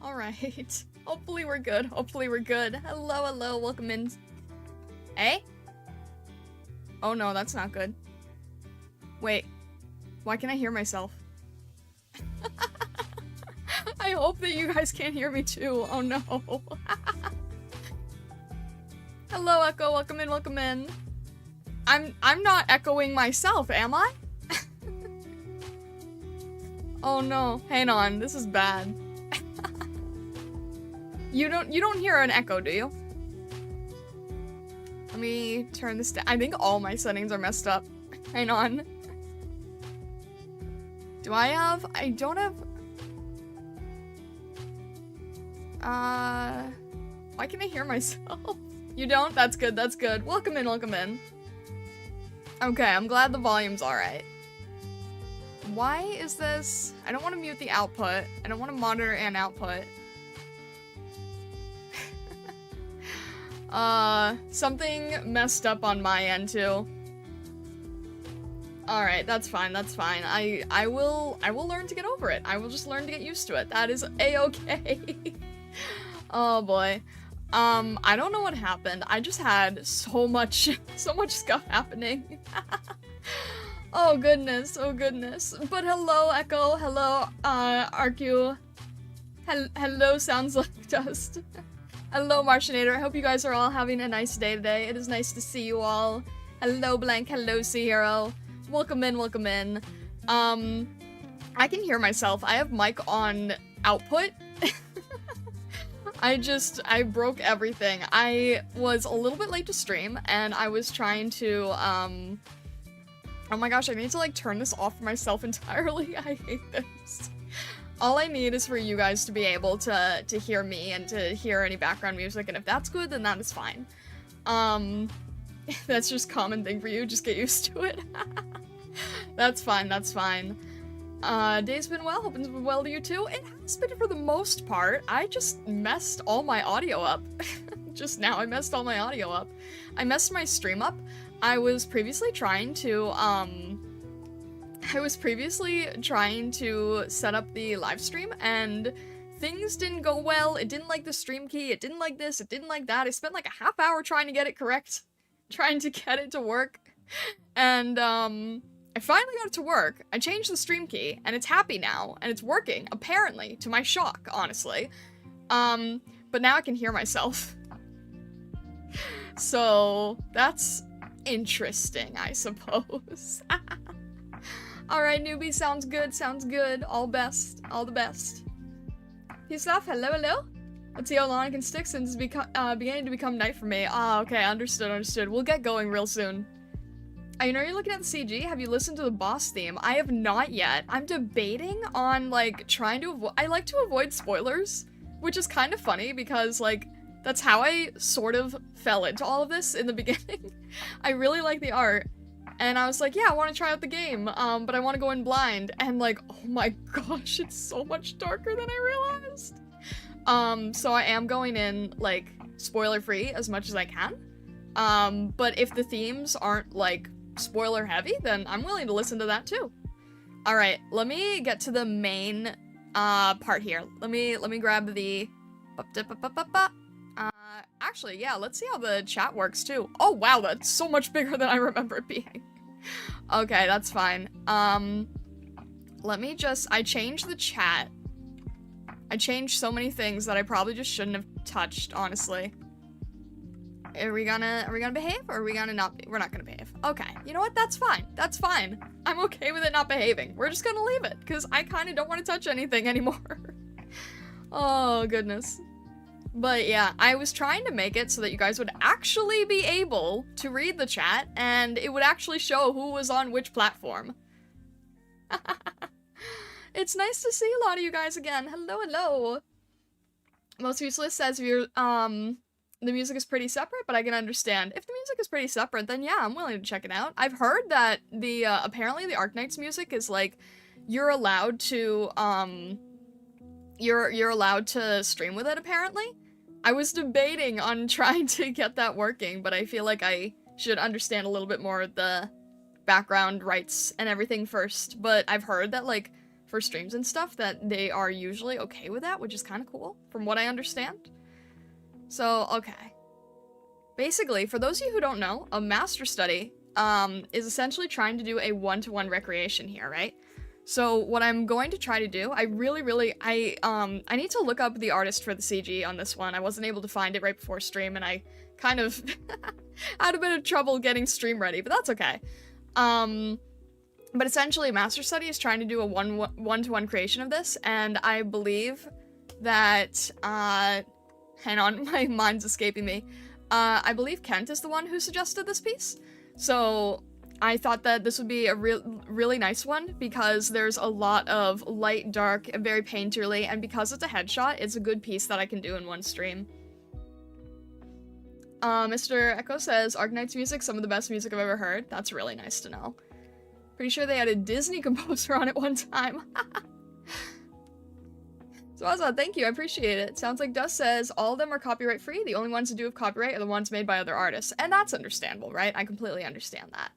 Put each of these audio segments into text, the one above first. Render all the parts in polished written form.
Alright. Hopefully we're good. Hopefully we're good. Hello, hello, welcome in. Eh? Oh no, that's not good. Wait. Why can't I hear myself? I hope that you guys can't hear me too. Oh no. Hello, Echo. Welcome in, welcome in. I'm not echoing myself, am I? Oh no. Hang on. This is bad. You don't hear an echo, do you? Let me turn this down. I think all my settings are messed up. Hang on. I don't have... Why can't I hear myself? You don't? That's good, that's good. Welcome in, welcome in. Okay, I'm glad the volume's alright. Why is this... I don't want to mute the output. I don't want to monitor and output. Something messed up on my end too. Alright, that's fine, that's fine. I will learn to get over it. I will just learn to get used to it. That is a-okay. Oh boy. I don't know what happened. I just had so much stuff happening. Oh goodness, oh goodness. But hello, Echo. Hello, Arcu. Hello, sounds like dust. Hello, Martianator. I hope you guys are all having a nice day today. It is nice to see you all. Hello, Blank. Hello, Sea Hero. Welcome in, welcome in. I can hear myself. I have mic on output. I broke everything. I was a little bit late to stream, and I was trying to, oh my gosh, I need to, like, turn this off for myself entirely. I hate this. All I need is for you guys to be able to hear me and to hear any background music, and if that's good, then that is fine. That's just a common thing for you, just get used to it. That's fine, that's fine. Day's been well, hope it's been well to you too. It has been for the most part. I just messed all my audio up. Just now, I messed all my audio up. I messed my stream up. I was previously trying to set up the live stream, and things didn't go well. It didn't like the stream key, it didn't like this, it didn't like that. I spent like a half hour trying to get it correct, trying to get it to work, and I finally got it to work. I changed the stream key, and it's happy now, and it's working, apparently, to my shock, honestly. But now I can hear myself. So, that's interesting, I suppose. Alright, newbie, sounds good, sounds good. All best, all the best. Peace off, hello, hello? Let's see how long I can stick since it's beginning to become night for me. Ah, okay, understood, understood. We'll get going real soon. I know you're looking at the CG. Have you listened to the boss theme? I have not yet. I'm debating on, like, trying to avoid... I like to avoid spoilers, which is kind of funny because, like, that's how I sort of fell into all of this in the beginning. I really like the art, and I was like, yeah, I want to try out the game, but I want to go in blind, and, like, oh my gosh, it's so much darker than I realized. So I am going in, like, spoiler-free as much as I can, but if the themes aren't, like, spoiler heavy, then I'm willing to listen to that too. Alright, let me get to the main part here. Let me grab the actually, yeah, let's see how the chat works too. Oh wow, that's so much bigger than I remember it being. Okay, that's fine. Let me just... I changed the chat. I changed so many things that I probably just shouldn't have touched, honestly. Are we gonna behave, or are we gonna not be? We're not gonna behave. Okay, you know what? That's fine. That's fine. I'm okay with it not behaving. We're just gonna leave it, because I kind of don't want to touch anything anymore. Oh, goodness. But yeah, I was trying to make it so that you guys would actually be able to read the chat, and it would actually show who was on which platform. It's nice to see a lot of you guys again. Hello, hello. Most Useless says you're, the music is pretty separate, but I can understand. If the music is pretty separate, then yeah, I'm willing to check it out. I've heard that the, apparently the Arknights music is, like, you're allowed to, you're allowed to stream with it, apparently. I was debating on trying to get that working, but I feel like I should understand a little bit more of the background rights and everything first. But I've heard that, like, for streams and stuff, that they are usually okay with that, which is kind of cool, from what I understand. So, okay. Basically, for those of you who don't know, a Masterstudy is essentially trying to do a one-to-one recreation here, right? So what I'm going to try to do, I need to look up the artist for the CG on this one. I wasn't able to find it right before stream, and I kind of had a bit of trouble getting stream ready, but that's okay. But essentially, Masterstudy is trying to do a one-to-one creation of this, and I believe that, hang on, my mind's escaping me. I believe Kent is the one who suggested this piece, so I thought that this would be a really nice one, because there's a lot of light, dark, and very painterly, and because it's a headshot, it's a good piece that I can do in one stream. Mr. Echo says, Arknights music, some of the best music I've ever heard. That's really nice to know. Pretty sure they had a Disney composer on it one time. So Azza, thank you, I appreciate it. Sounds like Dust says, all of them are copyright free, the only ones who do have copyright are the ones made by other artists. And that's understandable, right? I completely understand that.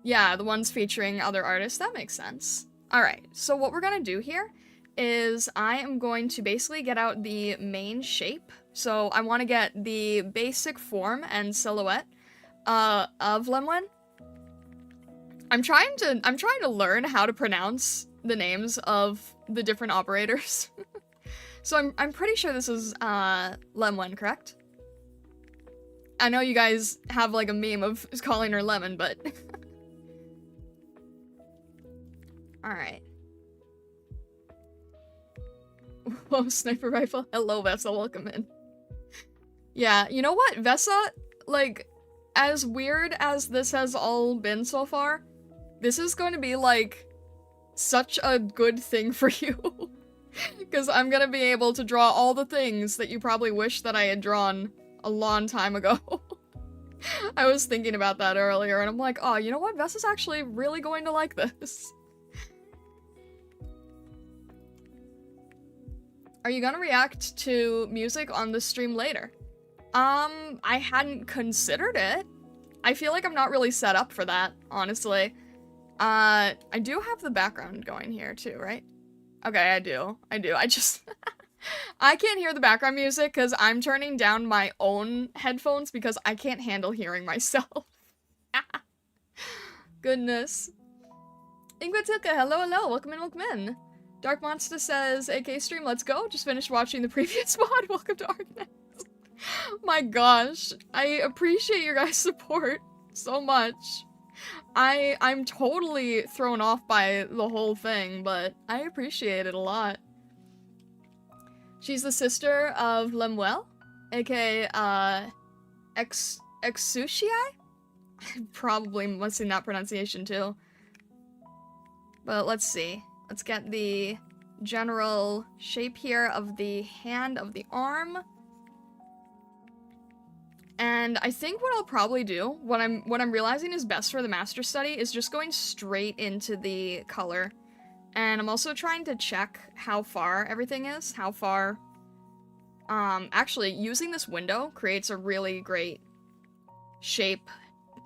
Yeah, the ones featuring other artists, that makes sense. Alright, so what we're gonna do here is I am going to basically get out the main shape. So I want to get the basic form and silhouette of Lemuen. I'm trying to learn how to pronounce the names of the different operators. So I'm pretty sure this is Lemuen, correct? I know you guys have like a meme of calling her Lemon, but alright. Whoa, sniper rifle. Hello, Vessa, welcome in. Yeah, you know what, Vessa, like, as weird as this has all been so far, this is going to be, like, such a good thing for you. Because I'm gonna be able to draw all the things that you probably wish that I had drawn a long time ago. I was thinking about that earlier, and I'm like, oh, you know what, Vessa's actually really going to like this. Are you gonna react to music on the stream later? I hadn't considered it. I feel like I'm not really set up for that, honestly. I do have the background going here too, right? Okay, I do. I just... I can't hear the background music because I'm turning down my own headphones because I can't handle hearing myself. Goodness. Ingwatilka, hello, welcome in. Dark Monster says, AK stream, let's go. Just finished watching the previous mod. Welcome to Arknights. My gosh, I appreciate your guys' support so much. I'm totally thrown off by the whole thing, but I appreciate it a lot. She's the sister of Lemuen, aka, Exushii? I'm probably missing that pronunciation too. But let's see. Let's get the general shape here of the hand, of the arm. And I think what I'll probably do, what I'm realizing is best for the Masterstudy, is just going straight into the color. And I'm also trying to check how far everything is, how far... actually, using this window creates a really great shape,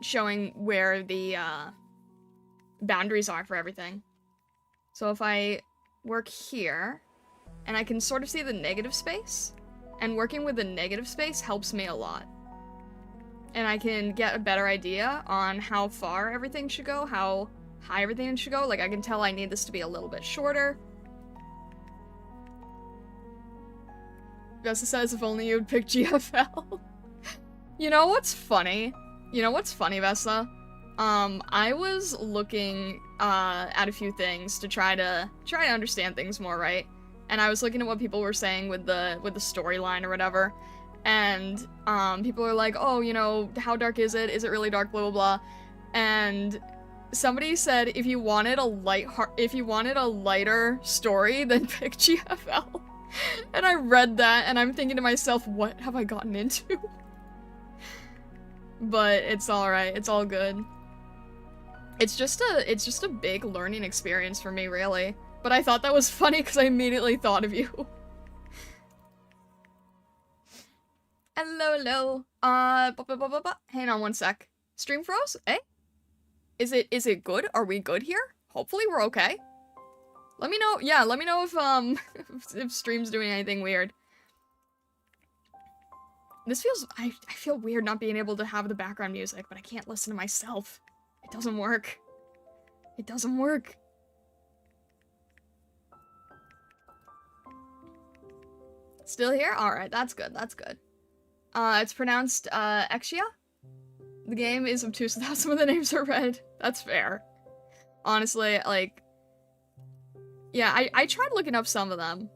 showing where the, boundaries are for everything. So if I work here, and I can sort of see the negative space, and working with the negative space helps me a lot. And I can get a better idea on how far everything should go, how high everything should go. Like, I can tell I need this to be a little bit shorter. Vessa says, if only you would pick GFL. You know what's funny? Vessa? I was looking, at a few things to try to understand things more, right? And I was looking at what people were saying with the storyline or whatever. And, people are like, oh, you know, how dark is it? Is it really dark? Blah, blah, blah. And somebody said, if you wanted a lighter story, then pick GFL. And I read that, and I'm thinking to myself, what have I gotten into? But it's alright, it's all good. It's just a big learning experience for me, really. But I thought that was funny because I immediately thought of you. Hello. Hang on one sec. Stream froze? Eh? Is it good? Are we good here? Hopefully we're okay. Let me know, yeah, let me know if, if stream's doing anything weird. This feels, I feel weird not being able to have the background music, but I can't listen to myself. It doesn't work. It doesn't work. Still here? Alright, that's good, that's good. It's pronounced, Exia? The game is obtuse without some of the names are read. That's fair. Honestly, like... Yeah, I tried looking up some of them.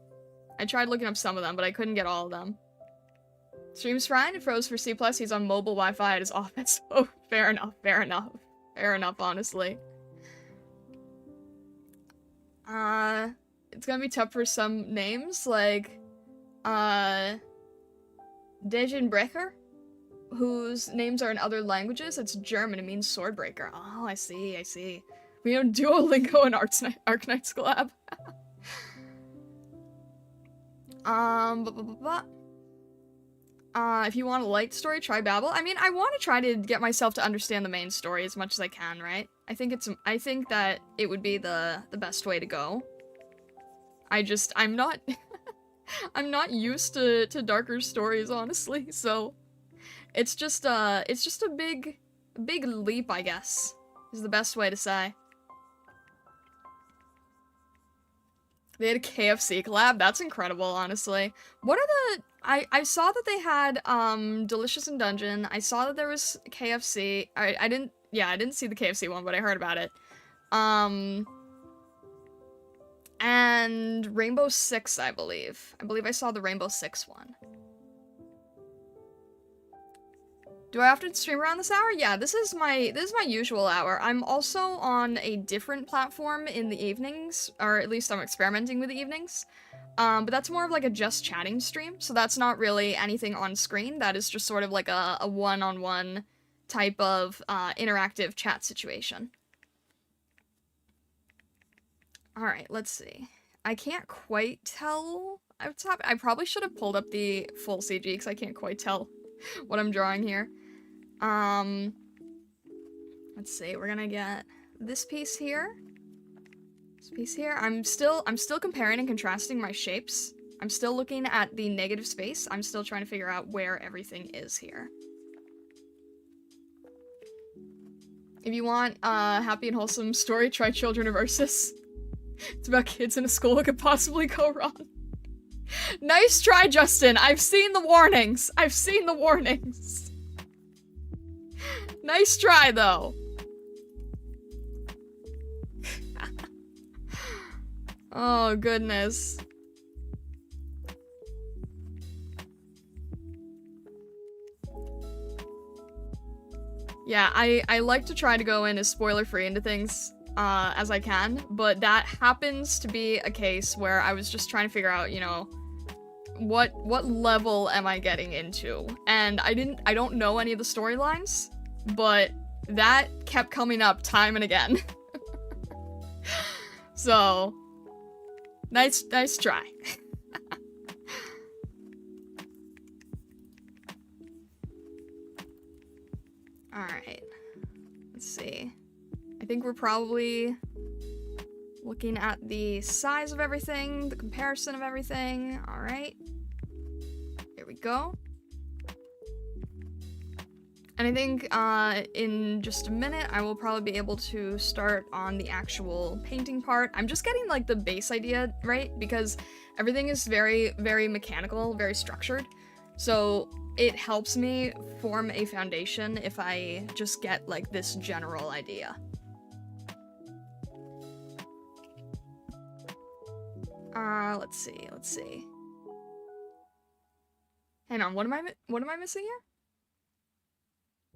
But I couldn't get all of them. Stream's fine, it froze for C+, he's on mobile Wi-Fi at his office. Oh, fair enough, fair enough. Fair enough, honestly. It's gonna be tough for some names, like, Degenbrecher, whose names are in other languages. It's German, it means swordbreaker. Oh, I see, I see. We have Duolingo and Arknights collab. If you want a light story, try Babel. I mean, I want to try to get myself to understand the main story as much as I can, right? I think that it would be the best way to go. I'm not, I'm not used to darker stories, honestly, so it's just a big leap, I guess, is the best way to say. They had a KFC collab? That's incredible, honestly. What are the... I saw that they had, Delicious in Dungeon. I saw that there was KFC. I didn't see the KFC one, but I heard about it. And Rainbow Six, I believe. I believe I saw the Rainbow Six one. Do I often stream around this hour? Yeah, this is my usual hour. I'm also on a different platform in the evenings, or at least I'm experimenting with the evenings. But that's more of like a just chatting stream, so that's not really anything on screen. That is just sort of like a one-on-one type of interactive chat situation. Alright, let's see. I can't quite tell what's happening. I probably should have pulled up the full CG because I can't quite tell what I'm drawing here. Let's see, we're gonna get this piece here. This piece here. I'm still comparing and contrasting my shapes. I'm still looking at the negative space. I'm still trying to figure out where everything is here. If you want a happy and wholesome story, try Children of Ursus. It's about kids in a school that could possibly go wrong. Nice try, Justin. I've seen the warnings. I've seen the warnings. Nice try, though. Oh, goodness. Yeah, I like to try to go in as spoiler-free into things as I can, but that happens to be a case where I was just trying to figure out, you know, what level am I getting into? And I don't know any of the storylines, but that kept coming up time and again. So, nice try. Alright, let's see. I think we're probably looking at the size of everything, the comparison of everything. Alright. Here we go. And I think in just a minute, I will probably be able to start on the actual painting part. I'm just getting like the base idea right, because everything is very, very mechanical, very structured. So it helps me form a foundation if I just get like this general idea. Let's see. Hang on, what am I missing here?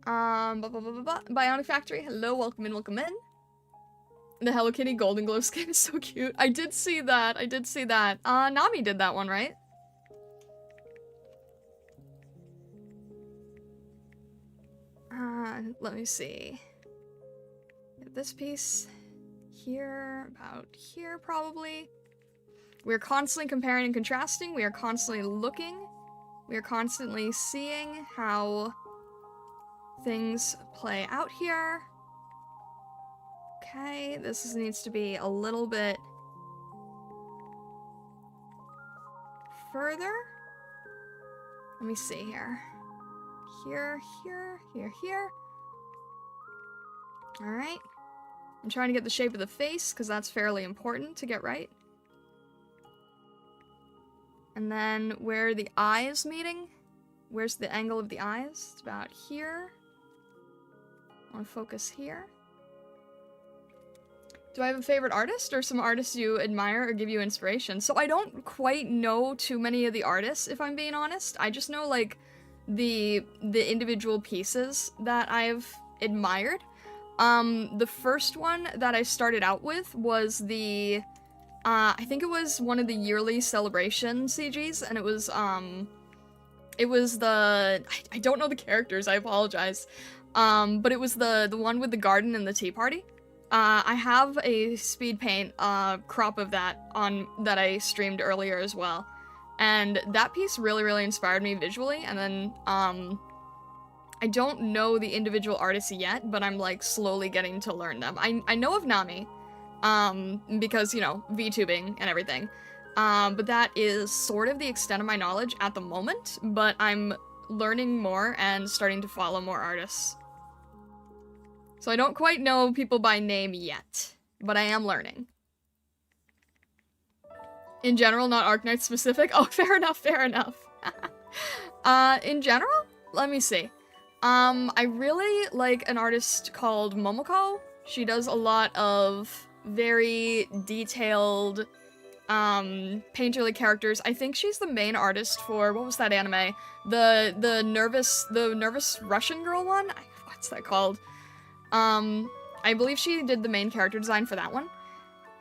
Bionic Factory, hello, welcome in. The Hello Kitty Golden Glow skin is so cute. I did see that. Nami did that one, right? Let me see. This piece here, about here probably. We're constantly comparing and contrasting. We are constantly looking. We are constantly seeing how things play out here. Okay, this needs to be a little bit further. Let me see here. Here, here, here, here. Alright. I'm trying to get the shape of the face, because that's fairly important to get right. And then where the eyes meeting? Where's the angle of the eyes? It's about here. I want to focus here. Do I have a favorite artist, or some artists you admire or give you inspiration? So I don't quite know too many of the artists, if I'm being honest. I just know, like, the individual pieces that I've admired. The first one that I started out with was the, I think it was one of the yearly celebration CGs, and it was the, I don't know the characters, I apologize. But it was the one with the garden and the tea party. I have a speed paint crop of that I streamed earlier as well. And that piece really, really inspired me visually, and then, I don't know the individual artists yet, but I'm, like, slowly getting to learn them. I know of Nami, because, you know, VTubing and everything. But that is sort of the extent of my knowledge at the moment, but I'm learning more and starting to follow more artists. So I don't quite know people by name yet, but I am learning. In general, not Arknights specific? Oh, fair enough, fair enough. In general? Let me see. I really like an artist called Momoko. She does a lot of very detailed, painterly characters. I think she's the main artist for, what was that anime? The nervous Russian girl one? What's that called? I believe she did the main character design for that one.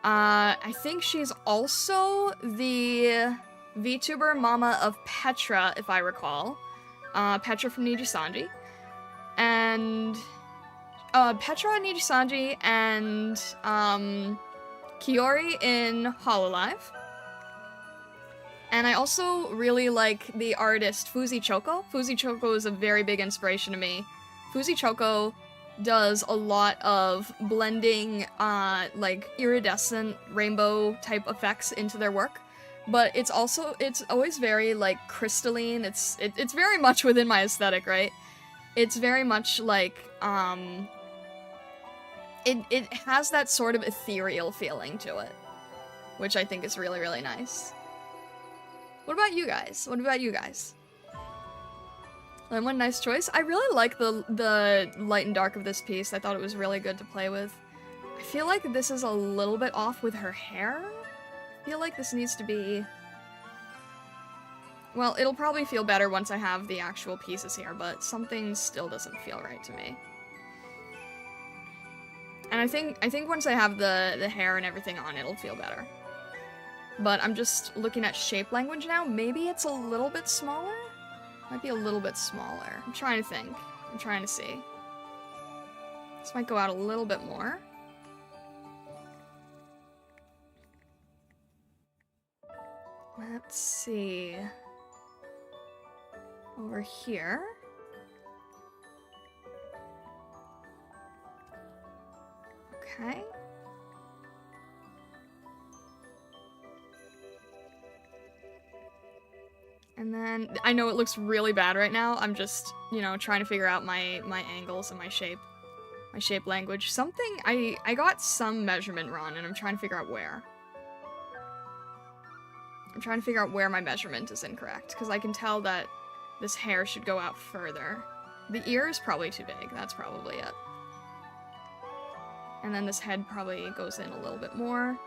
I think she's also the VTuber mama of Petra, if I recall. Petra from Nijisanji. And, Petra, Nijisanji, and, Kiori in Hololive. And I also really like the artist Fuzi Choco. Fuzi Choco is a very big inspiration to me. Fuzi Choco does a lot of blending, like, iridescent rainbow type effects into their work. But it's always very, like, crystalline. It's very much within my aesthetic, right? It's very much like, it has that sort of ethereal feeling to it, which I think is really, really nice. What about you guys? What about you guys? Lemuen, nice choice. I really like the light and dark of this piece. I thought it was really good to play with. I feel like this is a little bit off with her hair. I feel like this needs to be... Well, it'll probably feel better once I have the actual pieces here, but something still doesn't feel right to me. And I think once I have the hair and everything on, it'll feel better. But I'm just looking at shape language now. Maybe it's a little bit smaller? Might be a little bit smaller. I'm trying to think. I'm trying to see. This might go out a little bit more. Let's see. Over here. Okay. And then, I know it looks really bad right now. I'm just, you know, trying to figure out my angles and my shape language. Something, I got some measurement wrong, and I'm trying to figure out where. I'm trying to figure out where my measurement is incorrect, because I can tell that this hair should go out further. The ear is probably too big, that's probably it. And then this head probably goes in a little bit more.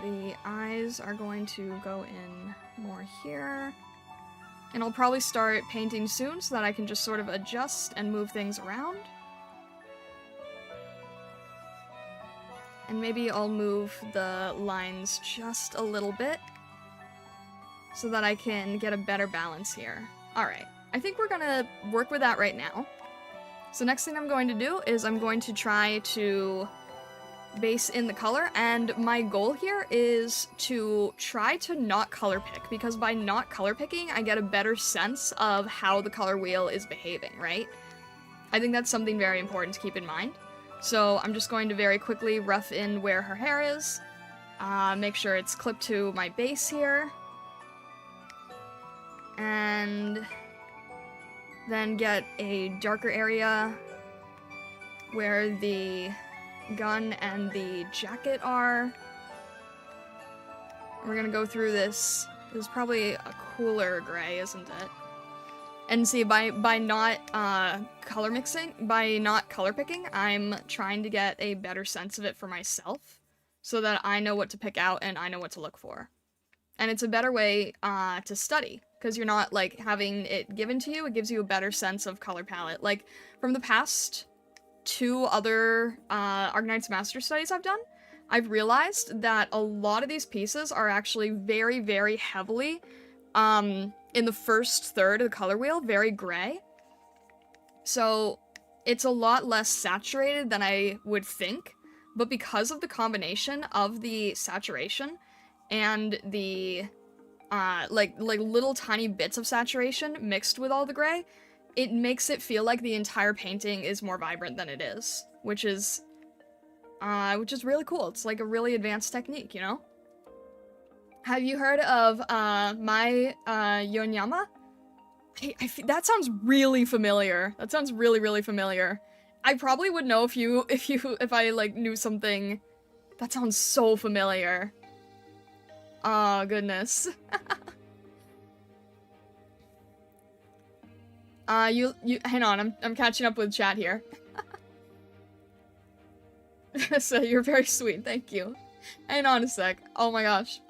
The eyes are going to go in more here. And I'll probably start painting soon so that I can just sort of adjust and move things around. And maybe I'll move the lines just a little bit so that I can get a better balance here. Alright, I think we're gonna work with that right now. So next thing I'm going to do is I'm going to try to base in the color, and my goal here is to try to not color pick, because by not color picking, I get a better sense of how the color wheel is behaving, right? I think that's something very important to keep in mind. So I'm just going to very quickly rough in where her hair is, Make sure it's clipped to my base here. And then get a darker area where the gun and the jacket are. We're gonna go through this. This is probably a cooler gray, isn't it? And see, by not color picking, I'm trying to get a better sense of it for myself, so that I know what to pick out and I know what to look for. And it's a better way to study, because you're not like having it given to you. It gives you a better sense of color palette. Like from the past 2 other Arknights Master Studies I've done, I've realized that a lot of these pieces are actually very, very heavily in the first third of the color wheel, very gray. So it's a lot less saturated than I would think, but because of the combination of the saturation and the like little tiny bits of saturation mixed with all the gray, it makes it feel like the entire painting is more vibrant than it is, which is really cool. It's like a really advanced technique, you know? Have you heard of my Yonyama? That sounds really familiar. That sounds really, really familiar. I probably would know if I like knew something. That sounds so familiar. Oh goodness. You hang on. I'm catching up with chat here. So you're very sweet. Thank you. Hang on a sec. Oh my gosh.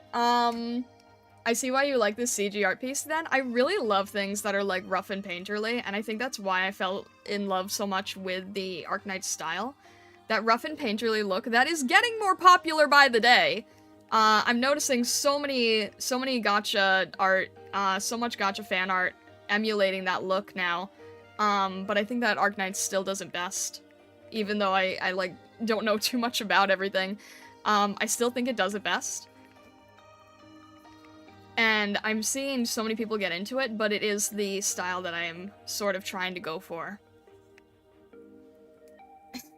I see why you like this CG art piece then. I really love things that are like rough and painterly, and I think that's why I fell in love so much with the Arknights style. That rough and painterly look that is getting more popular by the day. I'm noticing so many gacha art, so much gacha fan art emulating that look now. But I think that Arknights still does it best. Even though I like don't know too much about everything. I still think it does it best. And I'm seeing so many people get into it, but it is the style that I am sort of trying to go for.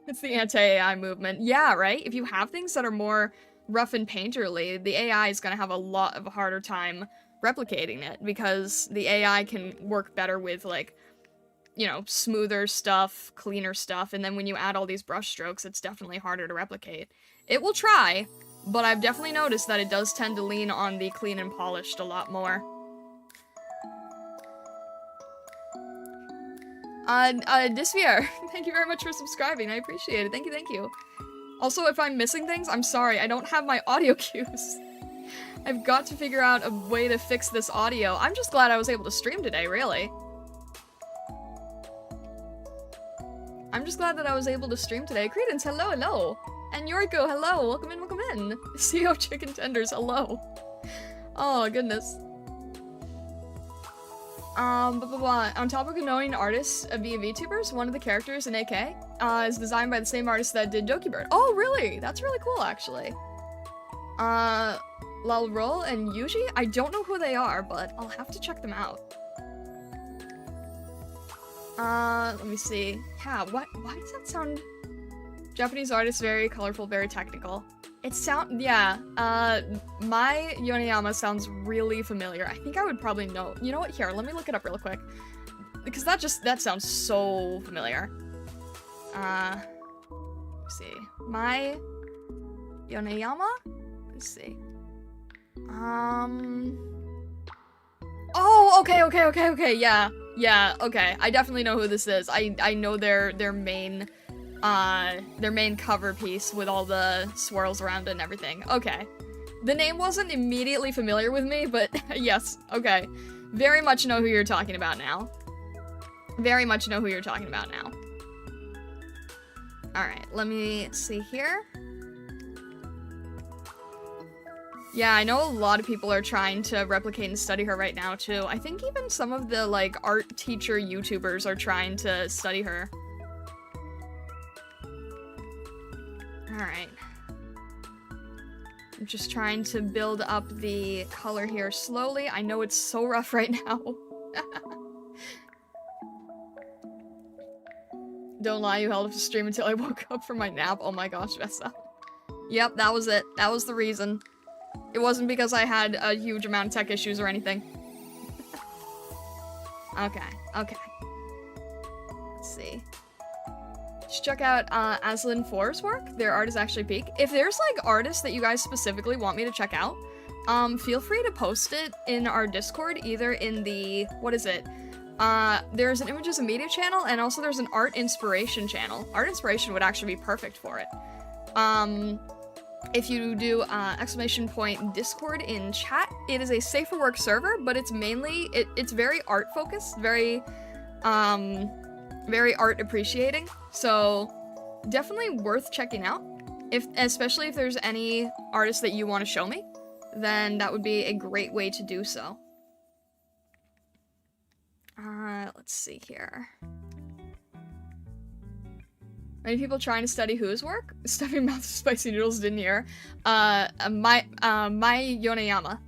It's the anti-AI movement. Yeah, right? If you have things that are more rough and painterly, the AI is going to have a lot of a harder time replicating it, because the AI can work better with, like, you know, smoother stuff, cleaner stuff, and then when you add all these brush strokes, it's definitely harder to replicate. It will try, but I've definitely noticed that it does tend to lean on the clean and polished a lot more. Disvier, thank you very much for subscribing. I appreciate it. Thank you, thank you. Also, if I'm missing things, I'm sorry. I don't have my audio cues. I've got to figure out a way to fix this audio. I'm just glad I was able to stream today, really. I'm just glad that I was able to stream today. Credence, hello, hello. And Yoriko, hello. Welcome in, welcome in. CEO Chicken Tenders, hello. Oh, goodness. On topic of knowing artists via VTubers, one of the characters in AK is designed by the same artist that did Doki Bird. Oh, really? That's really cool, actually. Lalrol and Yuji? I don't know who they are, but I'll have to check them out. Let me see. Yeah, why does that sound... Japanese artist, very colorful, very technical. Yeah, my Yoneyama sounds really familiar. I think I would probably know. You know what? Here, let me look it up real quick. Because that sounds so familiar. Let's see. My Yoneyama? Let's see. Oh, okay, yeah, okay. I definitely know who this is. I know their main cover piece with all the swirls around it and everything. Okay. The name wasn't immediately familiar with me, but yes, okay. Very much know who you're talking about now. Very much know who you're talking about now. Alright, let me see here. Yeah, I know a lot of people are trying to replicate and study her right now, too. I think even some of the, like, art teacher YouTubers are trying to study her. Alright. I'm just trying to build up the color here slowly. I know it's so rough right now. Don't lie, you held up the stream until I woke up from my nap. Oh my gosh, Vessa. Yep, that was it. That was the reason. It wasn't because I had a huge amount of tech issues or anything. Okay, okay. Let's see. Just check out Aslan 4's work. Their art is actually peak. If there's like artists that you guys specifically want me to check out, feel free to post it in our Discord, either in the, what is it? There's an Images and Media channel, and also there's an Art Inspiration channel. Art Inspiration would actually be perfect for it. If you do ~ Discord in chat, it is a safe for work server, but it's mainly, it's very art focused, very art appreciating. So definitely worth checking out. Especially if there's any artists that you want to show me, then that would be a great way to do so. Let's see here. Many people trying to study whose work? Stuffing mouth of spicy noodles didn't hear. My Yoneyama.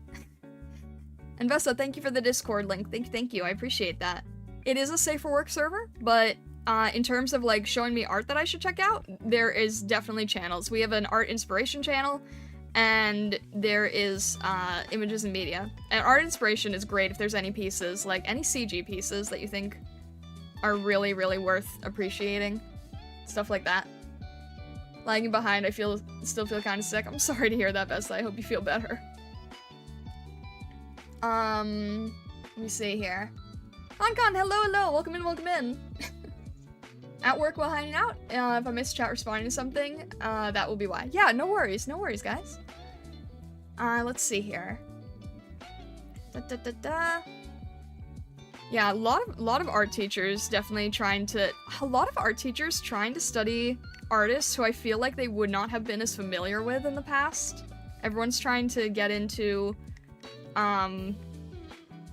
And Vesta, thank you for the Discord link. Thank you. I appreciate that. It is a safe for work server, but in terms of like showing me art that I should check out, there is definitely channels. We have an Art Inspiration channel, and there is Images and Media. And Art Inspiration is great if there's any pieces, like any CG pieces that you think are really, really worth appreciating. Stuff like that. Lagging behind, I still feel kind of sick. I'm sorry to hear that, Vesta. I hope you feel better. Let me see here. Hankon, hello, welcome in. At work while hanging out. If I miss chat responding to something, that will be why. Yeah, no worries, guys. Let's see here. Yeah, a lot of art teachers definitely trying to study artists who I feel like they would not have been as familiar with in the past. Everyone's trying to get into,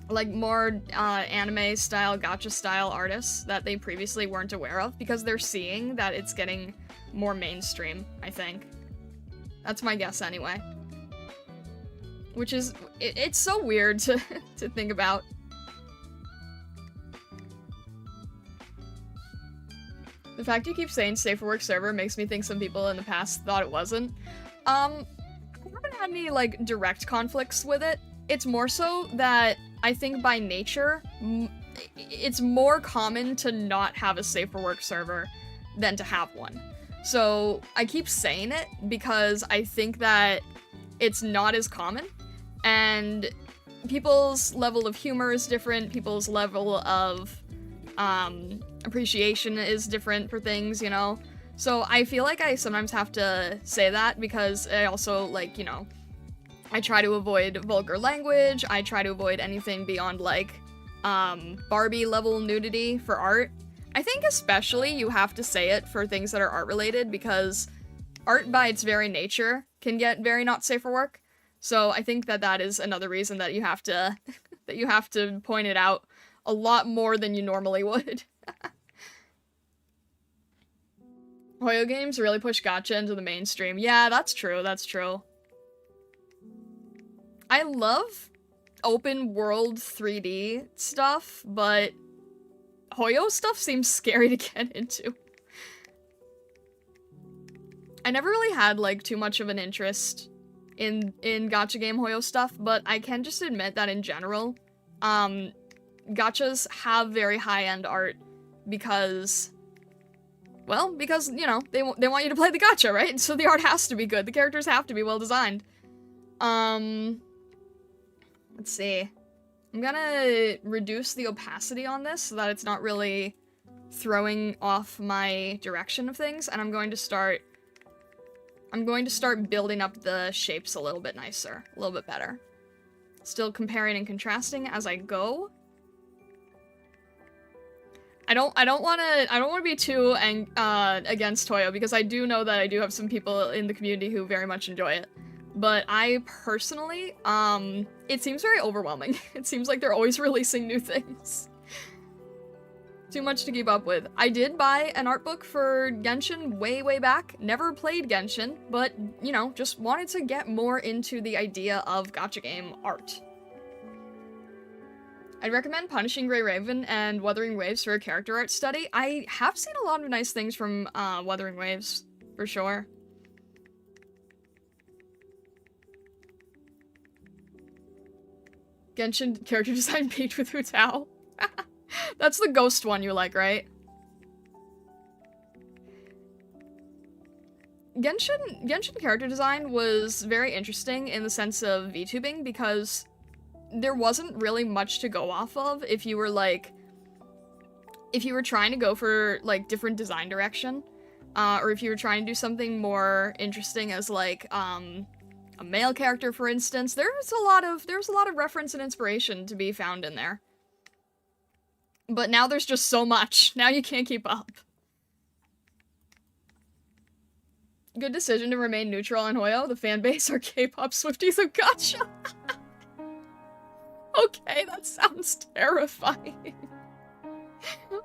like more anime style, gacha style artists that they previously weren't aware of, because they're seeing that it's getting more mainstream, I think. That's my guess anyway. Which is, it's so weird to think about. The fact you keep saying safe for work server makes me think some people in the past thought it wasn't. I haven't had any, like, direct conflicts with it. It's more so that I think by nature, it's more common to not have a safe for work server than to have one. So I keep saying it because I think that it's not as common, and people's level of humor is different, people's level of appreciation is different for things, you know? So I feel like I sometimes have to say that because I also, like, you know, I try to avoid vulgar language, I try to avoid anything beyond, like, Barbie level nudity for art. I think especially you have to say it for things that are art related, because art by its very nature can get very not safe for work. So I think that is another reason that you have to that you have to point it out a lot more than you normally would. Hoyo games really push gacha into the mainstream. Yeah, that's true, that's true. I love open world 3D stuff, but Hoyo stuff seems scary to get into. I never really had, like, too much of an interest in gacha game Hoyo stuff, but I can just admit that in general, gachas have very high-end art because, well, because, you know, they want you to play the gacha, right? So the art has to be good. The characters have to be well designed. Let's see. I'm gonna reduce the opacity on this so that it's not really throwing off my direction of things, and I'm going to start building up the shapes a little bit nicer, a little bit better. Still comparing and contrasting as I go. I don't want to be too against Toyo, because I do know that I do have some people in the community who very much enjoy it. But I personally, it seems very overwhelming. It seems like they're always releasing new things. Too much to keep up with. I did buy an art book for Genshin way back. Never played Genshin, but, you know, just wanted to get more into the idea of gacha game art. I'd recommend Punishing Grey Raven and Wuthering Waves for a character art study. I have seen a lot of nice things from Wuthering Waves, for sure. Genshin character design peaked with Hu Tao. That's the ghost one you like, right? Genshin character design was very interesting in the sense of VTubing because there wasn't really much to go off of if you were like, if you were trying to go for like different design direction, or if you were trying to do something more interesting as like a male character, for instance. There's a lot of reference and inspiration to be found in there. But now there's just so much. Now you can't keep up. Good decision to remain neutral on Hoyo. The fan base are K-pop Swifties of Gacha. Okay, that sounds terrifying.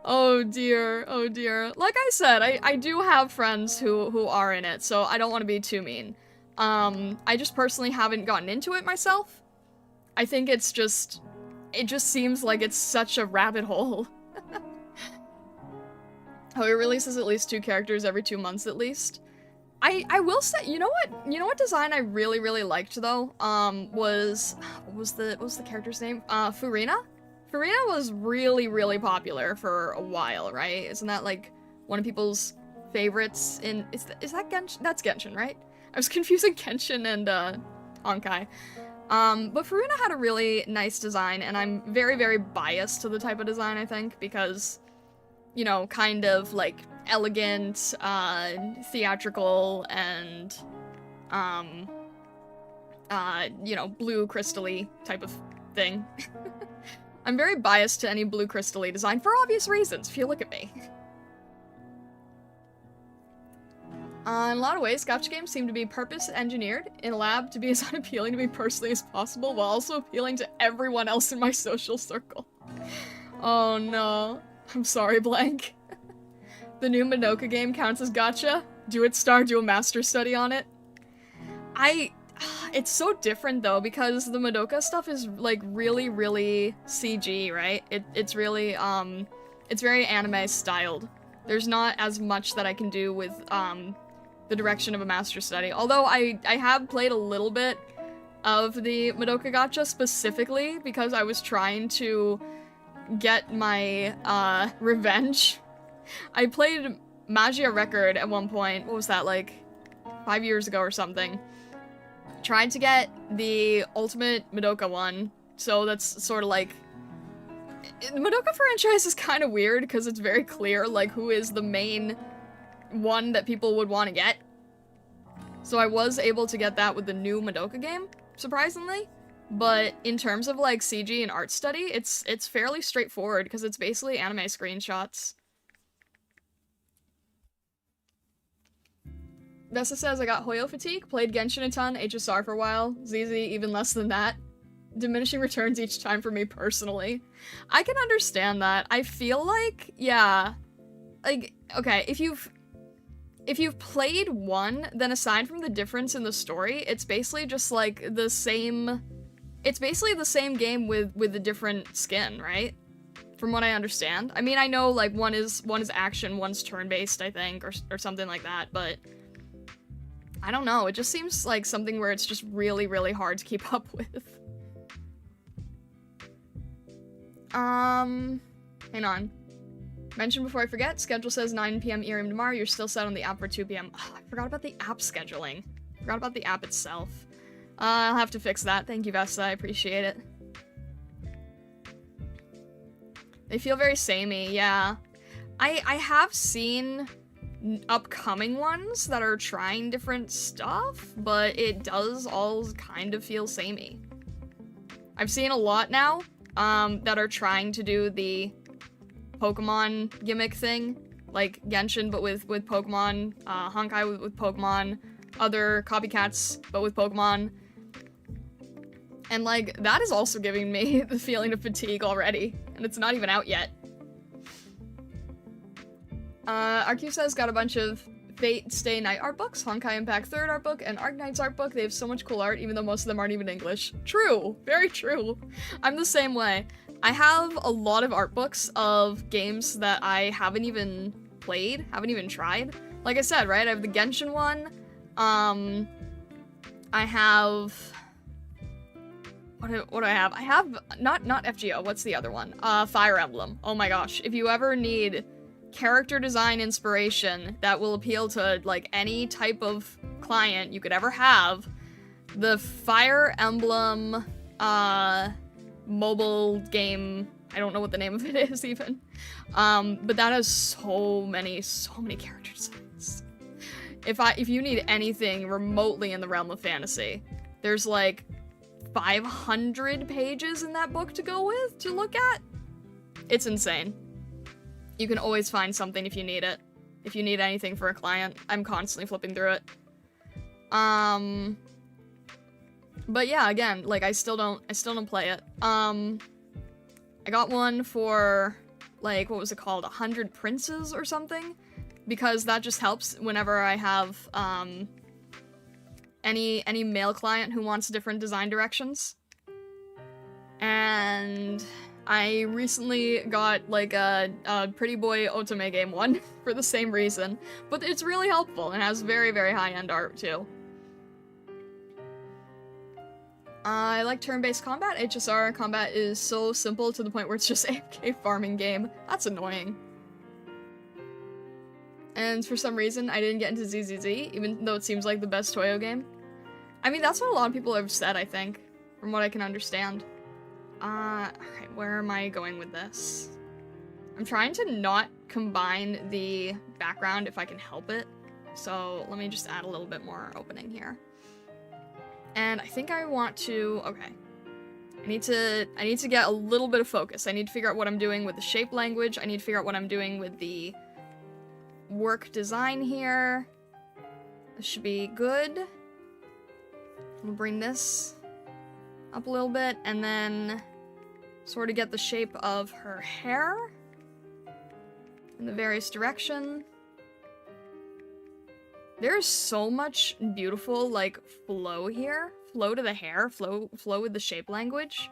Oh dear, oh dear. Like I said, I do have friends who are in it, so I don't want to be too mean. I just personally haven't gotten into it myself. I think it just seems like it's such a rabbit hole. Oh, it releases at least 2 characters every 2 months at least. I will say, you know what design I really liked though? Was the character's name? Furina? Furina was really popular for a while, right? Isn't that like one of people's favorites in, is that Genshin? That's Genshin, right? I was confusing Genshin and Honkai. But Furina had a really nice design, and I'm very biased to the type of design, I think, because, you know, kind of like elegant, theatrical, and, you know, blue crystal-y type of thing. I'm very biased to any blue crystal-y design for obvious reasons, if you look at me. In a lot of ways, gacha games seem to be purpose-engineered in a lab to be as unappealing to me personally as possible, while also appealing to everyone else in my social circle. Oh no. I'm sorry, Blank. The new Madoka game counts as gacha? Do it star, do a master study on it? It's so different though, because the Madoka stuff is like really CG, right? It's really, it's very anime styled. There's not as much that I can do with, the direction of a master study. Although I have played a little bit of the Madoka gacha specifically because I was trying to get my, revenge. I played Magia Record at one point, what was that, like 5 years ago or something. Tried to get the ultimate Madoka one, so that's sort of like... The Madoka franchise is kind of weird because it's very clear, like, who is the main one that people would want to get. So I was able to get that with the new Madoka game, surprisingly. But in terms of, like, CG and art study, it's fairly straightforward because it's basically anime screenshots. Vesta says, I got Hoyo fatigue, played Genshin a ton, HSR for a while, ZZ even less than that. Diminishing returns each time for me personally. I can understand that. I feel like, yeah, like, okay, if you've played one, then aside from the difference in the story, it's basically just like the same, it's basically the same game with a different skin, right? From what I understand. I mean, I know like one is action, one's turn-based, I think, or something like that, but I don't know, it just seems like something where it's just really hard to keep up with. Hang on. Mention before I forget, schedule says 9 PM ERM tomorrow, you're still set on the app for 2 PM. Oh, I forgot about the app scheduling. Forgot about the app itself. I'll have to fix that. Thank you, Vesta, I appreciate it. They feel very samey, yeah. I have seen upcoming ones that are trying different stuff, but it does all kind of feel samey. I've seen a lot now, that are trying to do the Pokemon gimmick thing, like Genshin but with Pokemon, Honkai with Pokemon, other copycats but with Pokemon. And like, that is also giving me the feeling of fatigue already, and it's not even out yet. RQ says, got a bunch of Fate Stay Night art books, Honkai Impact 3rd art book, and Arknights art book. They have so much cool art, even though most of them aren't even English. True! Very true. I'm the same way. I have a lot of art books of games that I haven't even played, haven't even tried. Like I said, right, I have the Genshin one, I have... what do I have? I have, not FGO, what's the other one? Fire Emblem. Oh my gosh, if you ever need character design inspiration that will appeal to, like, any type of client you could ever have, the Fire Emblem, mobile game, I don't know what the name of it is even, but that has so many character designs. If you need anything remotely in the realm of fantasy, there's like 500 pages in that book to look at. It's insane. You can always find something if you need it. If you need anything for a client, I'm constantly flipping through it. But yeah, again, like, I still don't play it. I got one for, like, what was it called? 100 Princes or something? Because that just helps whenever I have, any male client who wants different design directions. And I recently got, like, a Pretty Boy Otome game one for the same reason. But it's really helpful and has very, very high-end art, too. I like turn-based combat. HSR combat is so simple to the point where it's just AFK farming game. That's annoying. And for some reason, I didn't get into ZZZ, even though it seems like the best Toyo game. I mean, that's what a lot of people have said, I think, from what I can understand. Alright, where am I going with this? I'm trying to not combine the background if I can help it. So let me just add a little bit more opening here. And I think I want to, okay. I need to get a little bit of focus. I need to figure out what I'm doing with the shape language. I need to figure out what I'm doing with the work design here. This should be good. We'll bring this up a little bit and then sort of get the shape of her hair in the various direction. There's so much beautiful, like, flow here. Flow to the hair, flow with the shape language.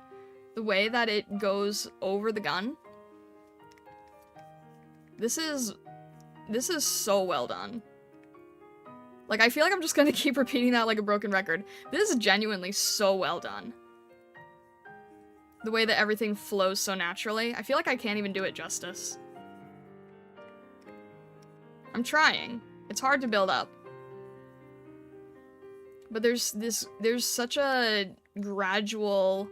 The way that it goes over the gun. This is so well done. Like, I feel like I'm just gonna keep repeating that like a broken record. This is genuinely so well done. The way that everything flows so naturally. I feel like I can't even do it justice. I'm trying. It's hard to build up. But there's such a gradual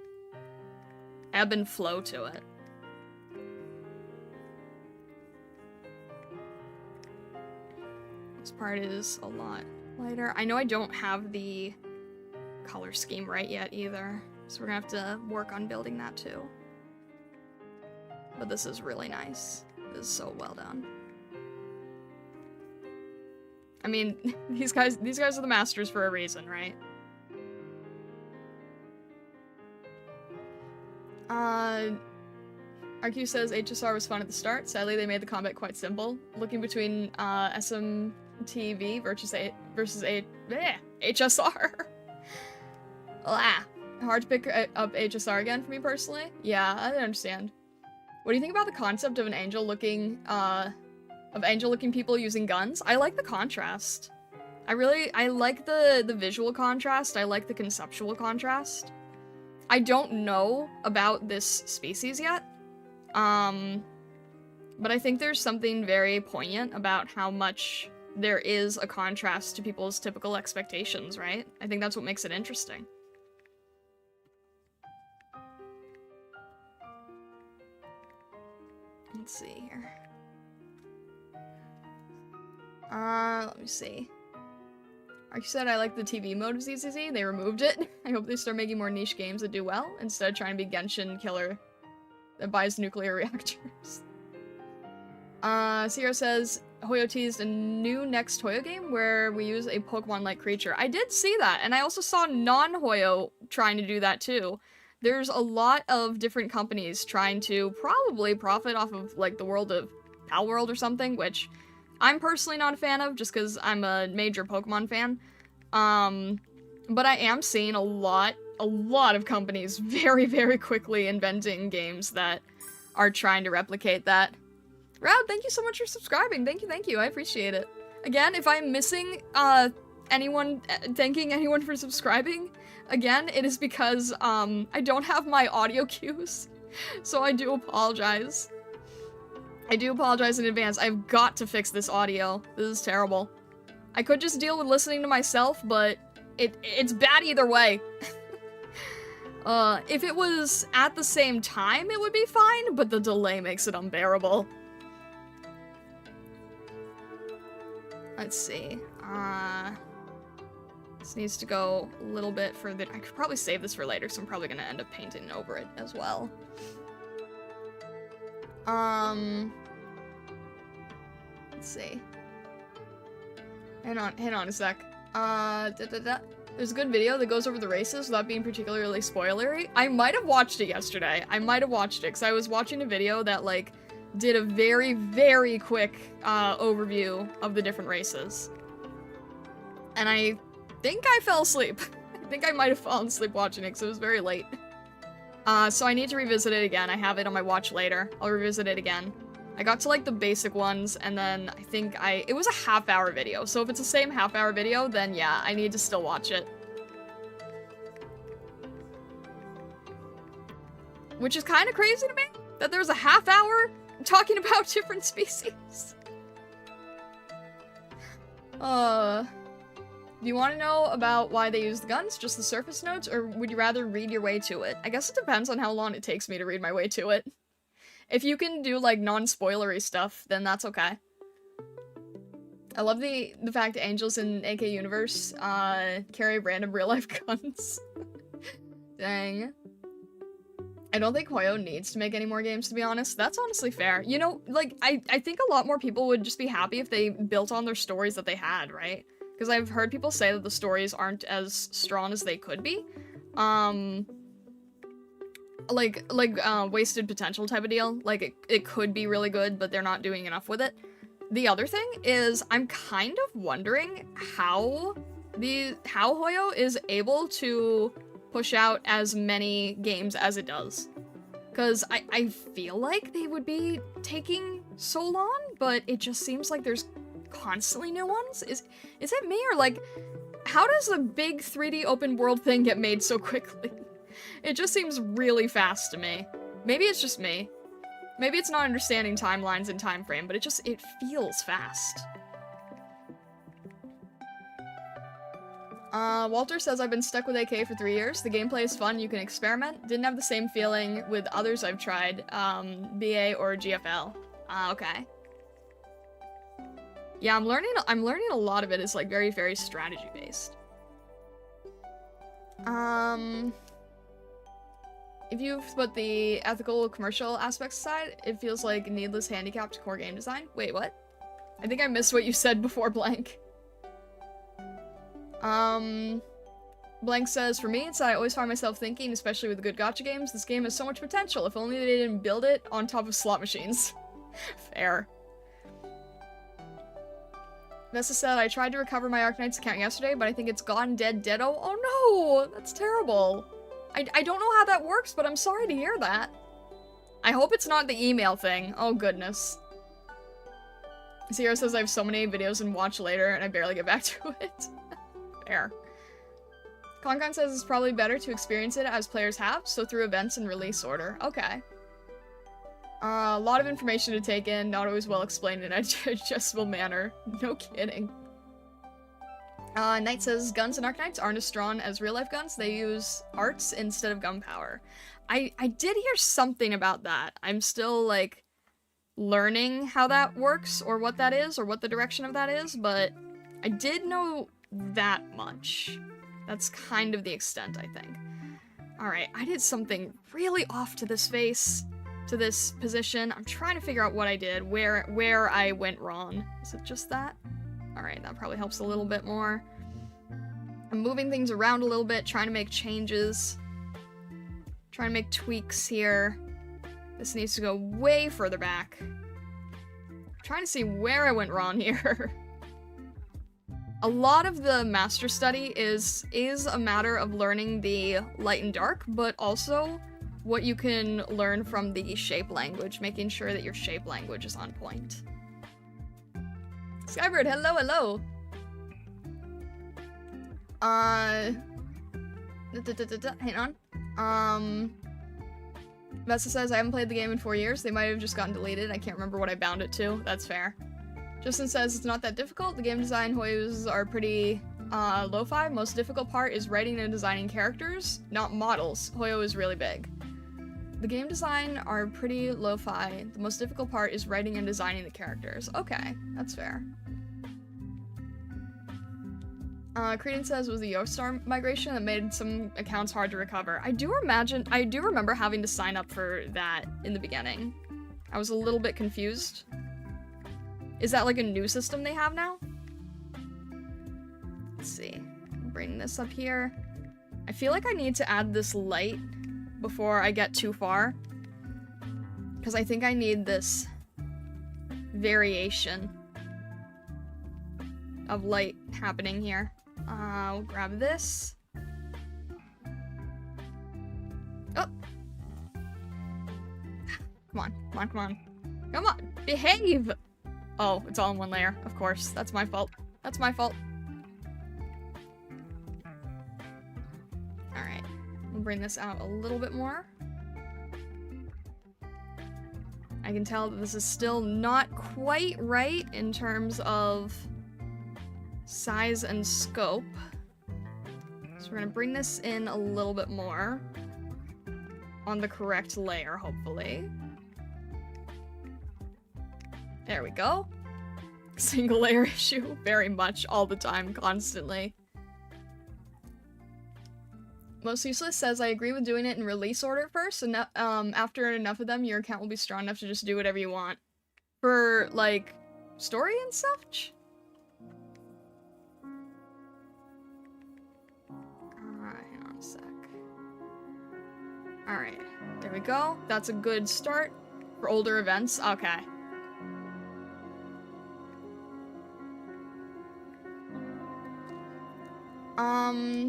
ebb and flow to it. This part is a lot lighter. I know I don't have the color scheme right yet either, so we're gonna have to work on building that too. But this is really nice. This is so well done. I mean, these guys are the masters for a reason, right? RQ says HSR was fun at the start. Sadly, they made the combat quite simple. Looking between SMTV versus HSR. Hard to pick up HSR again for me personally. Yeah, I understand. What do you think about the concept of an angel looking people using guns? I like the contrast. I like the visual contrast. I like the conceptual contrast. I don't know about this species yet. But I think there's something very poignant about how much there is a contrast to people's typical expectations, right? I think that's what makes it interesting. Let's see here. Let me see. Like you said, I like the TV mode of ZZZ. They removed it. I hope they start making more niche games that do well, instead of trying to be Genshin killer that buys nuclear reactors. Sierra says, Hoyo teased a new next Hoyo game where we use a Pokemon-like creature. I did see that, and I also saw non-Hoyo trying to do that too. There's a lot of different companies trying to probably profit off of, like, the world of Palworld or something, which I'm personally not a fan of, just because I'm a major Pokemon fan. But I am seeing a lot of companies very, very quickly inventing games that are trying to replicate that. Rad, thank you so much for subscribing. Thank you, I appreciate it. Again, if I'm missing thanking anyone for subscribing. Again, it is because, I don't have my audio cues, so I do apologize. I do apologize in advance. I've got to fix this audio. This is terrible. I could just deal with listening to myself, but it's bad either way. If it was at the same time, it would be fine, but the delay makes it unbearable. Let's see. This needs to go a little bit further. I could probably save this for later, so I'm probably gonna end up painting over it as well. Let's see. Hang on a sec. There's a good video that goes over the races without being particularly spoilery. I might have watched it yesterday. I might have watched it, because I was watching a video that, like, did a very, very quick, overview of the different races. And I think I fell asleep. I think I might have fallen asleep watching it, because it was very late. So I need to revisit it again. I have it on my watch later. I'll revisit it again. I got to, like, the basic ones, and then I think it was a half-hour video, so if it's the same half-hour video, then yeah, I need to still watch it. Which is kind of crazy to me, that there's a half-hour talking about different species. Do you want to know about why they use the guns, just the surface notes, or would you rather read your way to it? I guess it depends on how long it takes me to read my way to it. If you can do, like, non-spoilery stuff, then that's okay. I love the fact that angels in AK Universe, carry random real-life guns. Dang. I don't think Hoyo needs to make any more games, to be honest. That's honestly fair. You know, like, I think a lot more people would just be happy if they built on their stories that they had, right? Because I've heard people say that the stories aren't as strong as they could be. Like, wasted potential type of deal. Like, it could be really good, but they're not doing enough with it. The other thing is, I'm kind of wondering how Hoyo is able to push out as many games as it does. Because I feel like they would be taking so long, but it just seems like there's constantly new ones. Is it me, or, like, how does a big 3D open world thing get made so quickly? It just seems really fast to me. Maybe it's just me. Maybe it's not understanding timelines and time frame, but it feels fast. Walter says, I've been stuck with AK for 3 years. The gameplay is fun, you can experiment. Didn't have the same feeling with others I've tried, BA or GFL. Okay. Yeah, I'm learning a lot of it is, like, very, very strategy-based. If you put the ethical commercial aspects aside, it feels like needless handicap to core game design. Wait, what? I think I missed what you said before, Blank. Blank says, for me, it's that I always find myself thinking, especially with the good gacha games, this game has so much potential, if only they didn't build it on top of slot machines. Fair. Vesta said, I tried to recover my Arknights account yesterday, but I think it's gone dead deado. Oh no! That's terrible. I don't know how that works, but I'm sorry to hear that. I hope it's not the email thing. Oh goodness. Sierra says I have so many videos and watch later, and I barely get back to it. Fair. Concon says it's probably better to experience it as players have, so through events and release order. Okay. A lot of information to take in, not always well explained in a digestible manner. No kidding. Knight says, guns in Arknights aren't as strong as real-life guns. They use arts instead of gunpowder. I did hear something about that. I'm still, like, learning how that works, or what that is, or what the direction of that is, but I did know that much. That's kind of the extent, I think. Alright, I did something really off to this face, to this position. I'm trying to figure out what I did, where I went wrong. Is it just that? Alright, that probably helps a little bit more. I'm moving things around a little bit, trying to make changes. Trying to make tweaks here. This needs to go way further back. I'm trying to see where I went wrong here. A lot of the Masterstudy is a matter of learning the light and dark, but also what you can learn from the shape language, making sure that your shape language is on point. Skybird, hello, hello! Hang on. Vesta says, I haven't played the game in 4 years. They might have just gotten deleted. I can't remember what I bound it to. That's fair. Justin says, it's not that difficult. The game design Hoyos are pretty, lo-fi. Most difficult part is writing and designing characters, not models. Hoyo is really big. The game design are pretty lo-fi. The most difficult part is writing and designing the characters. Okay, that's fair. Credence says it was the Yostar migration that made some accounts hard to recover. I do remember having to sign up for that in the beginning. I was a little bit confused. Is that like a new system they have now? Let's see. Bring this up here. I feel like I need to add this light before I get too far. Because I think I need this variation of light happening here. We'll grab this. Oh! Come on, come on, come on. Come on, behave! Oh, it's all in one layer, of course. That's my fault. That's my fault. Alright, we'll bring this out a little bit more. I can tell that this is still not quite right in terms of size and scope. So we're gonna bring this in a little bit more on the correct layer, hopefully. There we go. Single layer issue, very much, all the time, constantly. Most Useless says, I agree with doing it in release order first, and after enough of them, your account will be strong enough to just do whatever you want. For, like, story and such? Hang on a sec. Alright, there we go. That's a good start for older events. Okay.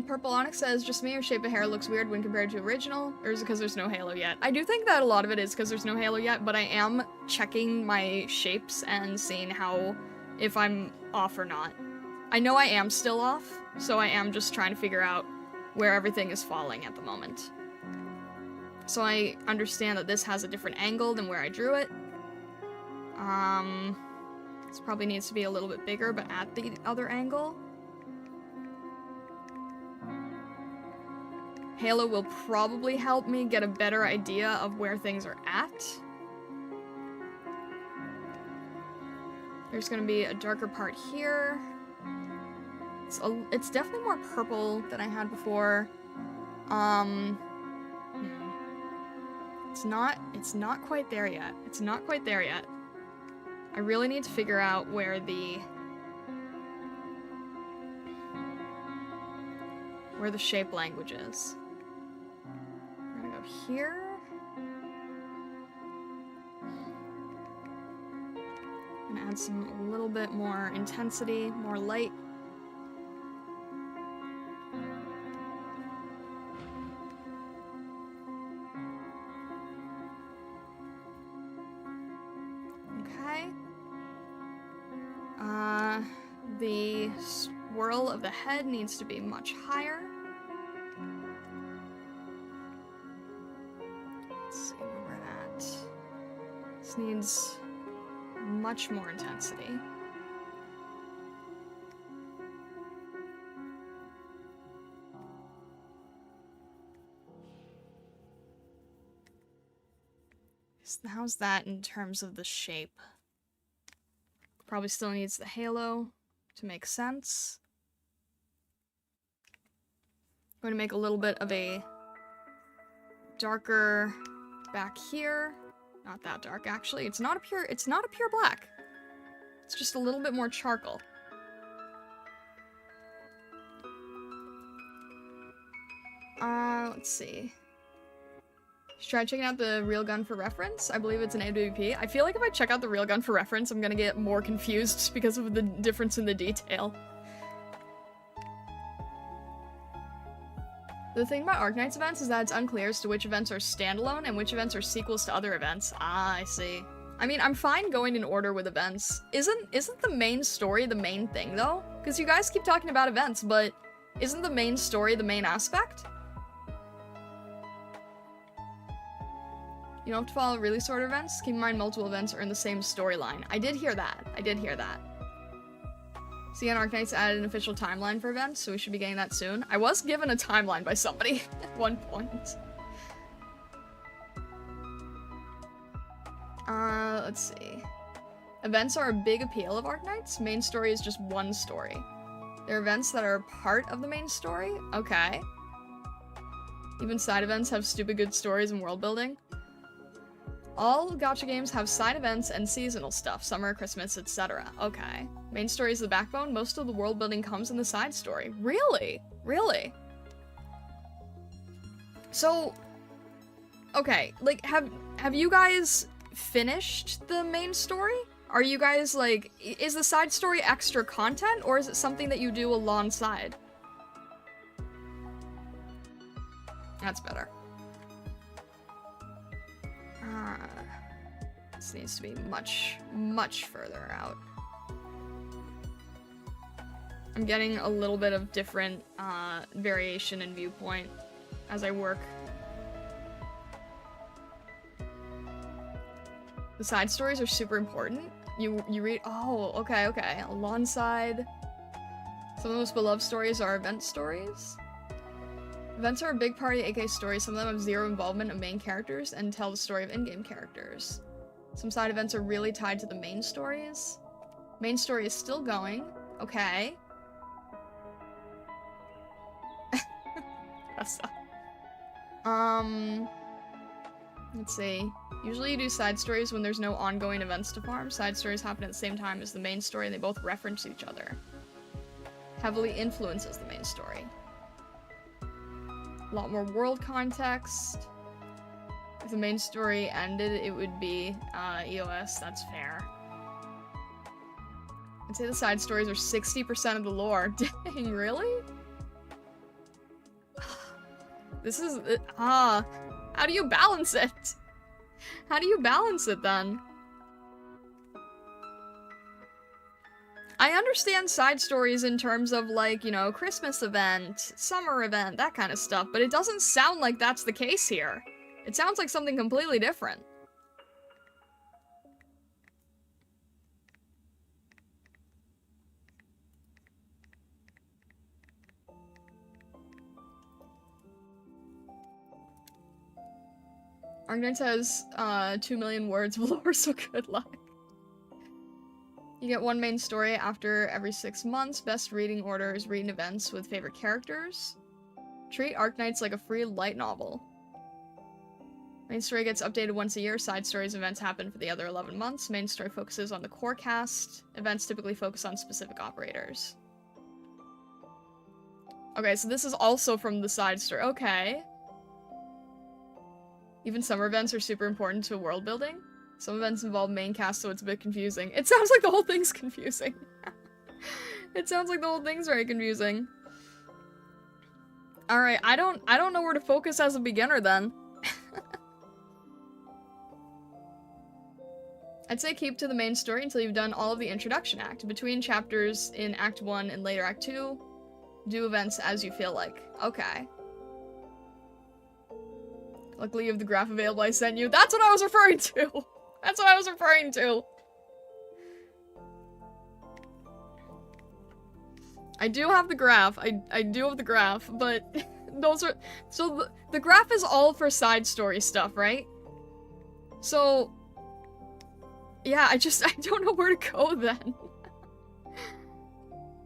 Purple Onyx says, just me, or shape of hair looks weird when compared to original, or is it because there's no halo yet? I do think that a lot of it is because there's no halo yet, but I am checking my shapes and seeing if I'm off or not. I know I am still off, so I am just trying to figure out where everything is falling at the moment. So I understand that this has a different angle than where I drew it. This probably needs to be a little bit bigger, but at the other angle. Halo will probably help me get a better idea of where things are at. There's gonna be a darker part here. It's definitely more purple than I had before. It's not quite there yet. It's not quite there yet. I really need to figure out where the shape language is. We're gonna go here. I'm gonna add a little bit more intensity, more light. Okay. The swirl of the head needs to be much higher. Let's see where we're at. This needs much more intensity. How's that in terms of the shape? Probably still needs the halo to make sense. I'm going to make a little bit of a darker back here. Not that dark, actually. It's not a pure black. It's just a little bit more charcoal. Let's see. Should try checking out the Railgun for reference. I believe it's an AWP. I feel like if I check out the Railgun for reference, I'm gonna get more confused because of the difference in the detail. The thing about Arknights events is that it's unclear as to which events are standalone and which events are sequels to other events. Ah, I see. I mean, I'm fine going in order with events. Isn't the main story the main thing, though? Because you guys keep talking about events, but Isn't the main story the main aspect? You don't have to follow release order events. Keep in mind multiple events are in the same storyline. I did hear that. I did hear that. CN Arknights added an official timeline for events, so we should be getting that soon. I was given a timeline by somebody at one point. Let's see. Events are a big appeal of Arknights. Main story is just one story. There are events that are part of the main story? Okay. Even side events have stupid good stories and world building. All gacha games have side events and seasonal stuff, summer, Christmas, etc. Okay. Main story is the backbone. Most of the world building comes in the side story. Really? Really? So, okay, like, have you guys finished the main story? Are you guys, like, is the side story extra content, or is it something that you do alongside? That's better. This needs to be much, much further out. I'm getting a little bit of different variation in viewpoint as I work. The side stories are super important. You read, oh, okay. Alongside, some of the most beloved stories are event stories. Events are a big part of the AK story. Some of them have zero involvement of main characters and tell the story of in-game characters. Some side events are really tied to the main stories. Main story is still going. Okay. That's let's see. Usually you do side stories when there's no ongoing events to farm. Side stories happen at the same time as the main story and they both reference each other. Heavily influences the main story. A lot more world context. If the main story ended, it would be EOS. That's fair. I'd say the side stories are 60% of the lore. Dang, really? This is... how do you balance it? How do you balance it, then? I understand side stories in terms of, like, you know, Christmas event, summer event, that kind of stuff, but it doesn't sound like that's the case here. It sounds like something completely different. Arknights has 2 million words of lore, so good luck. You get one main story after every 6 months. Best reading order is reading events with favorite characters. Treat Arknights like a free light novel. Main story gets updated once a year. Side stories events happen for the other 11 months. Main story focuses on the core cast. Events typically focus on specific operators. Okay, so this is also from the side story. Okay. Even summer events are super important to world building. Some events involve main cast, so it's a bit confusing. It sounds like the whole thing's confusing. It sounds like the whole thing's very confusing. Alright, I don't know where to focus as a beginner then. I'd say keep to the main story until you've done all of the introduction act. Between chapters in Act 1 and later Act 2, do events as you feel like. Okay. Luckily you have the graph available I sent you. That's what I was referring to! That's what I was referring to! I do have the graph. I do have the graph, but those are... So the graph is all for side story stuff, right? So... yeah, I don't know where to go then.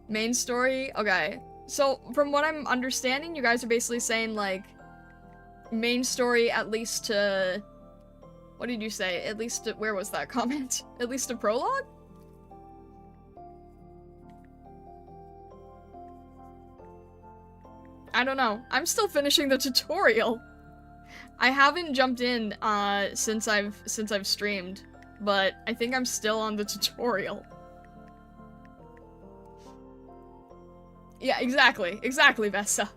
Main story? Okay. So, from what I'm understanding, you guys are basically saying, like, main story at least to... what did you say? At least to... where was that comment? At least a prologue? I don't know. I'm still finishing the tutorial. I haven't jumped in, since I've streamed. But I think I'm still on the tutorial. Yeah, exactly. Exactly, Vessa.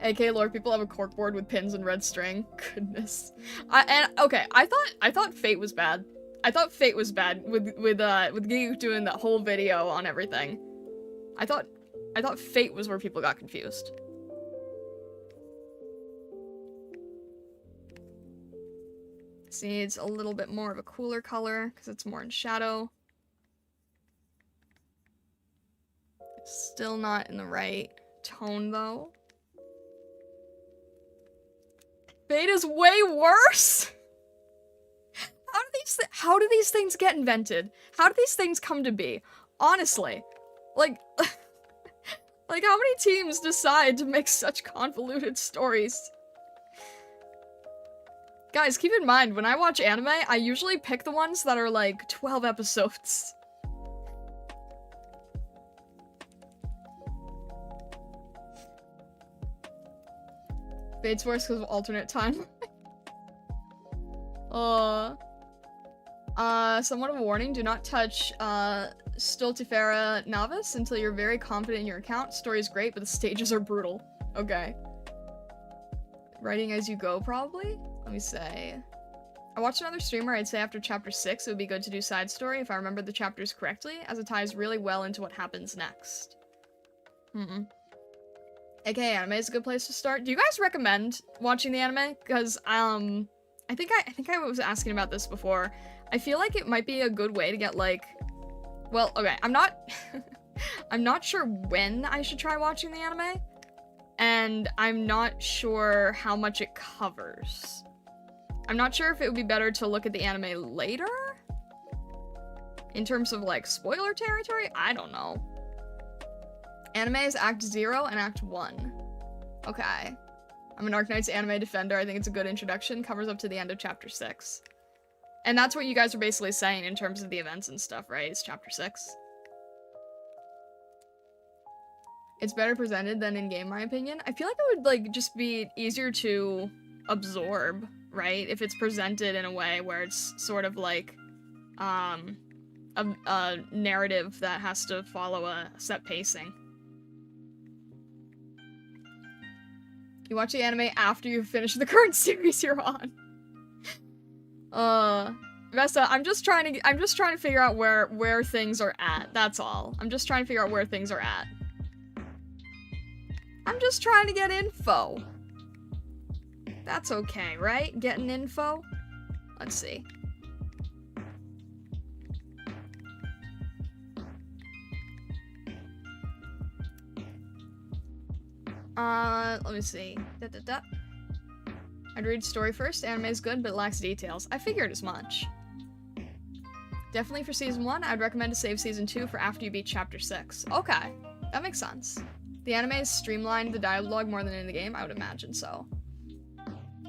AK lore, people have a corkboard with pins and red string. Goodness. Okay, I thought Fate was bad. I thought Fate was bad with Gigu doing that whole video on everything. I thought I thought Fate was where people got confused. See, it's a little bit more of a cooler color because it's more in shadow. Still not in the right tone though. Fate is way worse. How do these things get invented? How do these things come to be? Honestly, like, like how many teams decide to make such convoluted stories? Guys, keep in mind, when I watch anime, I usually pick the ones that are like 12 episodes. Fate's worse because of alternate time. Somewhat of a warning, do not touch, Stultifera Novice until you're very confident in your account. Story is great, but the stages are brutal. Okay. Writing as you go, probably? Let me say. I watched another streamer, I'd say after chapter 6, it would be good to do side story if I remember the chapters correctly, as it ties really well into what happens next. Okay, anime is a good place to start. Do you guys recommend watching the anime? Because, I think I was asking about this before. I feel like it might be a good way to get, like... Well, okay, I'm not... I'm not sure when I should try watching the anime. And I'm not sure how much it covers. I'm not sure if it would be better to look at the anime later? In terms of, like, spoiler territory? I don't know. Anime is Act 0 and Act 1. Okay. I'm an Arknights anime defender. I think it's a good introduction. Covers up to the end of Chapter 6. And that's what you guys are basically saying in terms of the events and stuff, right? It's Chapter 6. It's better presented than in-game, my opinion. I feel like it would, like, just be easier to absorb, right? If it's presented in a way where it's sort of like, a narrative that has to follow a set pacing. You watch the anime after you finish the current series you're on. Vesta, I'm just trying to figure out where things are at. That's all. I'm just trying to figure out where things are at. I'm just trying to get info. That's okay, right? Getting info? Let's see. Let me see. I'd read story first. Anime is good, but it lacks details. I figured as much. Definitely for season 1, I'd recommend to save season 2 for after you beat chapter 6. Okay, that makes sense. The anime has streamlined the dialogue more than in the game, I would imagine so.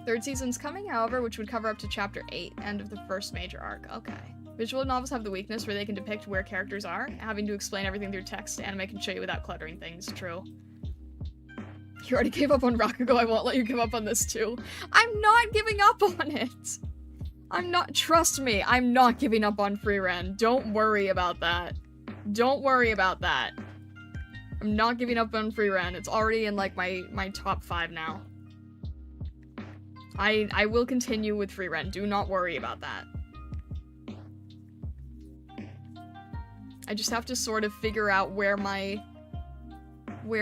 Third season's coming, however, which would cover up to chapter 8, end of the first major arc. Okay. Visual novels have the weakness where they can depict where characters are. Having to explain everything through text, anime can show you without cluttering things. True. You already gave up on Rakugo, I won't let you give up on this too. I'm not giving up on it! I'm not- trust me, I'm not giving up on Freeren. Don't worry about that. Don't worry about that. I'm not giving up on Freeren. It's already in, like, my top 5 now. I will continue with Freeren. Do not worry about that. I just have to sort of figure out where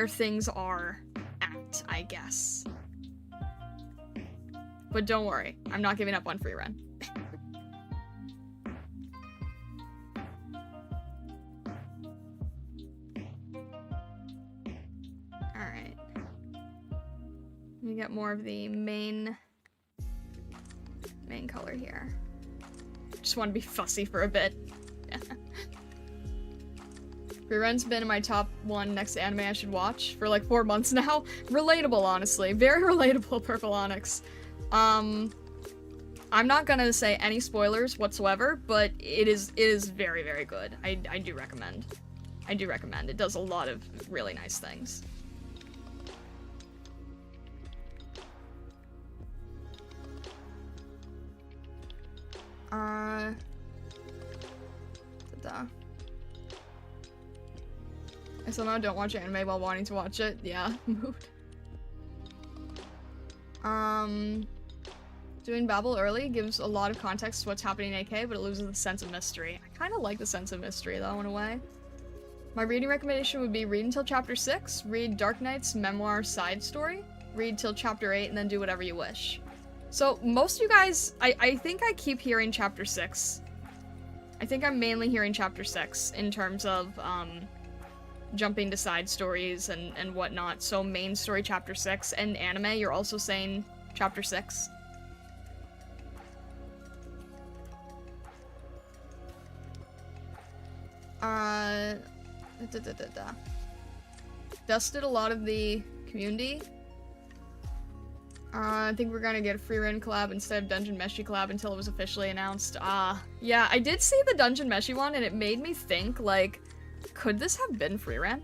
things are at, I guess. But don't worry, I'm not giving up on Freeren. Alright. Let me get more of the main color here. Just want to be fussy for a bit. Freeren's been in my top 1 next anime I should watch for like 4 months now. Relatable, honestly. Very relatable, Purple Onyx. I'm not gonna say any spoilers whatsoever, but it is very, very good. I do recommend. I do recommend. It does a lot of really nice things. I somehow don't watch anime while wanting to watch it. Yeah, mood. Doing Babel early gives a lot of context to what's happening in AK, but it loses the sense of mystery. I kind of like the sense of mystery, though, in a way. My reading recommendation would be read until chapter 6, read Arknights memoir side story, read till chapter 8, and then do whatever you wish. So, most of you guys, I think I keep hearing chapter 6. I think I'm mainly hearing chapter 6 in terms of, jumping to side stories and whatnot. So, main story chapter 6, and anime, you're also saying chapter 6. Dusted a lot of the community. I think we're gonna get a free run collab instead of Dungeon Meshi collab until it was officially announced. Yeah, I did see the Dungeon Meshi one and it made me think, like, could this have been free run?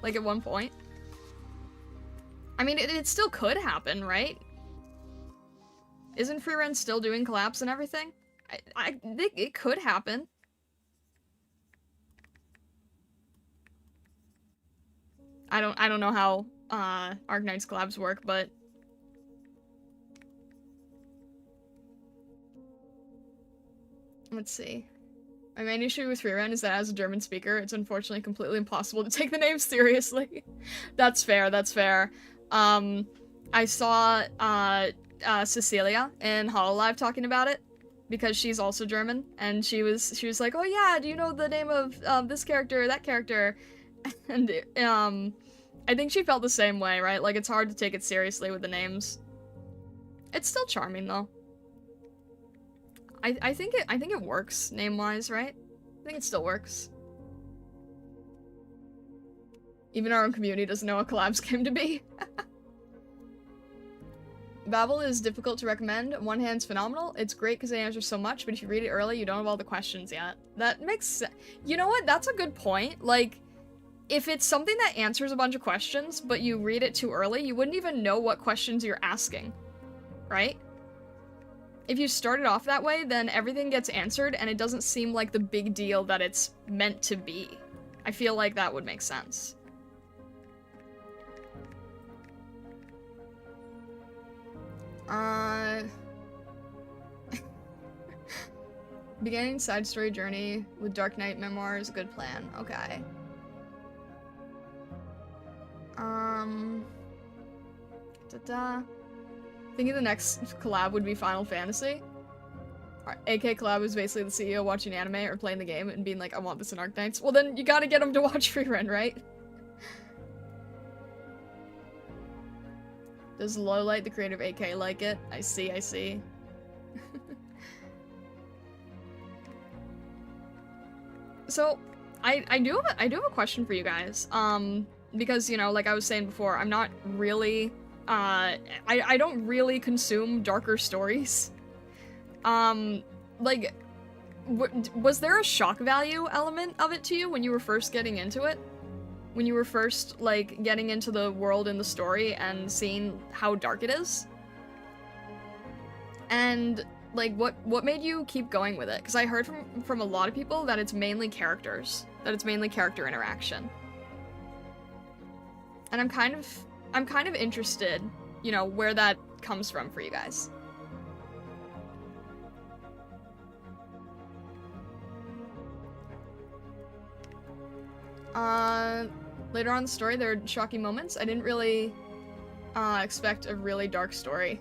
Like, at one point? I mean, it still could happen, right? Isn't free run still doing collabs and everything? I think it could happen. I don't know how Arknights collabs work, but let's see. My main issue with Freerun is that as a German speaker, it's unfortunately completely impossible to take the name seriously. That's fair, that's fair. I saw Cecilia in Hololive talking about it because she's also German, and she was like, "Oh yeah, do you know the name of this character, that character?" And I think she felt the same way, right? Like, it's hard to take it seriously with the names. It's still charming, though. I think it works, name-wise, right? I think it still works. Even our own community doesn't know what collabs came to be. Babel is difficult to recommend. On one hand, it's phenomenal. It's great because they answer so much, but if you read it early, you don't have all the questions yet. That makes sense. You know what? That's a good point. Like, if it's something that answers a bunch of questions, but you read it too early, you wouldn't even know what questions you're asking, right? If you start it off that way, then everything gets answered, and it doesn't seem like the big deal that it's meant to be. I feel like that would make sense. Beginning side story journey with Dark Knight memoir is a good plan. Okay. Thinking the next collab would be Final Fantasy. AK collab is basically the CEO watching anime or playing the game and being like, I want this in Arknights. Well, then you gotta get him to watch Freerun, right? Does Lowlight, the creator of AK, like it? I see, I see. So, I do have a question for you guys. Because, you know, like I was saying before, I'm not really, I don't really consume darker stories. Like, was there a shock value element of it to you when you were first getting into it? When you were first, like, getting into the world and the story and seeing how dark it is? And, like, what made you keep going with it? Because I heard from a lot of people that it's mainly characters. That it's mainly character interaction. And I'm kind of interested, you know, where that comes from for you guys. Later on in the story, there are shocking moments. I didn't really, expect a really dark story.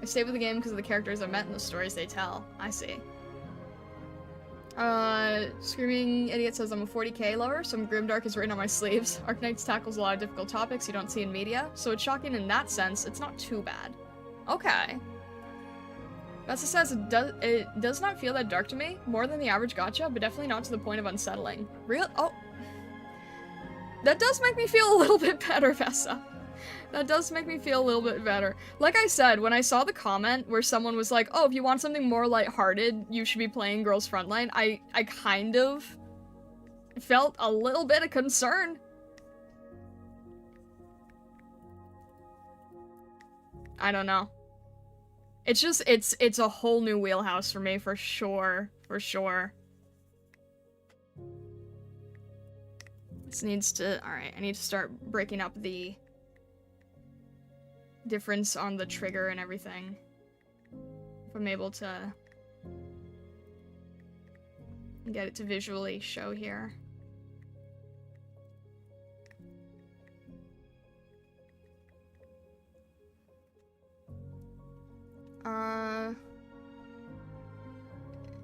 I stayed with the game because of the characters I met and the stories they tell. I see. Screaming Idiot says, I'm a 40k lover, some grimdark is written on my sleeves. Arknights tackles a lot of difficult topics you don't see in media, so it's shocking in that sense. It's not too bad. Okay. Vesta says, it does not feel that dark to me. More than the average gacha, but definitely not to the point of unsettling. Real- oh. That does make me feel a little bit better, Vesta. That does make me feel a little bit better. Like I said, when I saw the comment where someone was like, oh, if you want something more lighthearted, you should be playing Girls Frontline, I kind of felt a little bit of concern. I don't know. It's just, it's a whole new wheelhouse for me, for sure. For sure. This needs to, alright, I need to start breaking up the difference on the trigger and everything. If I'm able to get it to visually show here.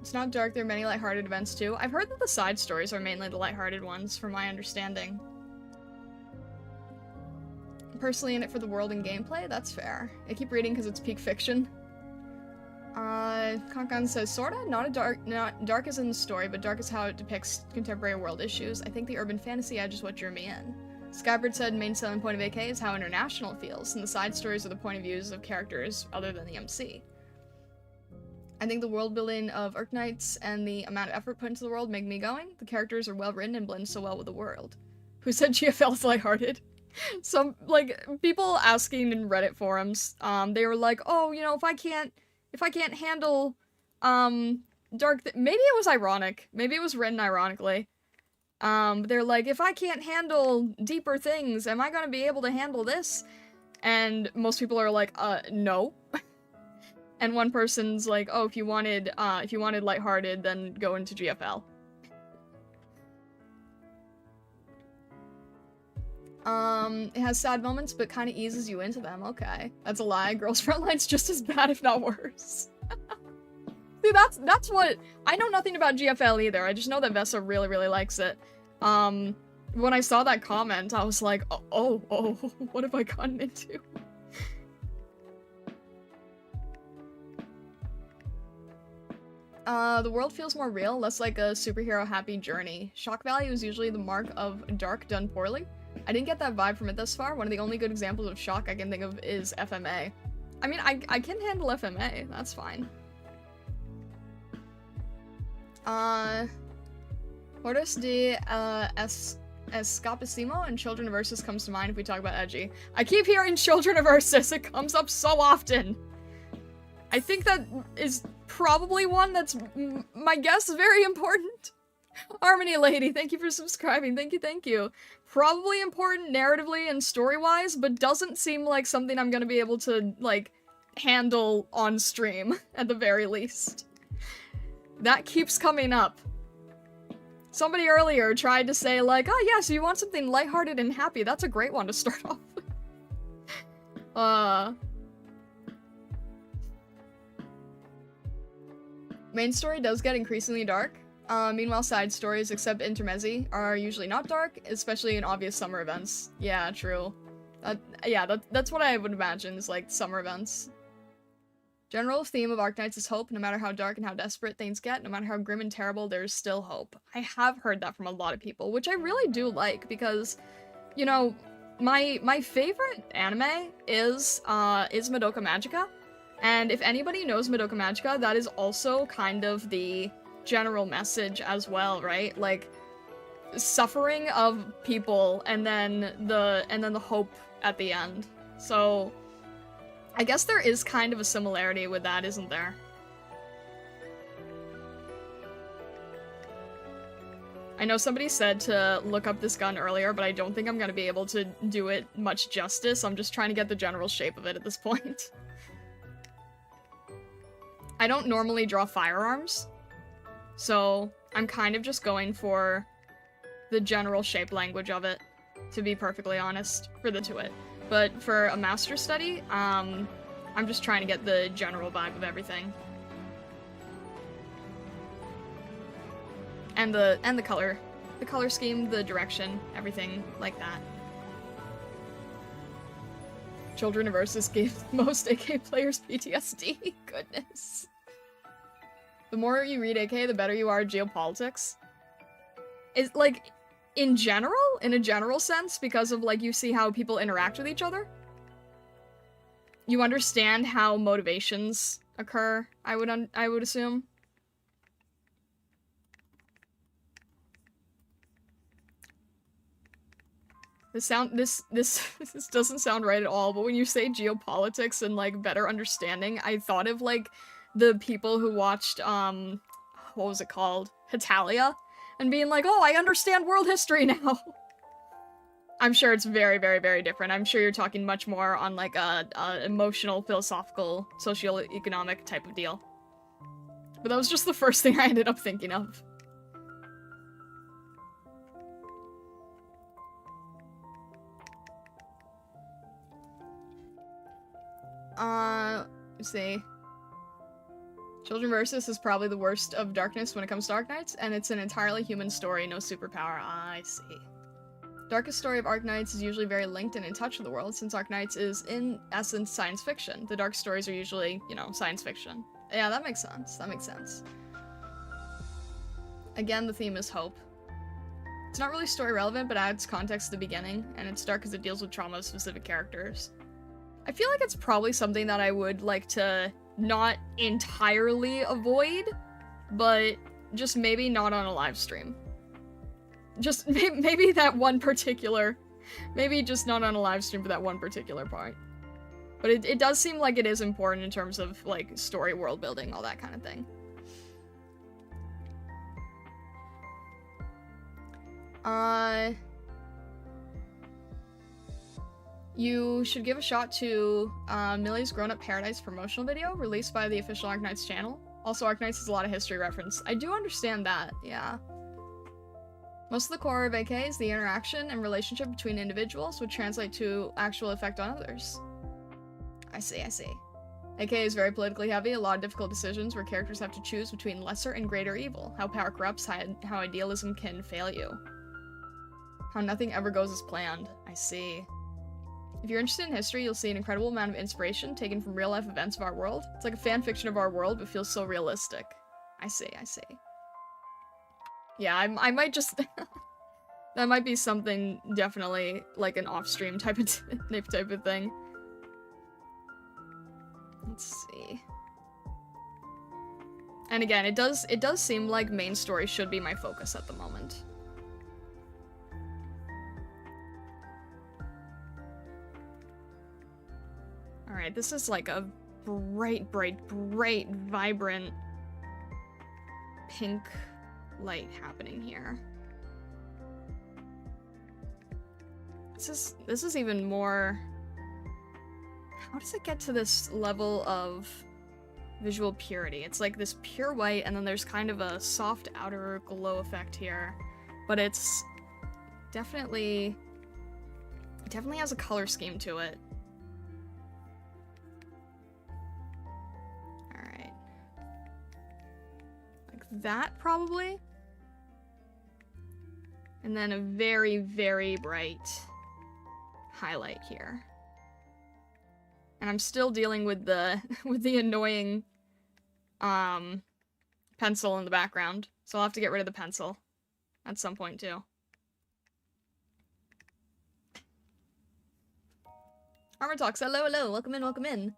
It's not dark, there are many lighthearted events too. I've heard that the side stories are mainly the lighthearted ones, from my understanding. Personally in it for the world and gameplay, that's fair. I keep reading because it's peak fiction. Konkan says, sorta? Not dark as in the story, but dark as how it depicts contemporary world issues. I think the urban fantasy edge is what drew me in. Skybird said, main selling point of AK is how international it feels, and the side stories are the point of views of characters other than the MC. I think the world building of Arknights and the amount of effort put into the world make me going. The characters are well written and blend so well with the world. Who said GFL is lighthearted? Some, like, people asking in Reddit forums, they were like, oh, you know, if I can't handle, dark, maybe it was ironic. Maybe it was written ironically. They're like, if I can't handle deeper things, am I gonna be able to handle this? And most people are like, no. And one person's like, oh, if you wanted lighthearted, then go into GFL. It has sad moments, but kind of eases you into them. Okay. That's a lie. Girls' Frontline's just as bad, if not worse. See, that's what... I know nothing about GFL either. I just know that Vessa really, really likes it. When I saw that comment, I was like, oh, what have I gotten into? The world feels more real, less like a superhero happy journey. Shock value is usually the mark of dark done poorly. I didn't get that vibe from it thus far. One of the only good examples of shock I can think of is FMA. I mean, I can handle FMA. That's fine. Hortus de Escapissimo and Children of Ursus comes to mind if we talk about edgy. I keep hearing Children of Ursus. It comes up so often. I think that is probably one that's, my guess, very important. Harmony Lady, thank you for subscribing. Thank you. Probably important narratively and story-wise, but doesn't seem like something I'm gonna be able to, like, handle on stream, at the very least. That keeps coming up. Somebody earlier tried to say, like, oh yeah, so you want something lighthearted and happy. That's a great one to start off with. Main story does get increasingly dark. Meanwhile, side stories, except intermezzi, are usually not dark, especially in obvious summer events. Yeah, true. That's what I would imagine, is like summer events. General theme of Arknights is hope. No matter how dark and how desperate things get, no matter how grim and terrible, there's still hope. I have heard that from a lot of people, which I really do like, because, you know, my favorite anime is Madoka Magica. And if anybody knows Madoka Magica, that is also kind of the general message as well, right? Like, suffering of people and then the hope at the end. So I guess there is kind of a similarity with that, isn't there? I know somebody said to look up this gun earlier, but I don't think I'm gonna be able to do it much justice. I'm just trying to get the general shape of it at this point. I don't normally draw firearms, so I'm kind of just going for the general shape language of it, to be perfectly honest, for the to it. But for a master study, I'm just trying to get the general vibe of everything. And the color. The color scheme, the direction, everything like that. Children of Ursus gave most AK players PTSD. Goodness. The more you read AK, the better you are at geopolitics. Is, like, in general? In a general sense? Because of, like, you see how people interact with each other? You understand how motivations occur, I would assume. This doesn't sound right at all, but when you say geopolitics and, like, better understanding, I thought of, like, the people who watched, what was it called? Hetalia? And being like, oh, I understand world history now! I'm sure it's very, very, very different. I'm sure you're talking much more on, like, a emotional, philosophical, socio-economic type of deal. But that was just the first thing I ended up thinking of. Let's see. Children vs. is probably the worst of darkness when it comes to Arknights, and it's an entirely human story, no superpower. I see. Darkest story of Arknights is usually very linked and in touch with the world, since Arknights is, in essence, science fiction. The dark stories are usually, you know, science fiction. Yeah, that makes sense. That makes sense. Again, the theme is hope. It's not really story relevant, but adds context to the beginning, and it's dark because it deals with trauma of specific characters. I feel like it's probably something that I would like to not entirely avoid, but just maybe not on a live stream. Just maybe that one particular, maybe just not on a live stream for that one particular part. But it does seem like it is important in terms of, like, story, world building, all that kind of thing. You should give a shot to Millie's Grown Up Paradise promotional video released by the official Arknights channel. Also, Arknights has a lot of history reference. I do understand that, yeah. Most of the core of AK is the interaction and relationship between individuals, which translate to actual effect on others. I see, I see. AK is very politically heavy, a lot of difficult decisions where characters have to choose between lesser and greater evil, how power corrupts, how idealism can fail you. How nothing ever goes as planned. I see. If you're interested in history, you'll see an incredible amount of inspiration taken from real-life events of our world. It's like a fan fiction of our world, but feels so realistic. I see, I see. Yeah, I might just... that might be something definitely like an off-stream type of thing. Let's see. And again, it does seem like main story should be my focus at the moment. Alright, this is like a bright, vibrant pink light happening here. This is even more... How does it get to this level of visual purity? It's like this pure white, and then there's kind of a soft outer glow effect here. But it's definitely... It definitely has a color scheme to it. Alright. Like that, probably? And then a very, very bright highlight here. And I'm still dealing with the annoying pencil in the background. So I'll have to get rid of the pencil at some point too. Armor Talks, hello, welcome in, welcome in.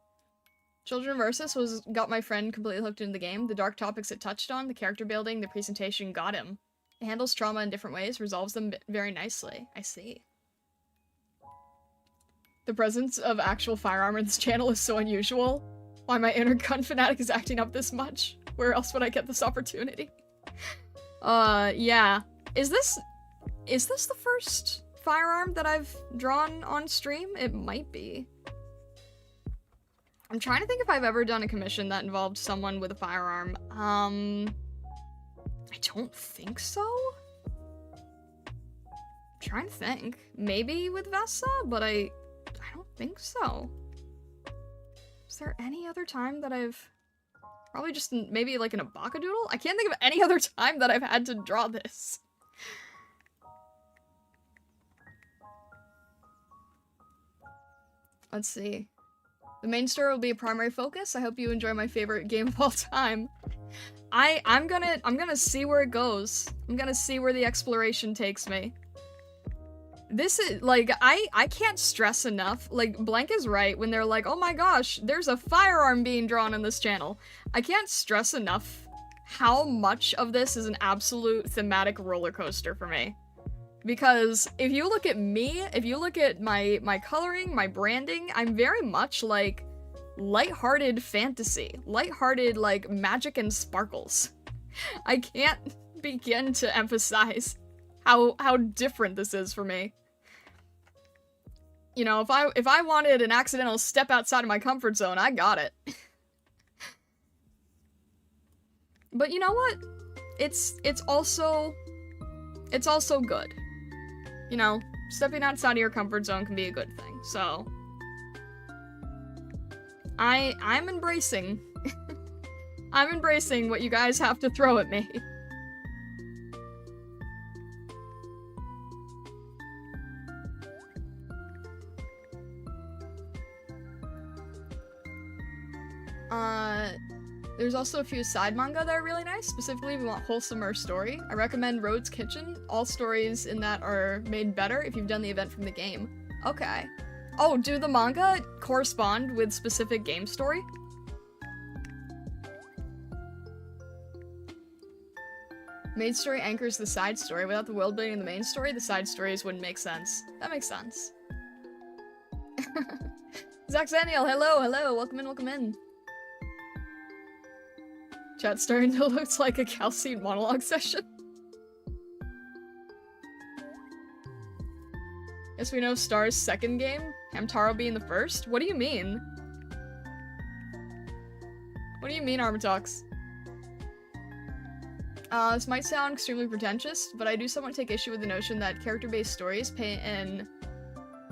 Children vs. got my friend completely hooked into the game. The dark topics it touched on, the character building, the presentation got him. It handles trauma in different ways, resolves them very nicely. I see. The presence of actual firearm in this channel is so unusual. Why my inner gun fanatic is acting up this much? Where else would I get this opportunity? Yeah. Is this the first firearm that I've drawn on stream? It might be. I'm trying to think if I've ever done a commission that involved someone with a firearm. I don't think so. I'm trying to think. Maybe with Vesa, but I don't think so. Is there any other time that I've... Probably just maybe like in a Bakadoodle? I can't think of any other time that I've had to draw this. Let's see. The main story will be a primary focus. I hope you enjoy my favorite game of all time. I'm gonna see where it goes. I'm gonna see where the exploration takes me. This is, like, I can't stress enough, like, Blank is right when they're like, oh my gosh, there's a firearm being drawn in this channel. I can't stress enough how much of this is an absolute thematic roller coaster for me. Because if you look at me, if you look at my coloring, my branding, I'm very much like lighthearted fantasy. Lighthearted, like, magic and sparkles. I can't begin to emphasize how different this is for me. You know, if I wanted an accidental step outside of my comfort zone, I got it. But you know what? It's also good. You know, stepping outside of your comfort zone can be a good thing. So I'm embracing I'm embracing what you guys have to throw at me. There's also a few side manga that are really nice, specifically if you want wholesomer story. I recommend Road's Kitchen. All stories in that are made better if you've done the event from the game. Okay. Oh, do the manga correspond with specific game story? Main story anchors the side story. Without the world building in the main story, the side stories wouldn't make sense. That makes sense. Zaxaniel, hello, hello, welcome in, welcome in. Chat starting to look like a Calcine monologue session. Guess we know Star's second game, Hamtaro being the first? What do you mean? What do you mean, Armatox? This might sound extremely pretentious, but I do somewhat take issue with the notion that character-based stories paint an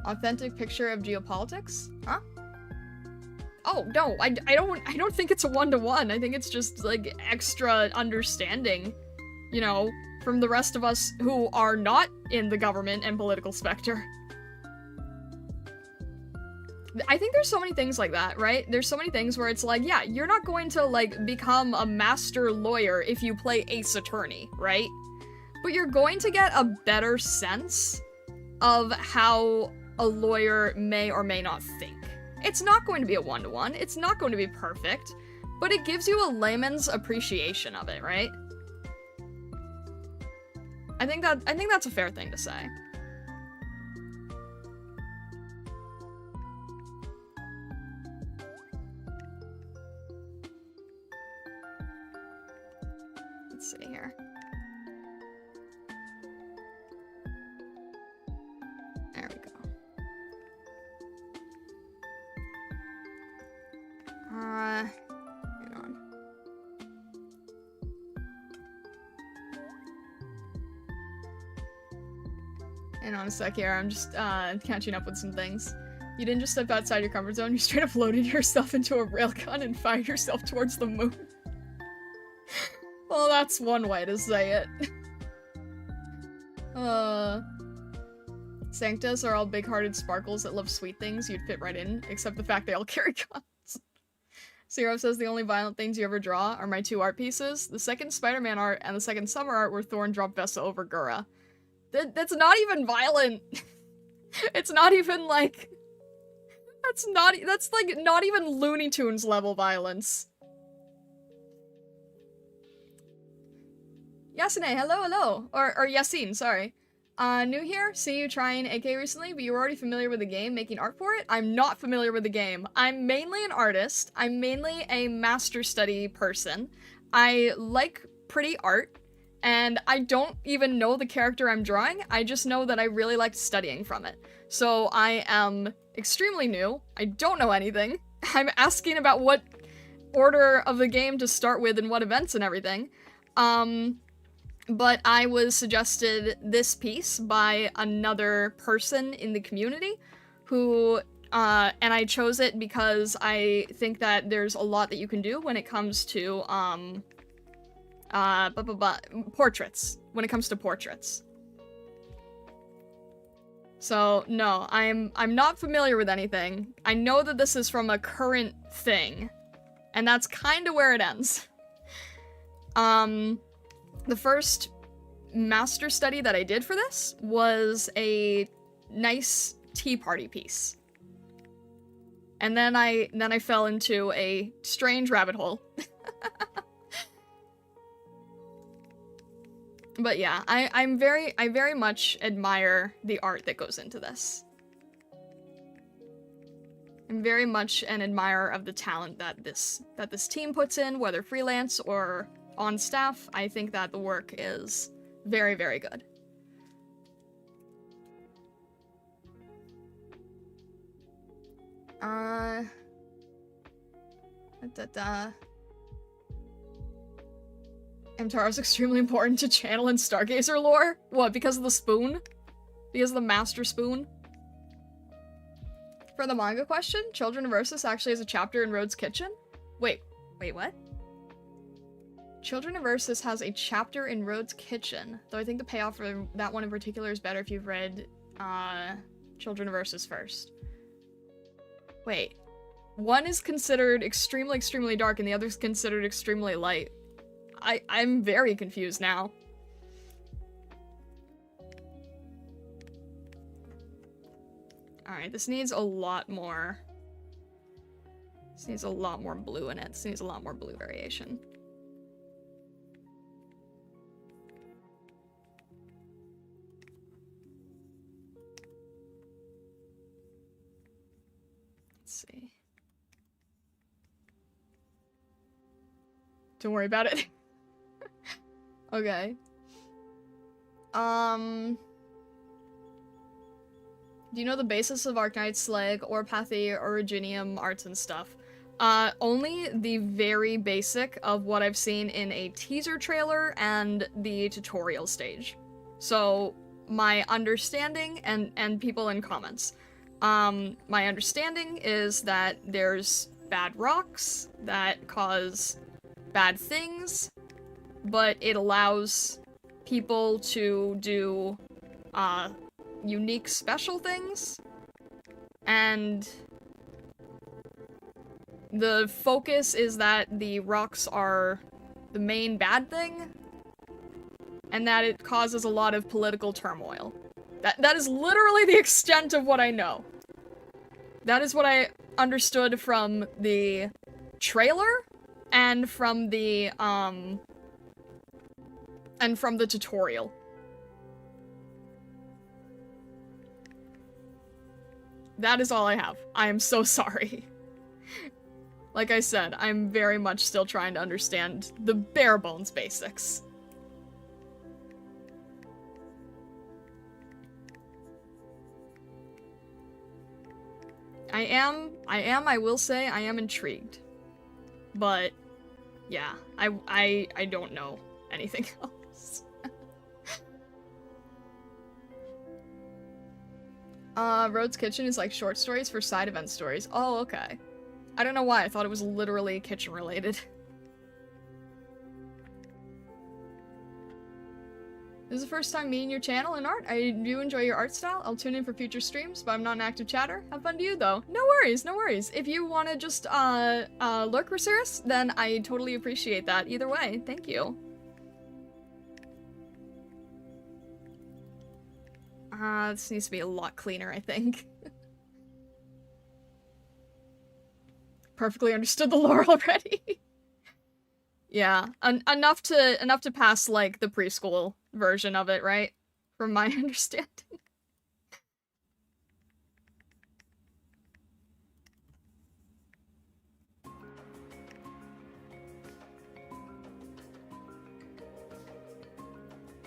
authentic picture of geopolitics. Huh? Oh, no, I don't think it's a one-to-one. I think it's just, like, extra understanding, you know, from the rest of us who are not in the government and political specter. I think there's so many things like that, right? There's so many things where it's like, yeah, you're not going to, like, become a master lawyer if you play Ace Attorney, right? But you're going to get a better sense of how a lawyer may or may not think. It's not going to be a one-to-one, it's not going to be perfect, but it gives you a layman's appreciation of it, right? I think that's a fair thing to say. Let's see here. There we go. Hang on. Hang on a sec here, I'm just, catching up with some things. You didn't just step outside your comfort zone, you straight up loaded yourself into a railgun and fired yourself towards the moon. Well, that's one way to say it. Sanctus are all big-hearted sparkles that love sweet things. You'd fit right in, except the fact they all carry guns. Zero says the only violent things you ever draw are my two art pieces. The second Spider-Man art and the second Summer art where Thorn dropped Vesta over Gura. That's not even violent. It's not even like... That's like not even Looney Tunes level violence. Yasune, hello, hello. Or Yasin, sorry. New here, see you trying AK recently, but you were already familiar with the game, making art for it? I'm not familiar with the game. I'm mainly an artist. I'm mainly a Masterstudy person. I like pretty art, and I don't even know the character I'm drawing. I just know that I really liked studying from it. So I am extremely new. I don't know anything. I'm asking about what order of the game to start with and what events and everything. But I was suggested this piece by another person in the community who, and I chose it because I think that there's a lot that you can do when it comes to, portraits. When it comes to portraits. So, no, I'm not familiar with anything. I know that this is from a current thing, and that's kind of where it ends. The first Masterstudy that I did for this was a nice tea party piece. And then I fell into a strange rabbit hole. But yeah, I very much admire the art that goes into this. I'm very much an admirer of the talent that this team puts in, whether freelance or on staff. I think that the work is very, very good. Hamtaro's extremely important to channel and Stargazer lore? What, because of the spoon? Because of the Master Spoon? For the manga question, Children of Ursus actually has a chapter in Road's Kitchen? Wait, what? Children of Ursus has a chapter in Rhodes' Kitchen, though I think the payoff for that one in particular is better if you've read Children of Ursus first. Wait. One is considered extremely, extremely dark, and the other is considered extremely light. I'm very confused now. Alright, this needs a lot more... This needs a lot more blue in it. This needs a lot more blue variation. Let's see. Don't worry about it. Okay. Do you know the basis of Arknights, Slag, Orpathy, Originium, arts and stuff? Only the very basic of what I've seen in a teaser trailer and the tutorial stage. So, my understanding, and people in comments. My understanding is that there's bad rocks that cause bad things, but it allows people to do, unique special things, and the focus is that the rocks are the main bad thing, and that it causes a lot of political turmoil. That is literally the extent of what I know. That is what I understood from the trailer, and from the tutorial. That is all I have. I am so sorry. Like I said, I'm very much still trying to understand the bare bones basics. I will say, I am intrigued. But, yeah, I don't know anything else. Rhodes' Kitchen is like short stories for side event stories. Oh, okay. I don't know why, I thought it was literally kitchen related. This is the first time meeting your channel and art. I do enjoy your art style. I'll tune in for future streams, but I'm not an active chatter. Have fun to you, though. No worries, no worries. If you want to just, lurk, Rosiris, then I totally appreciate that. Either way, thank you. This needs to be a lot cleaner, I think. Perfectly understood the lore already. Yeah, enough to pass, like, the preschool version of it, right? From my understanding.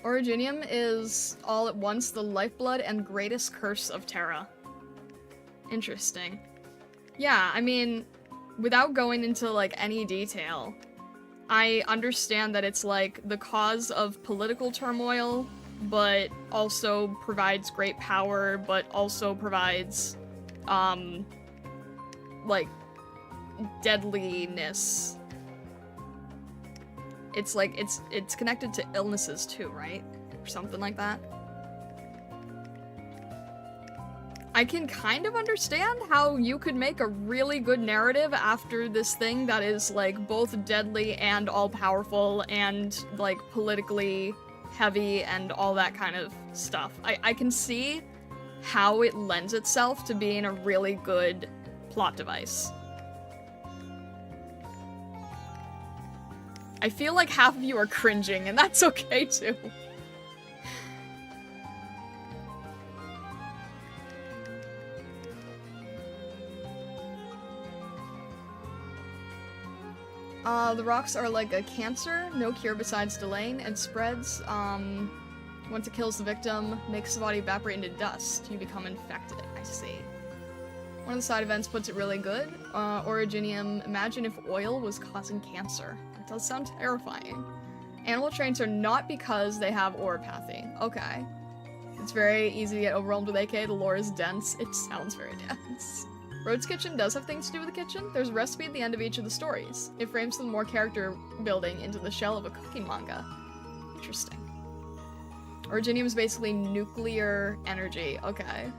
Originium is all at once the lifeblood and greatest curse of Terra. Interesting. Yeah, I mean, without going into, like, any detail, I understand that it's, like, the cause of political turmoil, but also provides great power, but also provides, like, deadliness. It's like, it's connected to illnesses too, right? Or something like that. I can kind of understand how you could make a really good narrative after this thing that is, like, both deadly and all-powerful and, like, politically heavy and all that kind of stuff. I can see how it lends itself to being a really good plot device. I feel like half of you are cringing, and that's okay too. The rocks are like a cancer, no cure besides delaying. It spreads, once it kills the victim, makes the body evaporate into dust. You become infected, I see. One of the side events puts it really good. Originium, imagine if oil was causing cancer. That does sound terrifying. Animal traits are not because they have oropathy. Okay. It's very easy to get overwhelmed with AK. The lore is dense. It sounds very dense. Road's kitchen does have things to do with the kitchen. There's a recipe at the end of each of the stories. It frames some more character building into the shell of a cooking manga. Interesting. Originium is basically nuclear energy. Okay.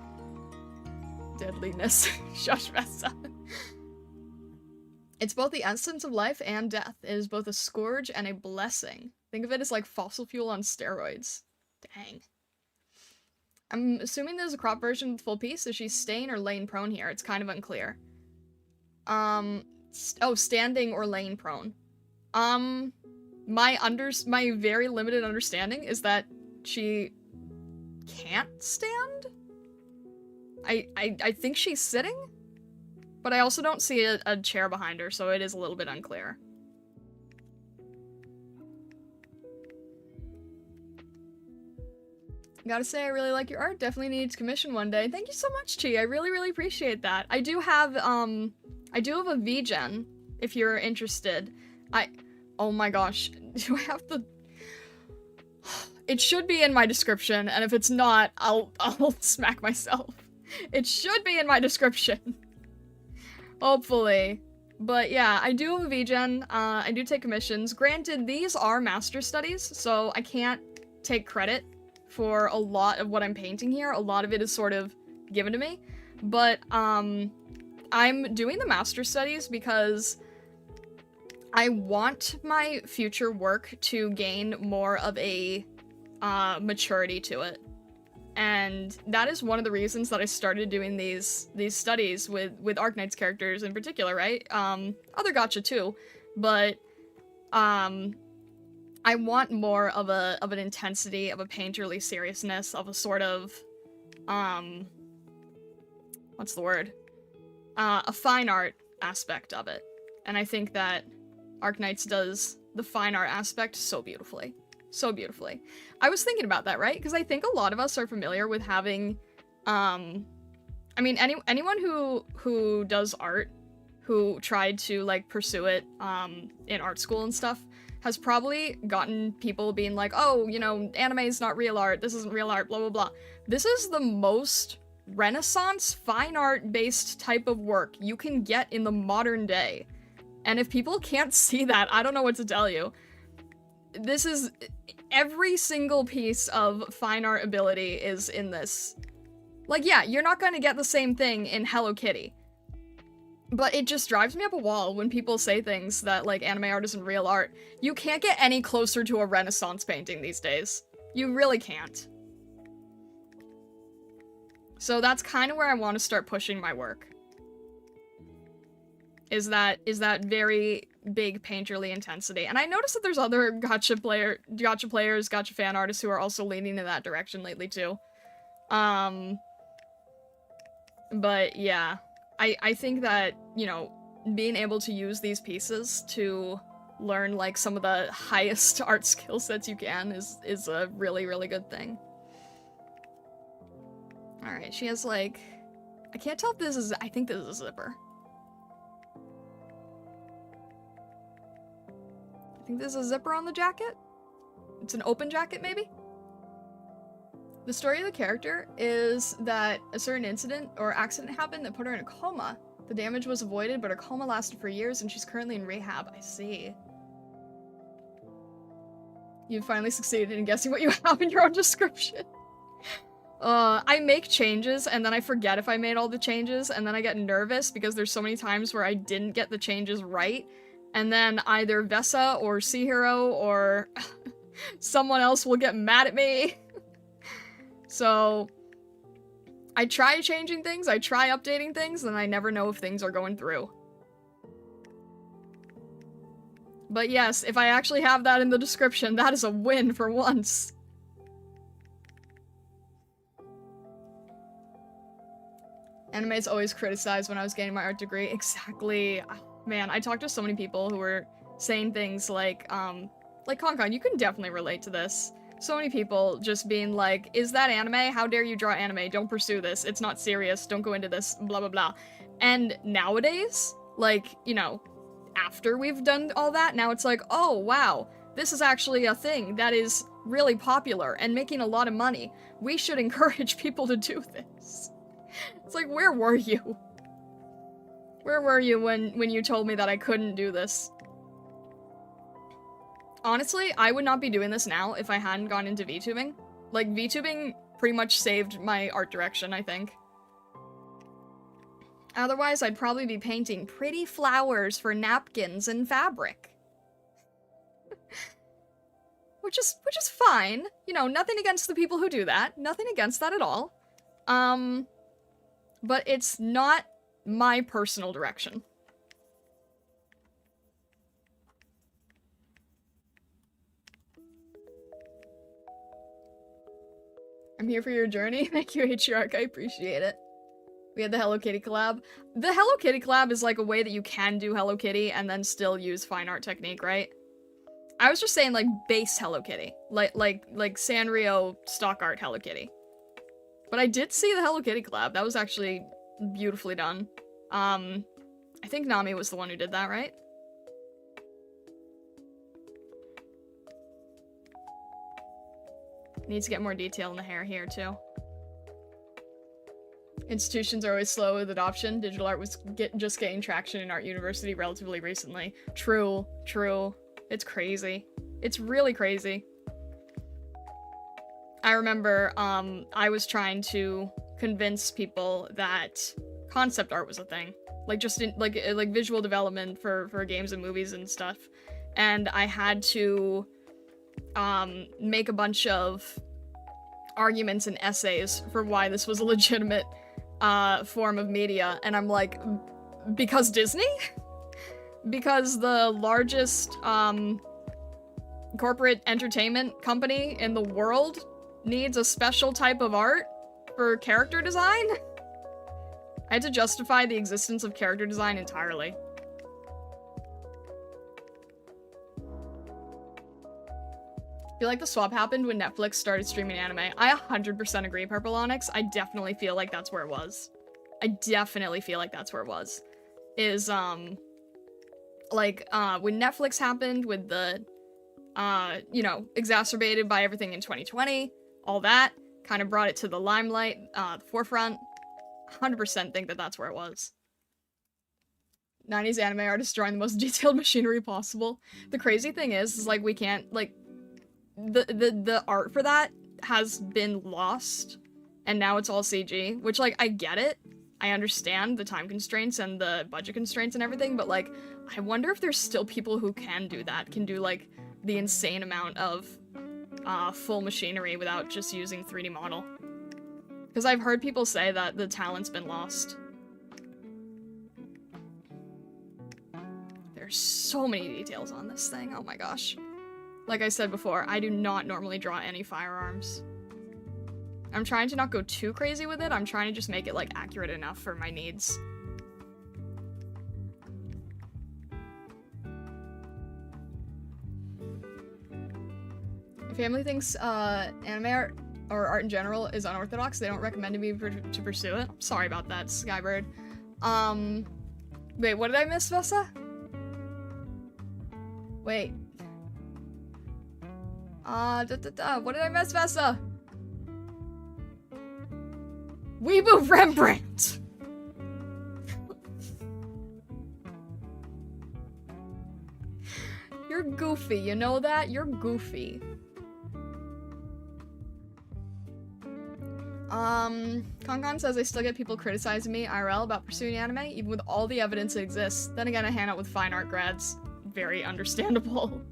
Deadliness. Shush, Vessa. It's both the essence of life and death. It is both a scourge and a blessing. Think of it as like fossil fuel on steroids. Dang. I'm assuming there's a crop version with full piece. Is she staying or laying prone here? It's kind of unclear. Oh, standing or laying prone. My very limited understanding is that she can't stand? I think she's sitting? But I also don't see a chair behind her, so it is a little bit unclear. Gotta say, I really like your art. Definitely need to commission one day. Thank you so much, Chi. I really, really appreciate that. I do have a VGen, if you're interested. Oh my gosh. Do I have the... It should be in my description, and if it's not, I'll smack myself. It should be in my description. Hopefully. But yeah, I do have a VGen. I do take commissions. Granted, these are master studies, so I can't take credit for a lot of what I'm painting here. A lot of it is sort of given to me. But I'm doing the master studies because I want my future work to gain more of a maturity to it. And that is one of the reasons that I started doing these studies with Arknights characters in particular, right? Other gacha too, but I want more of an intensity, of a painterly seriousness, of a sort of what's the word? A fine art aspect of it. And I think that Arknights does the fine art aspect so beautifully. So beautifully. I was thinking about that, right? Because I think a lot of us are familiar with having, I mean, anyone who does art, who tried to, like, pursue it, in art school and stuff, has probably gotten people being like, oh, you know, anime is not real art, this isn't real art, blah, blah, blah. This is the most Renaissance, fine art-based type of work you can get in the modern day. And if people can't see that, I don't know what to tell you. This is... Every single piece of fine art ability is in this. Like, yeah, you're not gonna get the same thing in Hello Kitty. But it just drives me up a wall when people say things that, like, anime art isn't real art. You can't get any closer to a Renaissance painting these days. You really can't. So that's kind of where I want to start pushing my work. Is that very big painterly intensity. And I noticed that there's other gacha players, gacha fan artists who are also leaning in that direction lately too. But yeah, I think that, you know, being able to use these pieces to learn like some of the highest art skill sets you can is a really, really good thing. Alright, she has like, I can't tell if this is, I think this is a zipper. I think there's a zipper on the jacket? It's an open jacket, maybe? The story of the character is that a certain incident or accident happened that put her in a coma. The damage was avoided, but her coma lasted for years and she's currently in rehab. I see. You finally succeeded in guessing what you have in your own description. I make changes and then I forget if I made all the changes and then I get nervous because there's so many times where I didn't get the changes right. And then either Vessa or Seahiro or someone else will get mad at me. So I try changing things, I try updating things, and I never know if things are going through. But yes, if I actually have that in the description, that is a win for once. Anime is always criticized when I was getting my art degree. Exactly. Man, I talked to so many people who were saying things like Concon, you can definitely relate to this. So many people just being like, is that anime? How dare you draw anime? Don't pursue this. It's not serious. Don't go into this. Blah, blah, blah. And nowadays, like, you know, after we've done all that, now it's like, oh, wow, this is actually a thing that is really popular and making a lot of money. We should encourage people to do this. It's like, where were you? Where were you when you told me that I couldn't do this? Honestly, I would not be doing this now if I hadn't gone into VTubing. Like, VTubing pretty much saved my art direction, I think. Otherwise, I'd probably be painting pretty flowers for napkins and fabric. Which is fine. You know, nothing against the people who do that. Nothing against that at all. But it's not my personal direction. I'm here for your journey. Thank you, H.R. I appreciate it. We had the Hello Kitty collab. The Hello Kitty collab is like a way that you can do Hello Kitty and then still use fine art technique, right? I was just saying like base Hello Kitty. Like Sanrio stock art Hello Kitty. But I did see the Hello Kitty collab. That was actually beautifully done. I think Nami was the one who did that, right? Needs to get more detail in the hair here, too. Institutions are always slow with adoption. Digital art was just getting traction in Art University relatively recently. True, true. It's crazy. It's really crazy. I remember, I was trying to convince people that concept art was a thing. Like, just in, like visual development for games and movies and stuff. And I had to make a bunch of arguments and essays for why this was a legitimate form of media, and I'm like, because Disney? Because the largest corporate entertainment company in the world needs a special type of art for character design? I had to justify the existence of character design entirely. I feel like the swap happened when Netflix started streaming anime. I 100% agree, Purple Onyx. I definitely feel like that's where it was. I definitely feel like that's where it was. Is, when Netflix happened with the, you know, exacerbated by everything in 2020, all that, kind of brought it to the limelight, the forefront. 100% think that that's where it was. 90s anime artists drawing the most detailed machinery possible. The crazy thing is like, we can't, like, the art for that has been lost, and now it's all CG, which, like, I get it. I understand the time constraints and the budget constraints and everything, but, like, I wonder if there's still people who can do that, can do, like, the insane amount of, full machinery without just using 3D model. Because I've heard people say that the talent's been lost. There's so many details on this thing, oh my gosh. Like I said before, I do not normally draw any firearms. I'm trying to not go too crazy with it, I'm trying to just make it, like, accurate enough for my needs. If family thinks, anime art, or art in general, is unorthodox, they don't recommend me to pursue it. Sorry about that, Skybird. Wait, what did I miss, Vessa? Wait. What did I miss, Vessa? Weeboo Rembrandt! You're goofy, you know that? You're goofy. Concon says I still get people criticizing me IRL about pursuing anime, even with all the evidence that exists. Then again, I hang out with fine art grads. Very understandable.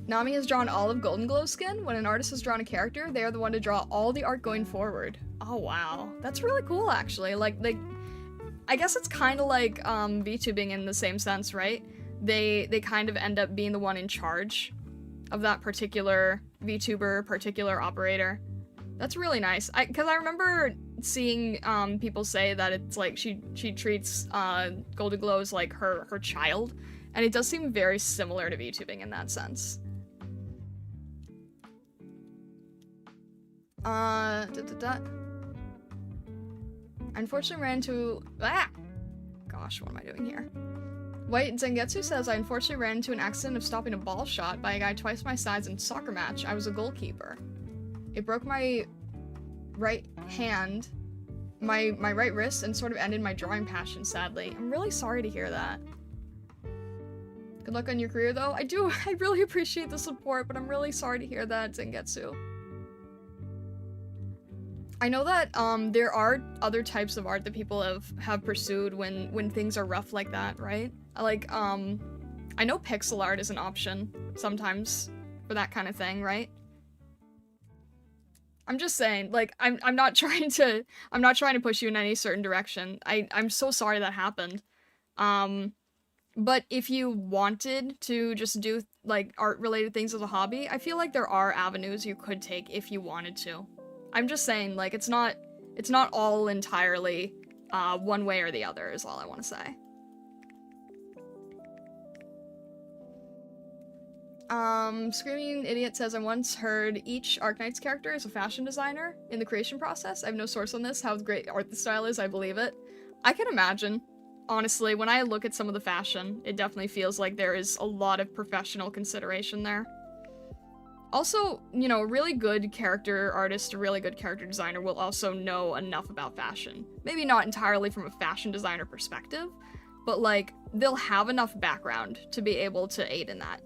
Nami has drawn all of Golden Glow's skin. When an artist has drawn a character, they are the one to draw all the art going forward. Oh, wow. That's really cool, actually. Like, I guess it's kind of like, VTubing in the same sense, right? They kind of end up being the one in charge of that particular VTuber, particular operator. That's really nice. Because I remember seeing, people say that it's like she treats, Golden Glow as, like, her child. And it does seem very similar to VTubing in that sense. I unfortunately ran into, gosh, what am I doing here? White Zengetsu says, I unfortunately ran into an accident of stopping a ball shot by a guy twice my size in a soccer match. I was a goalkeeper. It broke my right hand my right wrist and sort of ended my drawing passion, sadly. I'm really sorry to hear that. Good luck on your career, though. I really appreciate the support, but I'm really sorry to hear that, Zengetsu. I know that, there are other types of art that people have pursued when things are rough like that, right? Like, I know pixel art is an option sometimes for that kind of thing, right? I'm just saying, like, I'm not trying to push you in any certain direction. I'm so sorry that happened. But if you wanted to just do, like, art-related things as a hobby, I feel like there are avenues you could take if you wanted to. I'm just saying, like, it's not all entirely, one way or the other is all I want to say. Screaming Idiot says, I once heard each Arknights character is a fashion designer in the creation process. I have no source on this. How great art the style is, I believe it. I can imagine. Honestly, when I look at some of the fashion, it definitely feels like there is a lot of professional consideration there. Also, you know, a really good character artist, a really good character designer will also know enough about fashion. Maybe not entirely from a fashion designer perspective, but, like, they'll have enough background to be able to aid in that.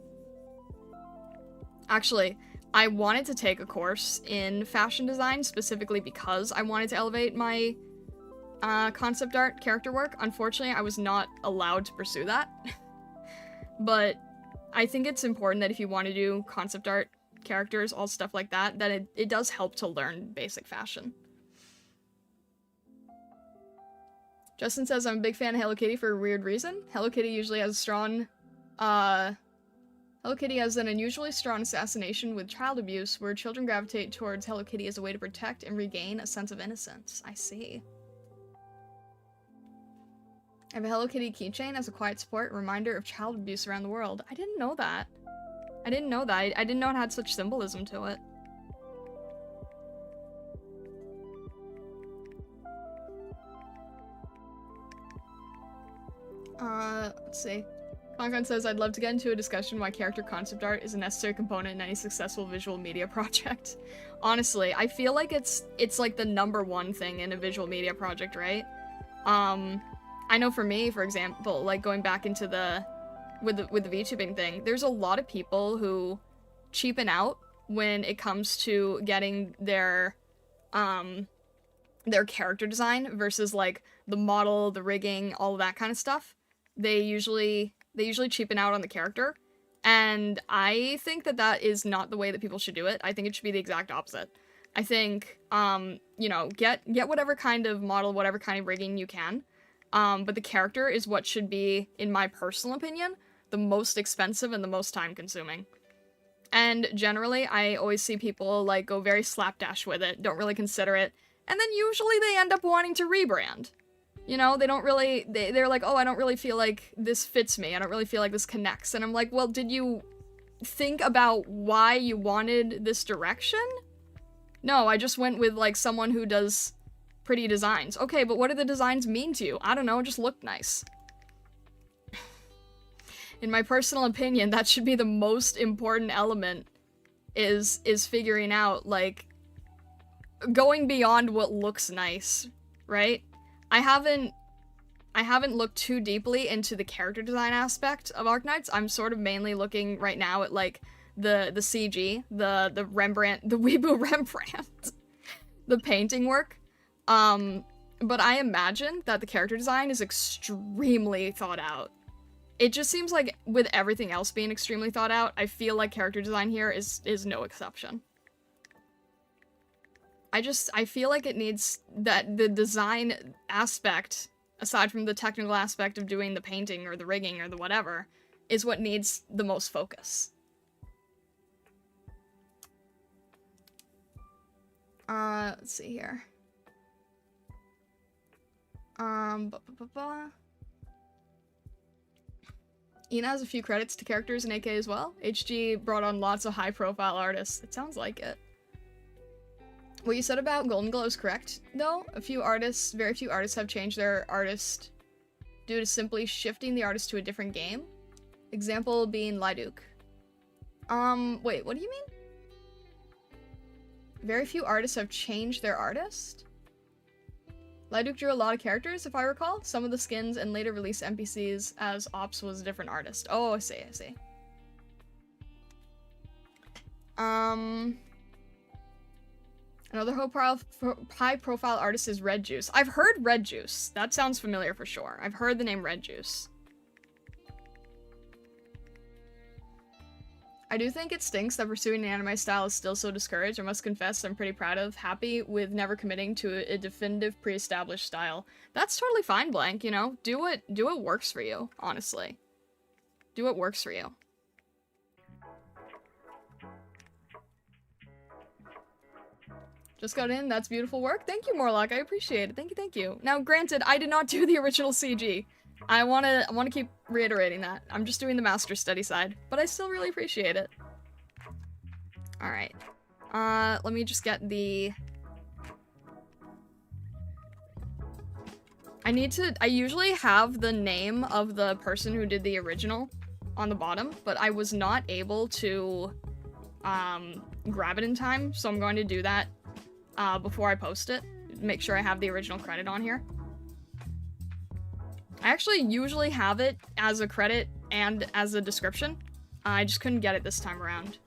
Actually, I wanted to take a course in fashion design specifically because I wanted to elevate my concept art character work. Unfortunately, I was not allowed to pursue that. But I think it's important that if you want to do concept art characters, all stuff like that, that it does help to learn basic fashion. Justin says, I'm a big fan of Hello Kitty for a weird reason. Hello Kitty usually has a strong, Hello Kitty has an unusually strong assassination with child abuse, where children gravitate towards Hello Kitty as a way to protect and regain a sense of innocence. I see. I have a Hello Kitty keychain as a quiet support reminder of child abuse around the world. I didn't know that. I didn't know that. I didn't know it had such symbolism to it. Let's see. Concon says, I'd love to get into a discussion why character concept art is a necessary component in any successful visual media project. Honestly, I feel like it's like the #1 thing in a visual media project, right? I know for me, for example, like going back into with the VTubing thing, there's a lot of people who cheapen out when it comes to getting their character design versus like the model, the rigging, all of that kind of stuff. They usually cheapen out on the character, and I think that is not the way that people should do it. I think it should be the exact opposite. I think, you know, get whatever kind of model, whatever kind of rigging you can, but the character is what should be, in my personal opinion, the most expensive and the most time-consuming. And generally, I always see people, like, go very slapdash with it, don't really consider it, and then usually they end up wanting to rebrand. You know, they don't really, they're like, oh, I don't really feel like this fits me. I don't really feel like this connects. And I'm like, well, did you think about why you wanted this direction? No, I just went with, like, someone who does pretty designs. Okay, but what do the designs mean to you? I don't know, just look nice. In my personal opinion, that should be the most important element, is figuring out, like, going beyond what looks nice, right? I haven't looked too deeply into the character design aspect of Arknights. I'm sort of mainly looking right now at, like, the CG, the Rembrandt, the Weeaboo Rembrandt, the painting work. But I imagine that the character design is extremely thought out. It just seems like with everything else being extremely thought out, I feel like character design here is no exception. I feel like it needs that the design aspect, aside from the technical aspect of doing the painting or the rigging or the whatever, is what needs the most focus. Let's see here. Ina has a few credits to characters in AK as well. HG brought on lots of high-profile artists. It sounds like it. What you said about Golden Glow is correct, though. Very few artists have changed their artist due to simply shifting the artist to a different game. Example being Lyduk. Wait, what do you mean? Very few artists have changed their artist? Leduc drew a lot of characters, if I recall. Some of the skins and later released NPCs as Ops was a different artist. Oh, I see, I see. Another high-profile artist is Red Juice. I've heard Red Juice. That sounds familiar for sure. I've heard the name Red Juice. I do think it stinks that pursuing an anime style is still so discouraged. I must confess I'm pretty happy with never committing to a definitive pre-established style. That's totally fine, Blank, you know? Do what works for you, honestly. Do what works for you. Just got in, that's beautiful work. Thank you, Morlock, I appreciate it. Thank you, thank you. Now, granted, I did not do the original CG. I wanna keep reiterating that. I'm just doing the Masterstudy side, but I still really appreciate it. Alright. Let me just get the... I usually have the name of the person who did the original on the bottom, but I was not able to, grab it in time, so I'm going to do that, before I post it. Make sure I have the original credit on here. I actually usually have it as a credit and as a description. I just couldn't get it this time around.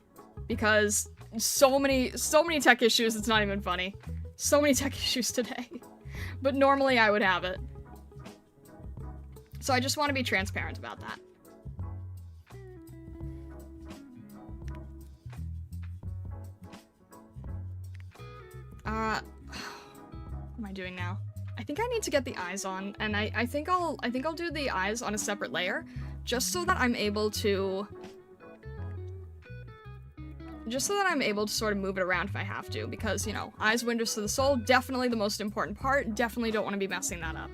Because so many tech issues, it's not even funny. So many tech issues today. But normally I would have it. So I just want to be transparent about that. What am I doing now? I think I need to get the eyes on, and I think I'll do the eyes on a separate layer, just so that I'm able to sort of move it around if I have to, because, you know, eyes, windows to the soul, definitely the most important part, definitely don't want to be messing that up.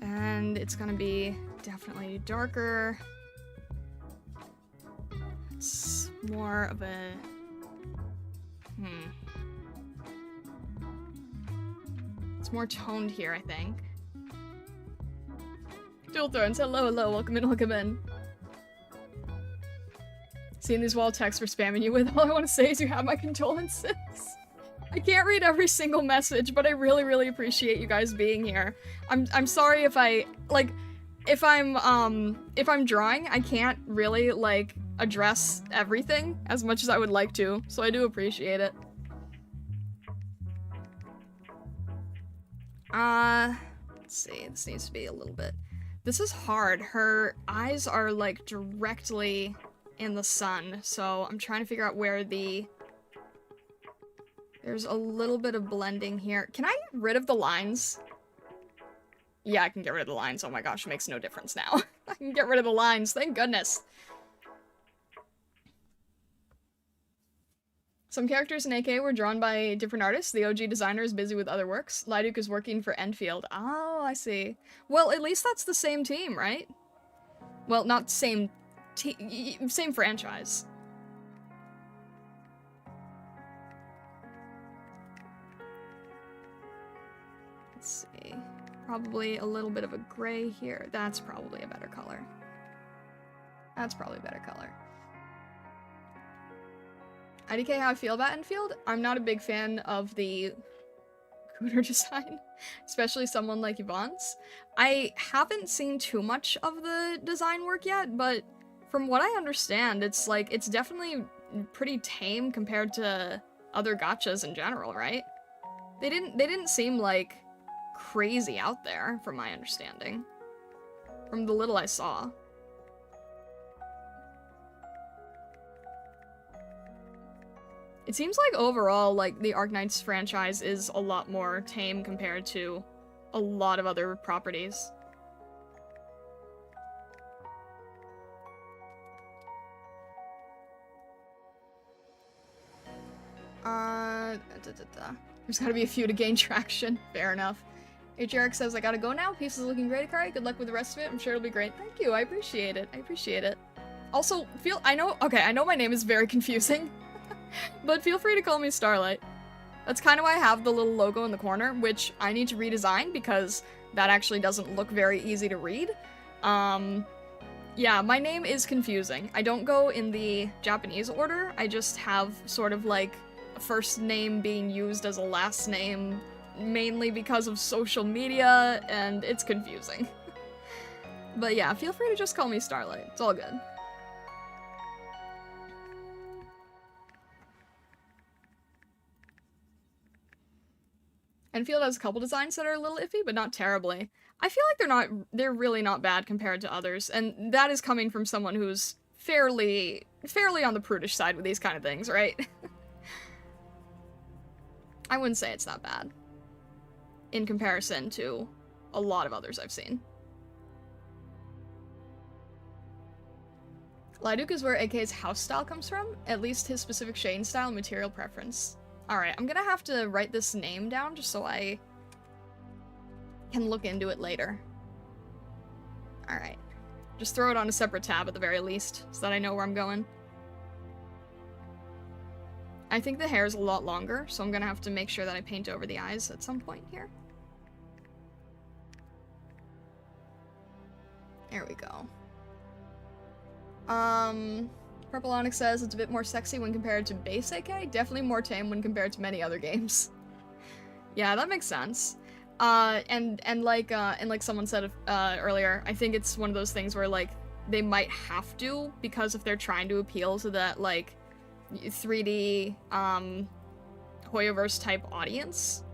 And it's gonna be definitely darker. It's more of a... It's more toned here, I think. Dual Thrones, hello, hello, welcome in, welcome in. Seeing these wall texts we're spamming you with, all I want to say is you have my condolences. I can't read every single message, but I really, really appreciate you guys being here. I'm sorry if if I'm drawing, I can't really, like, address everything as much as I would like to, so I do appreciate it. Let's see, this needs to be a little bit... This is hard. Her eyes are, like, directly in the sun, so I'm trying to figure out where the... There's a little bit of blending here. Can I get rid of the lines? Yeah, I can get rid of the lines. Oh my gosh, it makes no difference now. I can get rid of the lines, thank goodness. Some characters in AK were drawn by different artists. The OG designer is busy with other works. Leduc is working for Enfield. Oh, I see. Well, at least that's the same team, right? Well, not same same franchise. Let's see. Probably a little bit of a gray here. That's probably a better color. That's probably a better color. IDK, how I feel about Enfield? I'm not a big fan of the cooter design, especially someone like Yvonne's. I haven't seen too much of the design work yet, but from what I understand, it's like, it's definitely pretty tame compared to other gachas in general, right? They didn't seem like crazy out there, from my understanding. From the little I saw. It seems like overall, like, the Arknights franchise is a lot more tame compared to a lot of other properties. There's gotta be a few to gain traction. Fair enough. HRX says, I gotta go now. Piece is looking great, Akari. Good luck with the rest of it. I'm sure it'll be great. Thank you. I appreciate it. I appreciate it. Also, I know my name is very confusing. But feel free to call me Starlight. That's kind of why I have the little logo in the corner, which I need to redesign because that actually doesn't look very easy to read. Yeah, my name is confusing. I don't go in the Japanese order. I just have sort of like a first name being used as a last name, mainly because of social media, and it's confusing. But yeah, feel free to just call me Starlight. It's all good. Enfield has a couple designs that are a little iffy, but not terribly. I feel like they're really not bad compared to others, and that is coming from someone who's fairly on the prudish side with these kind of things, right? I wouldn't say it's that bad in comparison to a lot of others I've seen. Lyduk is where AK's house style comes from, at least his specific shading style and material preference. Alright, I'm gonna have to write this name down just so I can look into it later. Alright. Just throw it on a separate tab at the very least, so that I know where I'm going. I think the hair is a lot longer, so I'm gonna have to make sure that I paint over the eyes at some point here. There we go. Purple Onyx says it's a bit more sexy when compared to base AK, definitely more tame when compared to many other games. Yeah, that makes sense. And like someone said earlier, I think it's one of those things where, like, they might have to, because if they're trying to appeal to that, like, 3D, Hoyoverse type audience,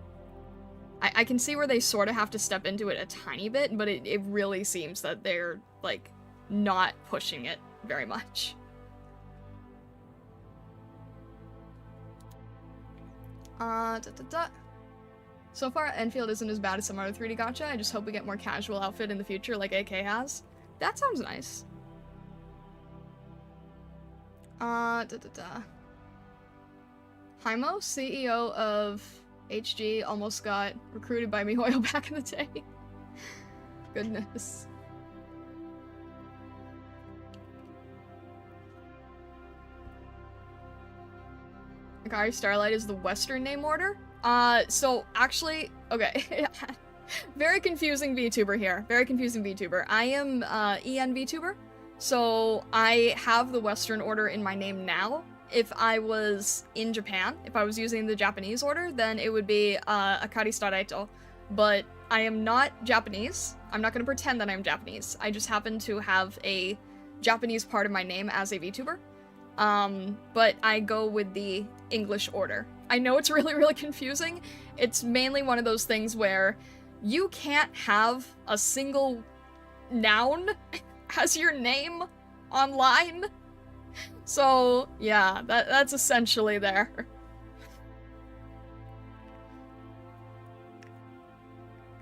I can see where they sort of have to step into it a tiny bit, but it really seems that they're, like, not pushing it very much. So far, Enfield isn't as bad as some other 3D gacha. I just hope we get more casual outfit in the future like AK has. That sounds nice. Haimo, CEO of HG, almost got recruited by MiHoYo back in the day. Goodness. Akari Starlight is the Western name order? So actually, okay. Very confusing VTuber here. Very confusing VTuber. I am, EN VTuber, so I have the Western order in my name now. If I was in Japan, if I was using the Japanese order, then it would be, Akari Staraito. But I am not Japanese. I'm not gonna pretend that I'm Japanese. I just happen to have a Japanese part of my name as a VTuber. But I go with the English order. I know it's really, really confusing. It's mainly one of those things where you can't have a single noun as your name online. So, yeah, that's essentially there.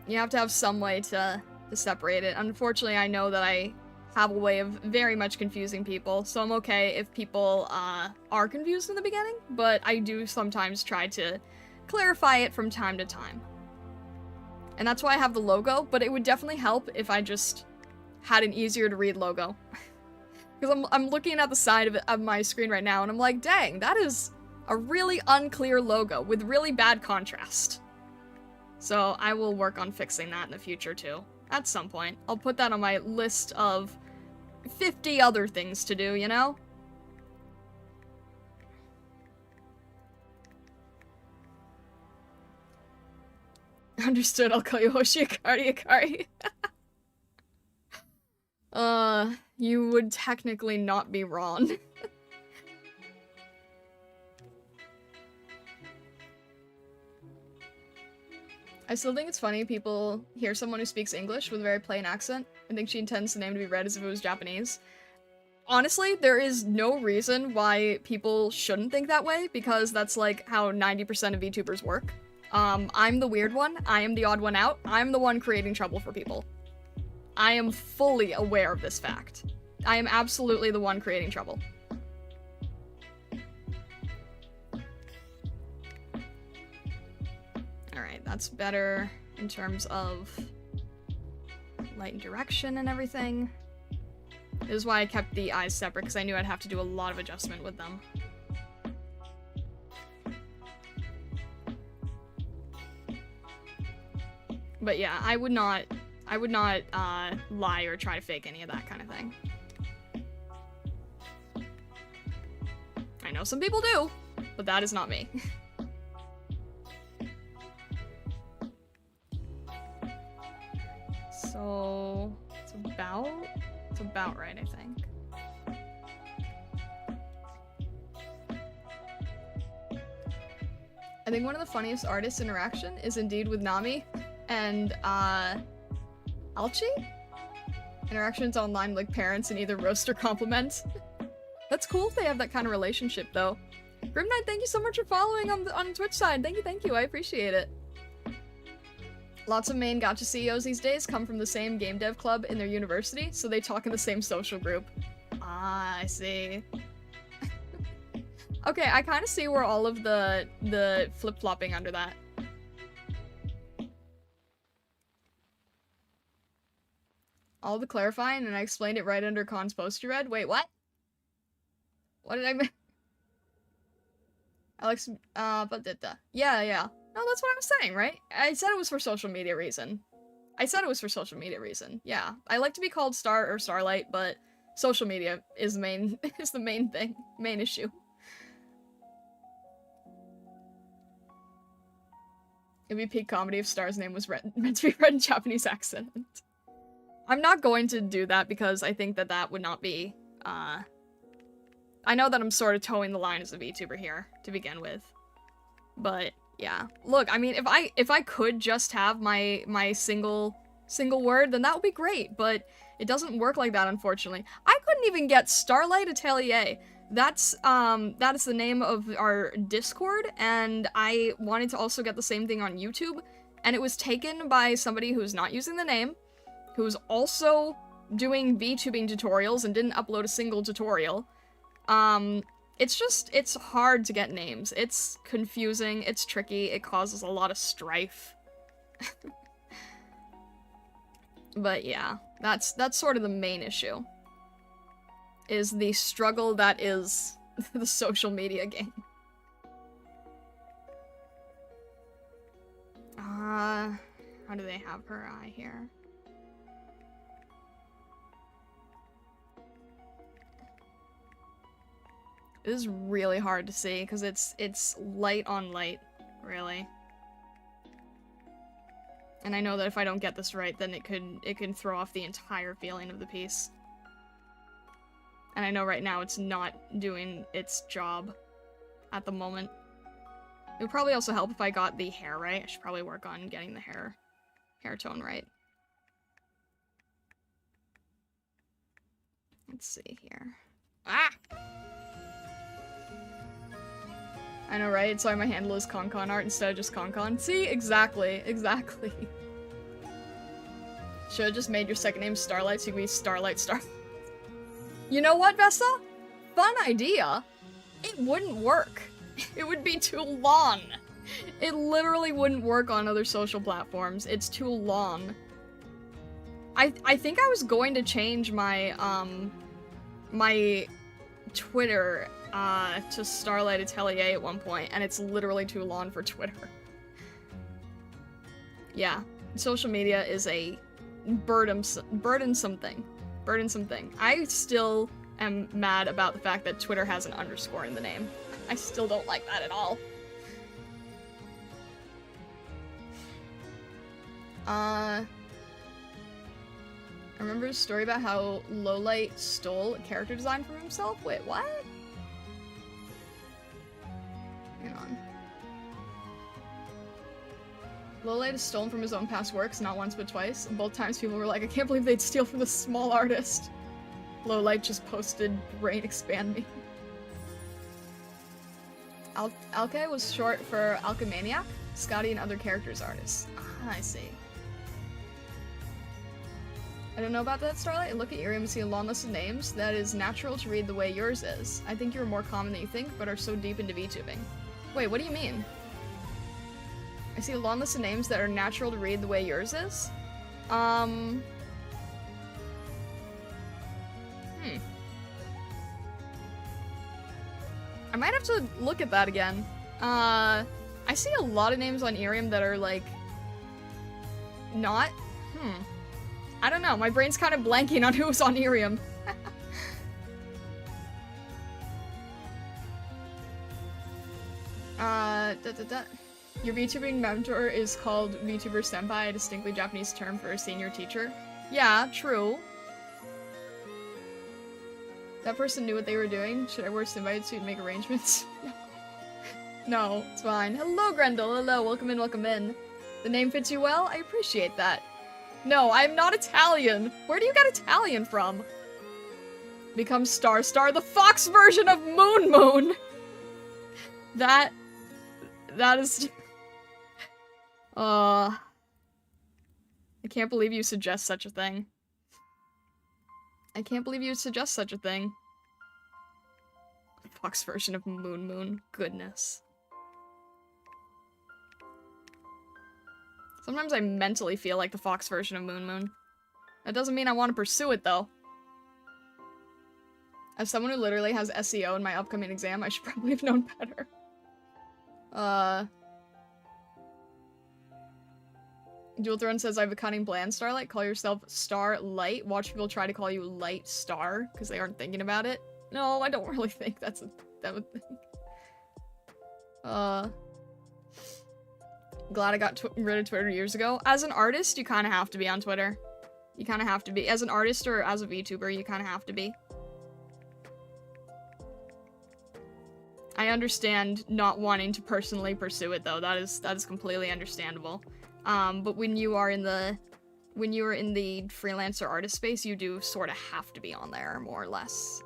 You have to have some way to separate it. Unfortunately, I know that I have a way of very much confusing people, so I'm okay if people are confused in the beginning, but I do sometimes try to clarify it from time to time. And that's why I have the logo, but it would definitely help if I just had an easier to read logo. Because I'm looking at the side of my screen right now, and I'm like, dang, that is a really unclear logo with really bad contrast. So I will work on fixing that in the future too. At some point. I'll put that on my list of 50 other things to do, you know? Understood, I'll call you Hoshiakari Akari. You would technically not be wrong. I still think it's funny people hear someone who speaks English with a very plain accent and think she intends the name to be read as if it was Japanese. Honestly, there is no reason why people shouldn't think that way, because that's like how 90% of VTubers work. I'm the weird one, I am the odd one out, I'm the one creating trouble for people. I am fully aware of this fact. I am absolutely the one creating trouble. Alright, that's better in terms of light and direction and everything. This is why I kept the eyes separate, because I knew I'd have to do a lot of adjustment with them. But yeah, I would not lie or try to fake any of that kind of thing. I know some people do, but that is not me. So, it's about right, I think. I think one of the funniest artist interaction is indeed with Nami and, Alchi? Interactions online like parents and either roast or compliment. That's cool if they have that kind of relationship, though. Grimknight, thank you so much for following on Twitch side. Thank you, I appreciate it. Lots of main gacha CEOs these days come from the same game dev club in their university, so they talk in the same social group. Ah, I see. Okay, I kind of see where all of the flip-flopping under that. All the clarifying, and I explained it right under Khan's post you read? Wait, what? What did I mean? Alex, yeah. No, that's what I was saying, right? I said it was for social media reason. Yeah. I like to be called Star or Starlight, but social media is the main thing. Main issue. It'd be peak comedy if Star's name was meant to be read in Japanese accent. I'm not going to do that because I think that would not be, I know that I'm sort of towing the line as a VTuber here, to begin with. But, yeah. Look, I mean, if I could just have my single word, then that would be great, but it doesn't work like that, unfortunately. I couldn't even get Starlight Atelier. That is the name of our Discord, and I wanted to also get the same thing on YouTube, and it was taken by somebody who's not using the name, who's also doing VTubing tutorials and didn't upload a single tutorial. It's hard to get names. It's confusing, it's tricky, it causes a lot of strife. But yeah, that's sort of the main issue. Is the struggle that is the social media game. How do they have her eye here? It is really hard to see because it's light on light, really. And I know that if I don't get this right, then it can throw off the entire feeling of the piece. And I know right now it's not doing its job at the moment. It would probably also help if I got the hair right. I should probably work on getting the hair tone right. Let's see here. Ah! I know, right? Sorry, my handle is ConCon Art instead of just ConCon. See? Exactly. Should've just made your second name Starlight so you could be Starlight Star. You know what, Vessa? Fun idea. It wouldn't work. It would be too long. It literally wouldn't work on other social platforms. It's too long. I think I was going to change my, my Twitter, to Starlight Atelier at one point, and it's literally too long for Twitter. Yeah, social media is a burdensome thing. I still am mad about the fact that Twitter has an underscore in the name. I still don't like that at all. I remember a story about how Lowlight stole a character design from himself? Wait, what? Hang on. Lowlight is stolen from his own past works, not once but twice. Both times people were like, I can't believe they'd steal from a small artist. Lowlight just posted, brain expand me. Alke was short for Alchemaniac, Scotty and other characters artists. Ah, I see. I don't know about that, Starlight. I look at Irium and see a long list of names that is natural to read the way yours is. I think you're more common than you think, but are so deep into VTubing. Wait, what do you mean? I see a long list of names that are natural to read the way yours is? I might have to look at that again. I see a lot of names on Irium that are, like, not... I don't know, my brain's kind of blanking on who's on Irium. Your VTubing mentor is called VTuber Senpai, a distinctly Japanese term for a senior teacher. Yeah, true. That person knew what they were doing. Should I wear a symbiote suit and make arrangements? No, it's fine. Hello, Grendel. Hello, welcome in, welcome in. The name fits you well? I appreciate that. No, I'm not Italian. Where do you get Italian from? Become Star Star, the Fox version of Moon Moon! That is... I can't believe you suggest such a thing. I can't believe you suggest such a thing. Fox version of Moon Moon. Goodness. Sometimes I mentally feel like the Fox version of Moon Moon. That doesn't mean I want to pursue it, though. As someone who literally has SEO in my upcoming exam, I should probably have known better. Jewel Throne says, I have a cunning plan, Starlight. Call yourself Starlight. Watch people try to call you Light Star, because they aren't thinking about it. No, I don't really think that's that would think. Glad I got rid of Twitter years ago. As an artist, you kind of have to be on Twitter. You kind of have to be. As an artist or as a VTuber, you kind of have to be. I understand not wanting to personally pursue it, though. That is completely understandable. But when you are in the freelancer artist space, you do sort of have to be on there, more or less.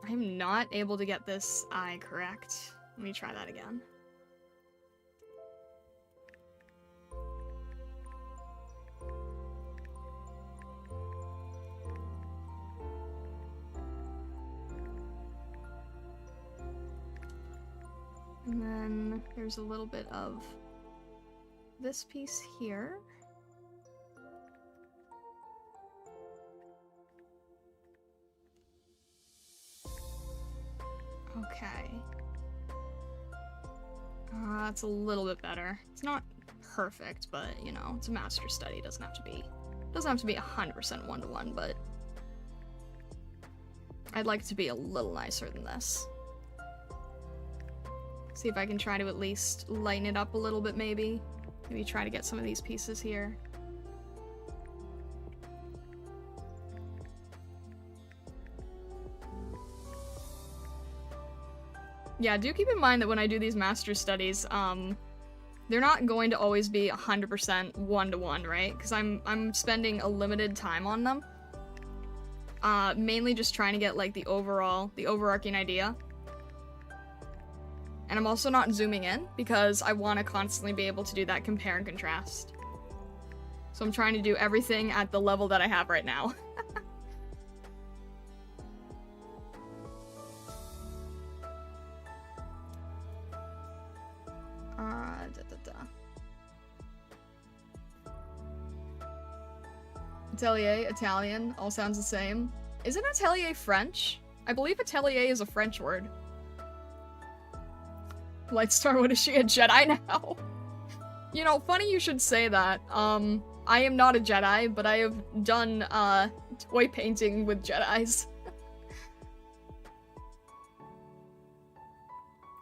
I'm not able to get this eye correct. Let me try that again. And then there's a little bit of this piece here. Okay. That's a little bit better. It's not perfect, but you know, it's a master study. It doesn't have to be 100% one-to-one, but I'd like it to be a little nicer than this. See if I can try to at least lighten it up a little bit, maybe. Maybe try to get some of these pieces here. Yeah, do keep in mind that when I do these master studies, they're not going to always be 100% one-to-one, right? Because I'm spending a limited time on them. Mainly just trying to get, like, the overarching idea. And I'm also not zooming in, because I want to constantly be able to do that compare and contrast. So I'm trying to do everything at the level that I have right now. Atelier, Italian, all sounds the same. Isn't atelier French? I believe atelier is a French word. Lightstar, what is she, a Jedi now? You know, funny you should say that. I am not a Jedi, but I have done, toy painting with Jedis.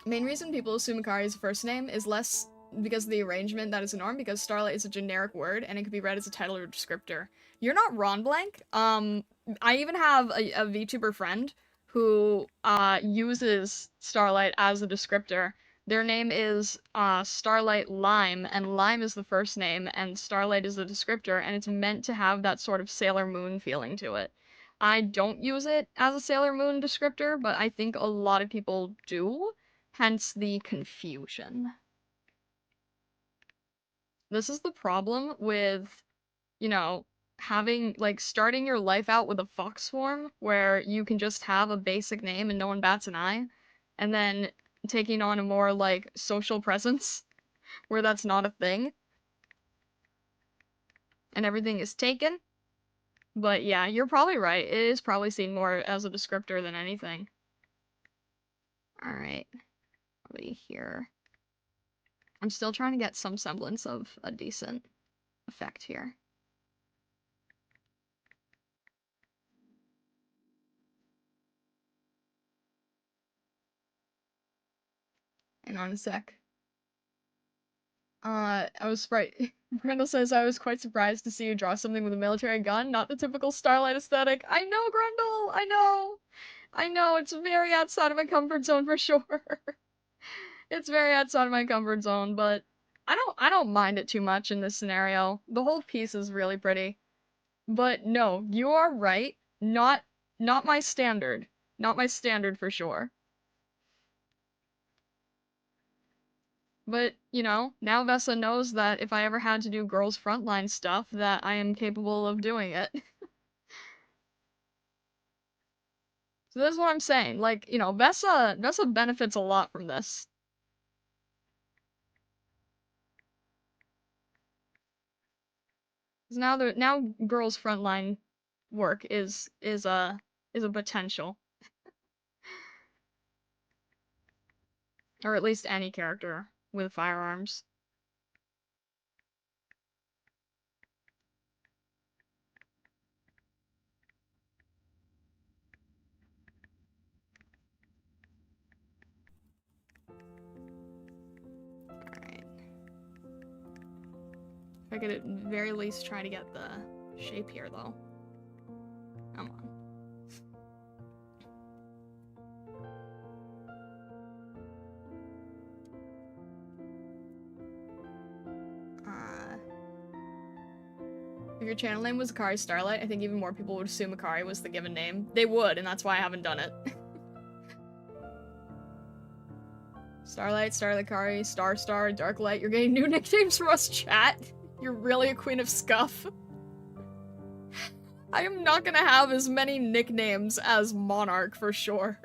Main reason people assume Akari is a first name is less because of the arrangement that is a norm, because Starlight is a generic word, and it can be read as a title or a descriptor. You're not Ron Blank. I even have a VTuber friend who, uses Starlight as a descriptor. Their name is, Starlight Lime, and Lime is the first name, and Starlight is the descriptor, and it's meant to have that sort of Sailor Moon feeling to it. I don't use it as a Sailor Moon descriptor, but I think a lot of people do, hence the confusion. This is the problem with, you know, having, like, starting your life out with a fox form, where you can just have a basic name and no one bats an eye, and then taking on a more, like, social presence, where that's not a thing, and everything is taken. But yeah, you're probably right. It is probably seen more as a descriptor than anything. Alright. Probably here. I'm still trying to get some semblance of a decent effect here. Hang on a sec. I was right. Brenda says, I was quite surprised to see you draw something with a military gun, not the typical Starlight aesthetic. I know, Grundle! I know! I know, it's very outside of my comfort zone for sure. It's very outside of my comfort zone, but I don't mind it too much in this scenario. The whole piece is really pretty. But no, you are right. Not my standard. Not my standard for sure. But, you know, now Vesa knows that if I ever had to do girls' frontline stuff, that I am capable of doing it. So this is what I'm saying. Like, you know, Vesa benefits a lot from this. 'Cause now girls' frontline work is a potential. Or at least any character with firearms. Alright. If I could at very least try to get the shape here, though. Come on. If your channel name was Akari Starlight, I think even more people would assume Akari was the given name. They would, and that's why I haven't done it. Starlight, Starlight Akari, Star, Darklight. You're getting new nicknames from us, chat. You're really a queen of scuff. I am not gonna have as many nicknames as Monarch, for sure.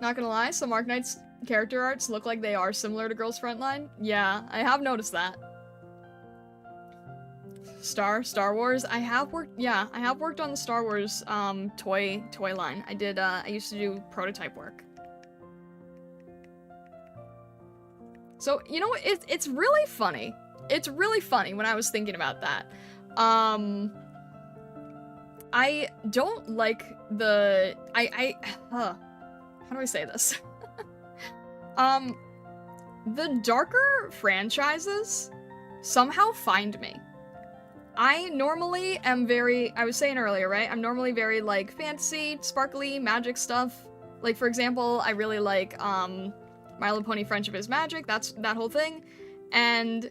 Not gonna lie, some Arknights character arts look like they are similar to Girls Frontline. Yeah, I have noticed that. Star Wars. I have worked on the Star Wars toy line. I used to do prototype work. So, you know, it's really funny. It's really funny when I was thinking about that. I don't like the how do I say this? The darker franchises somehow find me. I normally am I was saying earlier, right? I'm normally very, like, fantasy, sparkly, magic stuff. Like, for example, I really like, My Little Pony Friendship is Magic, that whole thing. And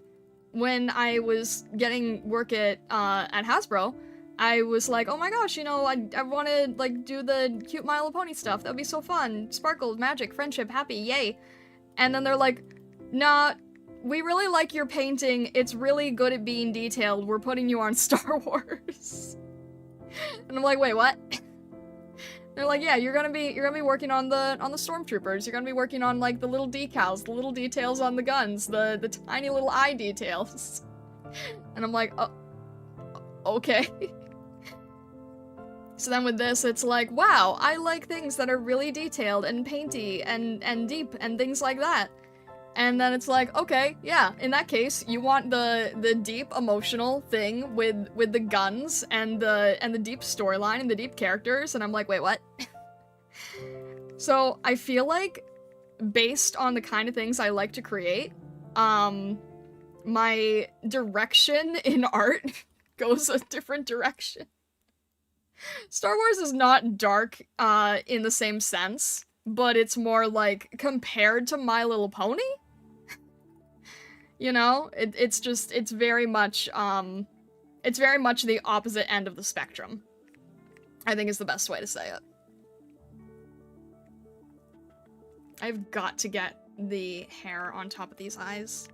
when I was getting work at Hasbro, I was like, oh my gosh, you know, I wanna, like, do the cute My Little Pony stuff. That'd be so fun. Sparkle, magic, friendship, happy, yay. And then they're like, nah, we really like your painting. It's really good at being detailed. We're putting you on Star Wars. And I'm like, wait, what? They're like, yeah, you're gonna be working on the stormtroopers. You're gonna be working on, like, the little decals, the little details on the guns, the tiny little eye details. And I'm like, oh, okay. So then with this, it's like, wow, I like things that are really detailed and painty and deep and things like that. And then it's like, okay, yeah, in that case, you want the deep emotional thing with the guns and the deep storyline and the deep characters, and I'm like, wait, what? So I feel like, based on the kind of things I like to create, my direction in art goes a different direction. Star Wars is not dark in the same sense, but it's more like, compared to My Little Pony? You know, it's very much the opposite end of the spectrum, I think is the best way to say it. I've got to get the hair on top of these eyes.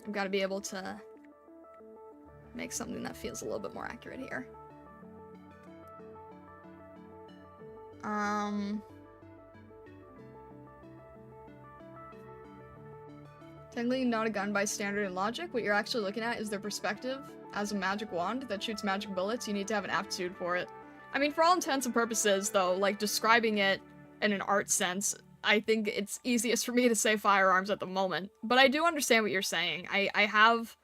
I've got to be able to make something that feels a little bit more accurate here. Technically not a gun by standard and logic. What you're actually looking at is their perspective as a magic wand that shoots magic bullets. You need to have an aptitude for it. I mean, for all intents and purposes, though, like, describing it in an art sense, I think it's easiest for me to say firearms at the moment. But I do understand what you're saying. I have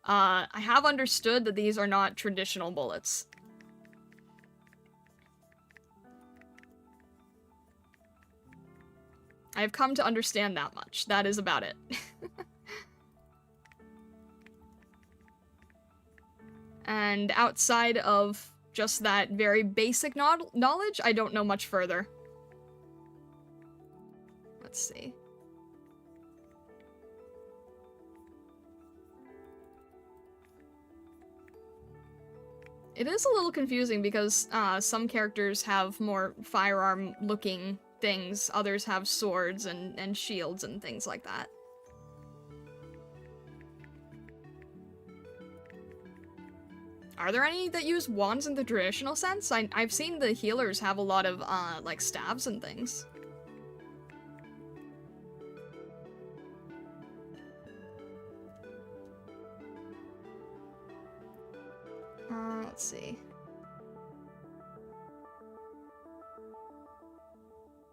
understood that these are not traditional bullets. I have come to understand that much. That is about it. And outside of just that very basic knowledge, I don't know much further. Let's see. It is a little confusing because some characters have more firearm-looking things, others have swords and shields and things like that. Are there any that use wands in the traditional sense? I've seen the healers have a lot of, like, staves and things. Let's see.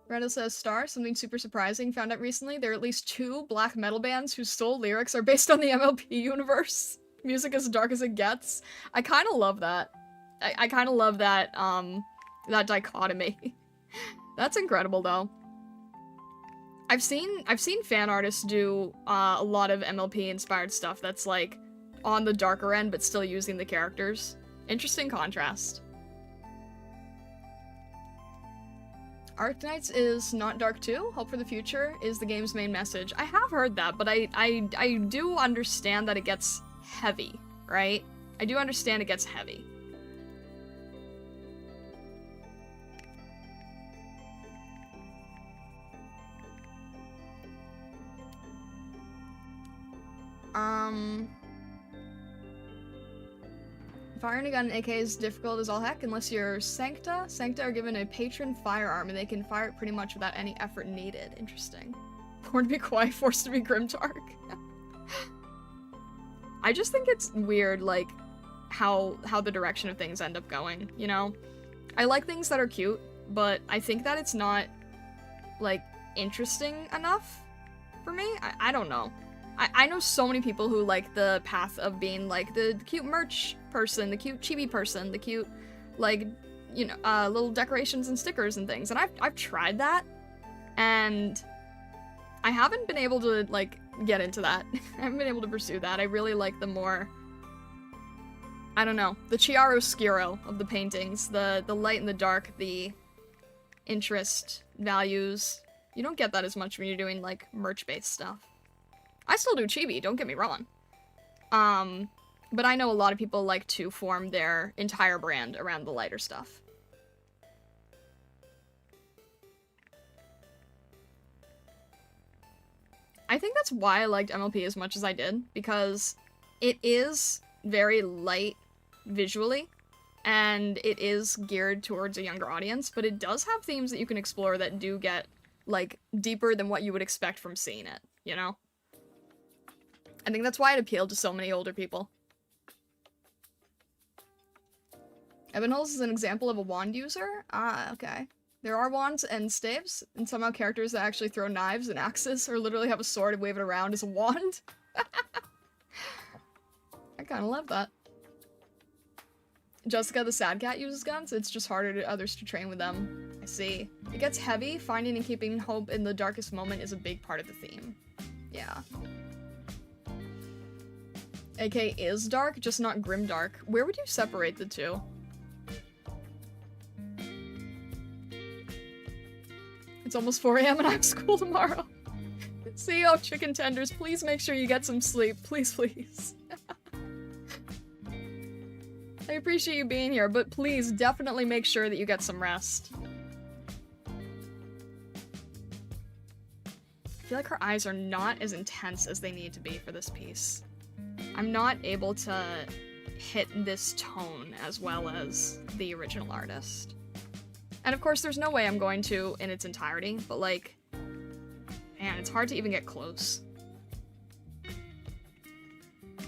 Reddit says, Star, something super surprising. Found out recently there are at least 2 black metal bands whose sole lyrics are based on the MLP universe. Music as dark as it gets. I kind of love that. I kind of love that, that dichotomy. That's incredible, though. I've seen fan artists do, a lot of MLP-inspired stuff that's, like, on the darker end, but still using the characters. Interesting contrast. Arknights is not dark too. Hope for the future is the game's main message. I have heard that, but I do understand that it gets heavy, right? I do understand it gets heavy. Firing a gun in AK is difficult as all heck unless you're Sancta. Sancta are given a patron firearm and they can fire it pretty much without any effort needed. Interesting. Born to be quiet, forced to be grimdark. I just think it's weird, like, how the direction of things end up going, you know? I like things that are cute, but I think that it's not, like, interesting enough for me. I don't know. I know so many people who like the path of being, like, the cute merch person, the cute chibi person, the cute, like, you know, little decorations and stickers and things, and I've tried that, and I haven't been able to, like, get into that. I haven't been able to pursue that. I really like the more, I don't know, the chiaroscuro of the paintings, the light and the dark, the interest, values. You don't get that as much when you're doing, like, merch-based stuff. I still do chibi, don't get me wrong. But I know a lot of people like to form their entire brand around the lighter stuff. I think that's why I liked MLP as much as I did, because it is very light visually, and it is geared towards a younger audience, but it does have themes that you can explore that do get, like, deeper than what you would expect from seeing it, you know? I think that's why it appealed to so many older people. Ebenholz is an example of a wand user? Ah, okay. There are wands and staves, and somehow characters that actually throw knives and axes, or literally have a sword and wave it around as a wand. I kinda love that. Jessica the Sad Cat uses guns, it's just harder to others to train with them. I see. It gets heavy, finding and keeping hope in the darkest moment is a big part of the theme. Yeah. AK is dark, just not grimdark. Where would you separate the two? It's almost 4 AM and I have school tomorrow. CEO chicken tenders, please make sure you get some sleep. Please, please. I appreciate you being here, but please definitely make sure that you get some rest. I feel like her eyes are not as intense as they need to be for this piece. I'm not able to hit this tone as well as the original artist. And of course, there's no way I'm going to in its entirety, but, like, man, it's hard to even get close.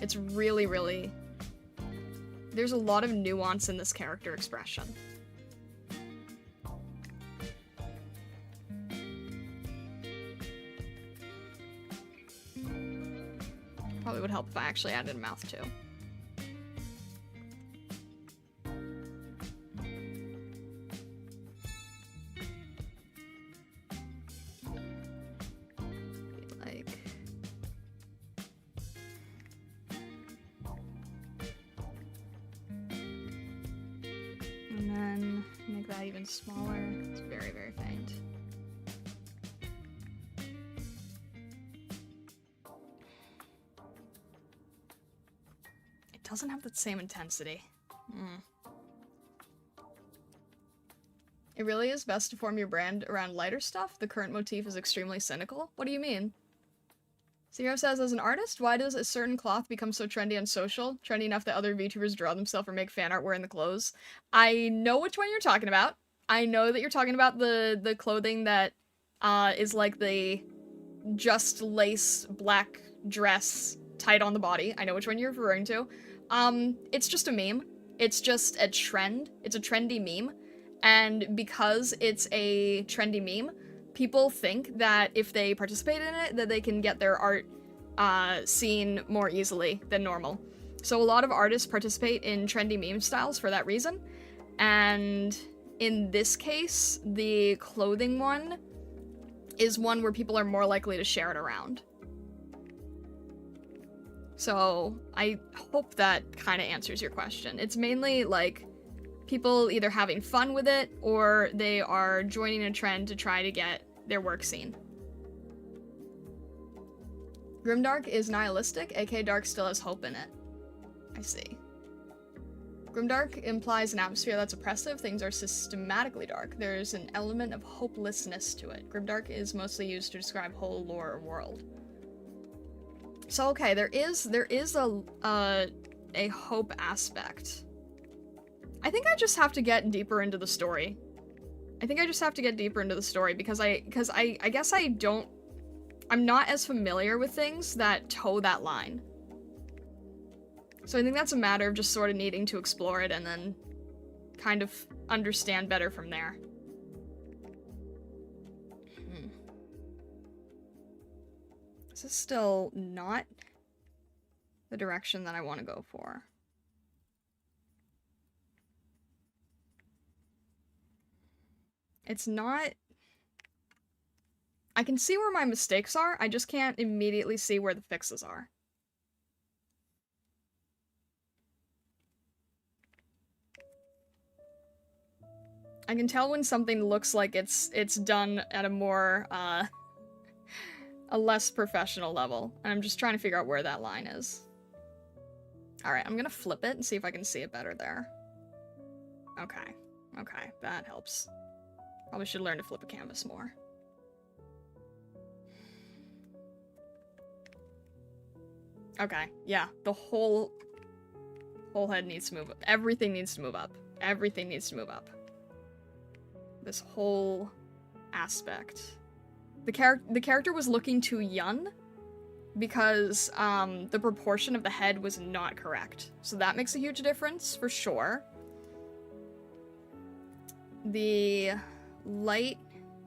It's really, really... There's a lot of nuance in this character expression. Probably would help if I actually added a mouth too. like... And then make that even smaller. It's very, very faint. It doesn't have the same intensity. It really is best to form your brand around lighter stuff. The current motif is extremely cynical. What do you mean? Zero says, as an artist, why does a certain cloth become so trendy and social? Trendy enough that other VTubers draw themselves or make fan art wearing the clothes. I know which one you're talking about. I know that you're talking about the clothing that is like the just lace black dress tight on the body. I know which one you're referring to. It's just a meme. It's just a trend. It's a trendy meme. And because it's a trendy meme, people think that if they participate in it, that they can get their art seen more easily than normal. So a lot of artists participate in trendy meme styles for that reason. And in this case, the clothing one is one where people are more likely to share it around. So I hope that kind of answers your question. It's mainly like people either having fun with it or they are joining a trend to try to get their work seen. Grimdark is nihilistic, aka Dark still has hope in it. I see. Grimdark implies an atmosphere that's oppressive. Things are systematically dark. There's an element of hopelessness to it. Grimdark is mostly used to describe whole lore or world. So okay, there is a hope aspect. I think I just have to get deeper into the story. Because I guess I'm not as familiar with things that toe that line. So I think that's a matter of just sort of needing to explore it and then kind of understand better from there. This is still not the direction that I want to go for. It's not... I can see where my mistakes are, I just can't immediately see where the fixes are. I can tell when something looks like it's done at a more, a less professional level, and I'm just trying to figure out where that line is. Alright, I'm gonna flip it and see if I can see it better there. Okay, that helps. Probably should learn to flip a canvas more. Okay, yeah, the whole head needs to move up. Everything needs to move up. Everything needs to move up. This whole aspect. The character was looking too young because the proportion of the head was not correct. So that makes a huge difference, for sure. The light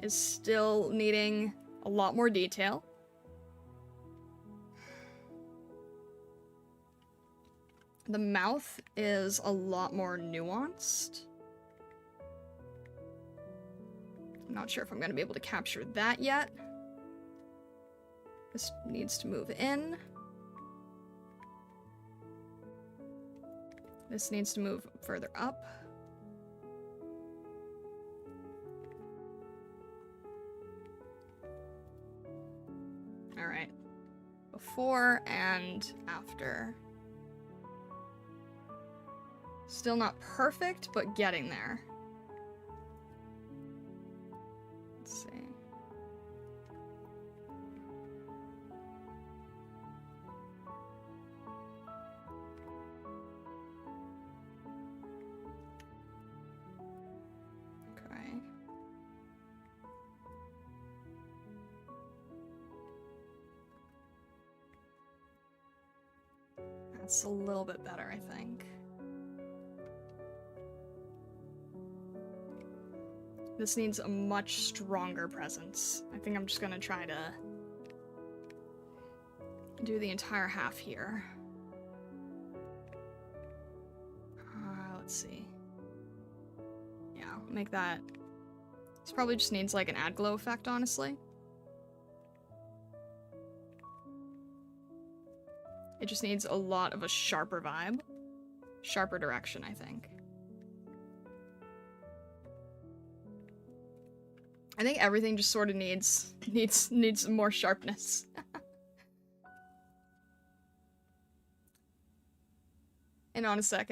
is still needing a lot more detail. The mouth is a lot more nuanced. I'm not sure if I'm going to be able to capture that yet. This needs to move in. This needs to move further up. Alright. Before and after. Still not perfect, but getting there. Let's see. Okay. That's a little bit better, I think. This needs a much stronger presence. I think I'm just gonna try to do the entire half here. Let's see. Yeah, make that. This probably just needs like an add glow effect, honestly. It just needs a lot of a sharper vibe. Sharper direction, I think. I think everything just sort of needs more sharpness. And on a sec.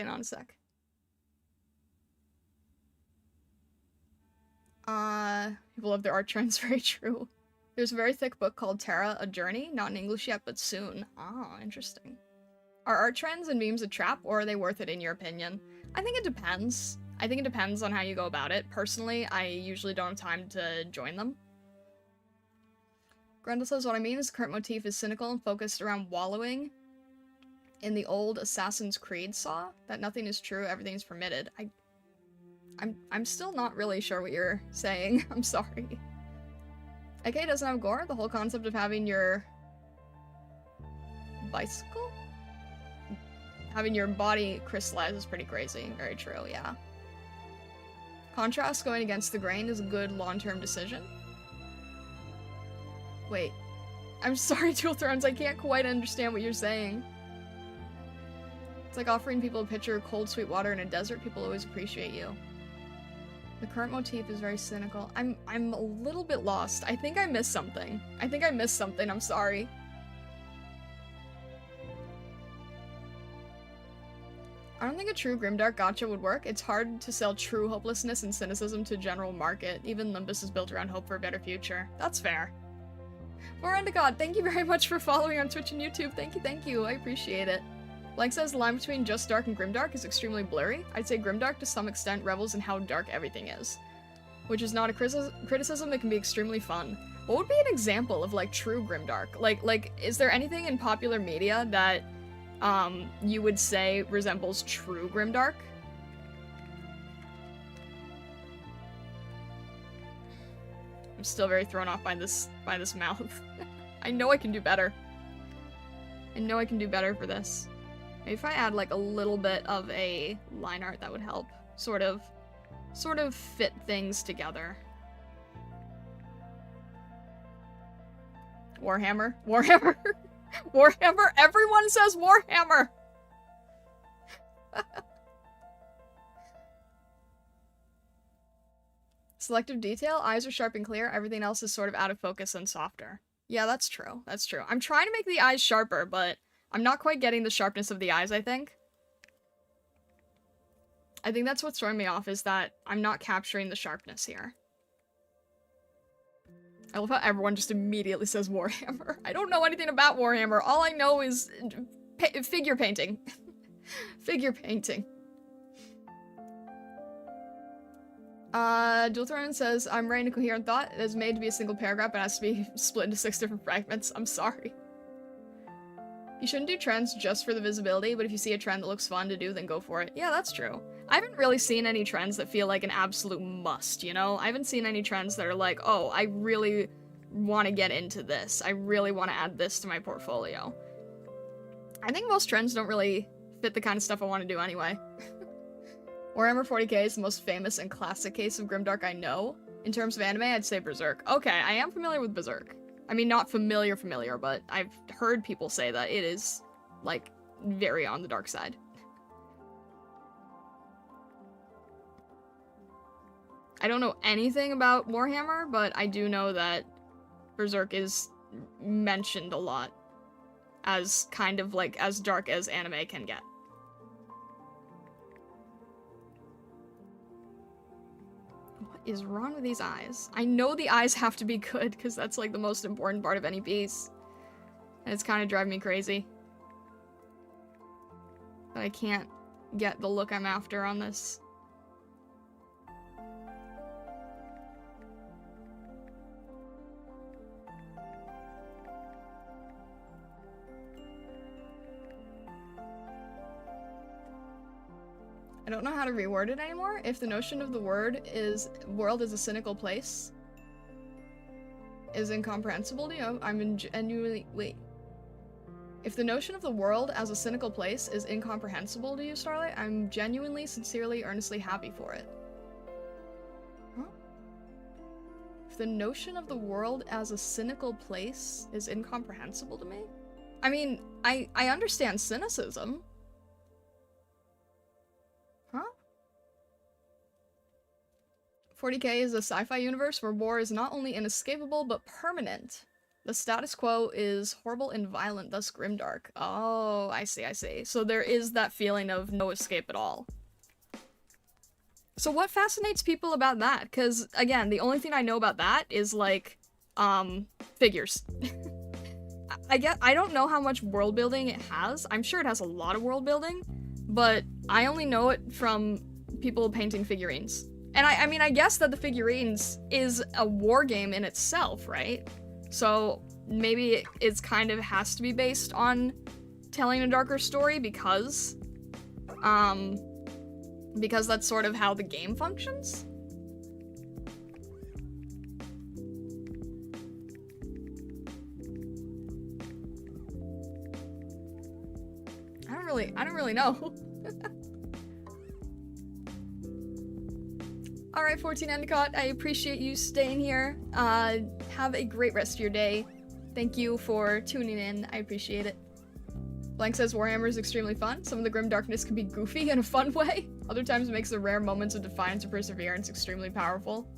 People love their art trends, very true. There's a very thick book called Terra, A Journey, not in English yet, but soon. Ah, interesting. Are art trends and memes a trap, or are they worth it in your opinion? I think it depends. I think it depends on how you go about it. Personally, I usually don't have time to join them. Grendel says, what I mean is the current motif is cynical and focused around wallowing in the old Assassin's Creed saw, that nothing is true, everything is permitted. I'm still not really sure what you're saying. I'm sorry. AK doesn't have gore. The whole concept of having your bicycle? Having your body crystallize is pretty crazy. Very true, yeah. Contrast going against the grain is a good long-term decision. Wait. I'm sorry, Dual Thrones. I can't quite understand what you're saying. It's like offering people a pitcher of cold, sweet water in a desert. People always appreciate you. The current motif is very cynical. I'm a little bit lost. I think I missed something. I'm sorry. I don't think a true grimdark gacha would work. It's hard to sell true hopelessness and cynicism to general market. Even Limbus is built around hope for a better future. That's fair. Morendicott, thank you very much for following on Twitch and YouTube. Thank you. I appreciate it. Blank says the line between just dark and grimdark is extremely blurry. I'd say grimdark to some extent revels in how dark everything is. Which is not a criticism, it can be extremely fun. What would be an example of, like, true grimdark? Like, is there anything in popular media that, you would say resembles true grimdark? I'm still very thrown off by this mouth. I know I can do better. I know I can do better for this. Maybe if I add, like, a little bit of a line art, that would help. Sort of fit things together. Warhammer? Warhammer? Warhammer? Everyone says Warhammer! Selective detail, eyes are sharp and clear, everything else is sort of out of focus and softer. Yeah, that's true. That's true. I'm trying to make the eyes sharper, but I'm not quite getting the sharpness of the eyes, I think. I think that's what's throwing me off, is that I'm not capturing the sharpness here. I love how everyone just immediately says Warhammer. I don't know anything about Warhammer. All I know is figure painting. Figure painting. Dual Throne says, I'm writing a coherent thought. It is made to be a single paragraph, but has to be split into 6 different fragments. I'm sorry. You shouldn't do trends just for the visibility, but if you see a trend that looks fun to do, then go for it. Yeah, that's true. I haven't really seen any trends that feel like an absolute must, you know? I haven't seen any trends that are like, oh, I really want to get into this. I really want to add this to my portfolio. I think most trends don't really fit the kind of stuff I want to do anyway. Warhammer 40k is the most famous and classic case of grimdark I know. In terms of anime, I'd say Berserk. Okay, I am familiar with Berserk. I mean, not familiar, but I've heard people say that it is, like, very on the dark side. I don't know anything about Warhammer, but I do know that Berserk is mentioned a lot as kind of, like, as dark as anime can get. What is wrong with these eyes? I know the eyes have to be good, because that's, like, the most important part of any piece. And it's kind of driving me crazy. But I can't get the look I'm after on this. I don't know how to reword it anymore. If the notion of the world is a cynical place is incomprehensible to you, I'm genuinely wait. If the notion of the world as a cynical place is incomprehensible to you, Starlight, I'm genuinely, sincerely, earnestly happy for it. Huh? If the notion of the world as a cynical place is incomprehensible to me? I mean, I understand cynicism. Huh? 40K is a sci-fi universe where war is not only inescapable, but permanent. The status quo is horrible and violent, thus grimdark. Oh, I see, I see. So there is that feeling of no escape at all. So what fascinates people about that? Because, again, the only thing I know about that is, like, figures. I don't know how much world building it has. I'm sure it has a lot of world building, but I only know it from people painting figurines. And I mean, I guess that the figurines is a war game in itself, right? So maybe it's kind of has to be based on telling a darker story because that's sort of how the game functions. I don't really know. Alright, 14 Endicott, I appreciate you staying here. Have a great rest of your day. Thank you for tuning in, I appreciate it. Blank says Warhammer is extremely fun. Some of the grim darkness can be goofy in a fun way. Other times it makes the rare moments of defiance or perseverance extremely powerful.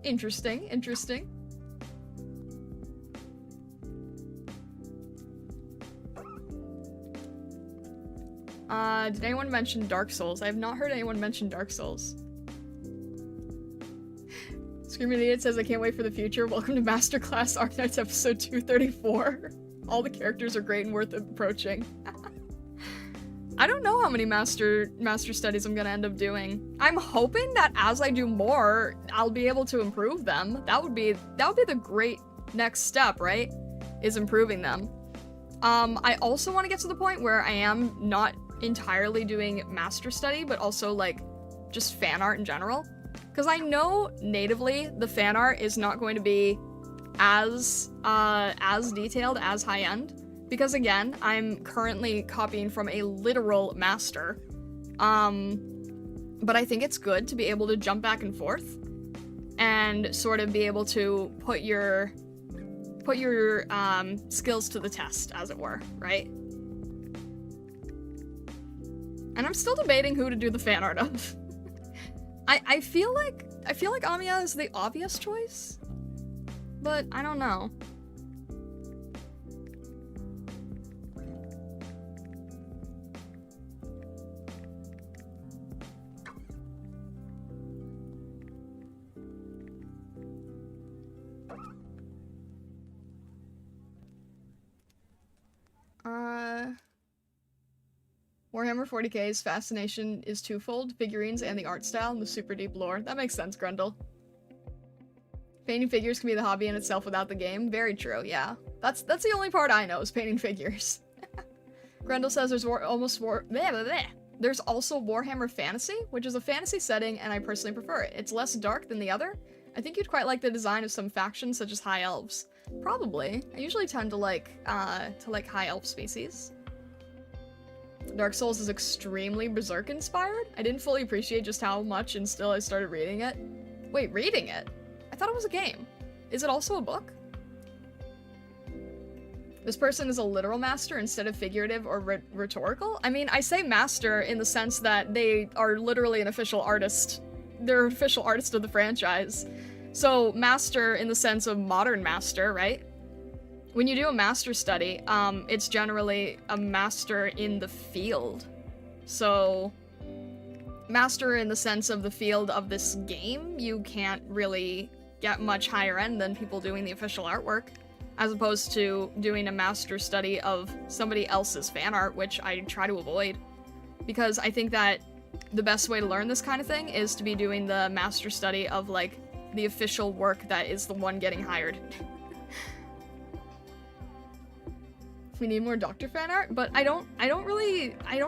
Interesting, interesting. Did anyone mention Dark Souls? I have not heard anyone mention Dark Souls. Screaming Idiot says, I can't wait for the future. Welcome to Masterclass Arknights episode 234. All the characters are great and worth approaching. I don't know how many master studies I'm gonna end up doing. I'm hoping that as I do more, I'll be able to improve them. That would be the great next step, right? Is improving them. I also want to get to the point where I am not entirely doing master study, but also like just fan art in general. Because I know natively the fan art is not going to be as detailed, as high end. Because again, I'm currently copying from a literal master. But I think it's good to be able to jump back and forth and sort of be able to put your skills to the test, as it were, right? And I'm still debating who to do the fan art of. I feel like Amiya is the obvious choice, but I don't know. Warhammer 40K's fascination is twofold, figurines and the art style and the super deep lore. That makes sense, Grundle. Painting figures can be the hobby in itself without the game. Very true, yeah. That's the only part I know, is painting figures. Grundle says there's There's also Warhammer Fantasy, which is a fantasy setting, and I personally prefer it. It's less dark than the other. I think you'd quite like the design of some factions, such as High Elves. Probably. I usually tend to like High Elf species. Dark Souls is extremely Berserk-inspired. I didn't fully appreciate just how much until I started reading it. Wait, reading it? I thought it was a game. Is it also a book? This person is a literal master instead of figurative or rhetorical? I mean, I say master in the sense that they are literally an official artist. They're an official artist of the franchise. So, master in the sense of modern master, right? When you do a master study, it's generally a master in the field. So, master in the sense of the field of this game, you can't really get much higher end than people doing the official artwork, as opposed to doing a master study of somebody else's fan art, which I try to avoid. Because I think that the best way to learn this kind of thing is to be doing the master study of, like, the official work that is the one getting hired. We need more Doctor fan art, but I don't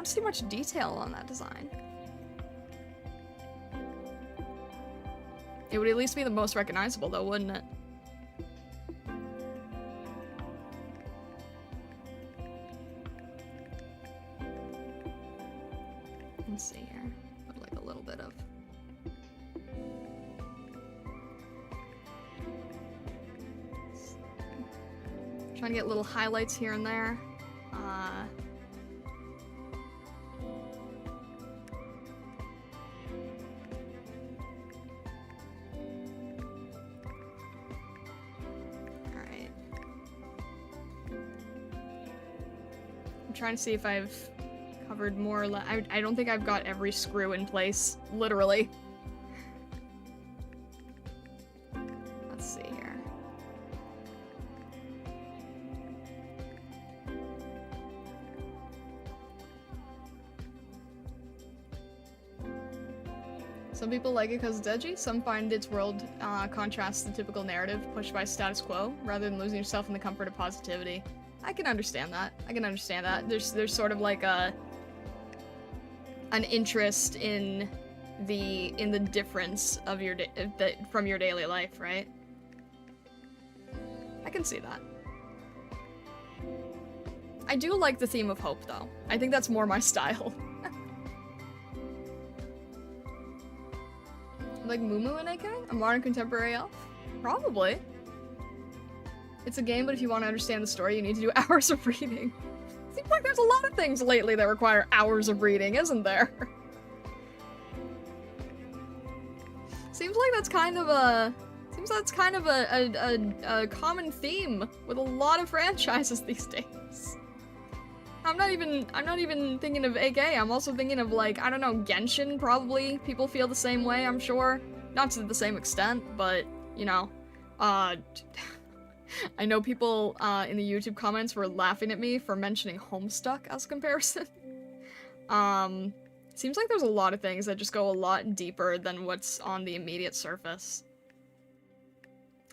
see much detail on that design. It would at least be the most recognizable though, wouldn't it? Let's see here. Put like a little bit of Trying to get little highlights here and there. Alright. I'm trying to see if I've covered more or less. I don't think I've got every screw in place, literally. Let's see here. Some people like it because it's edgy, some find its world contrasts the typical narrative pushed by status quo, rather than losing yourself in the comfort of positivity. I can understand that. I can understand that. There's sort of like an interest in the difference of your from your daily life, right? I can see that. I do like the theme of hope, though. I think that's more my style. Like Moo in AK? A modern contemporary elf? Probably. It's a game, but if you want to understand the story, you need to do hours of reading. Seems like there's a lot of things lately that require hours of reading, isn't there? Seems like that's kind of a... Seems like that's kind of a common theme with a lot of franchises these days. I'm not even thinking of AK, I'm also thinking of, like, I don't know, Genshin, probably. People feel the same way, I'm sure. Not to the same extent, but, you know, I know people in the YouTube comments were laughing at me for mentioning Homestuck as a comparison. Seems like there's a lot of things that just go a lot deeper than what's on the immediate surface.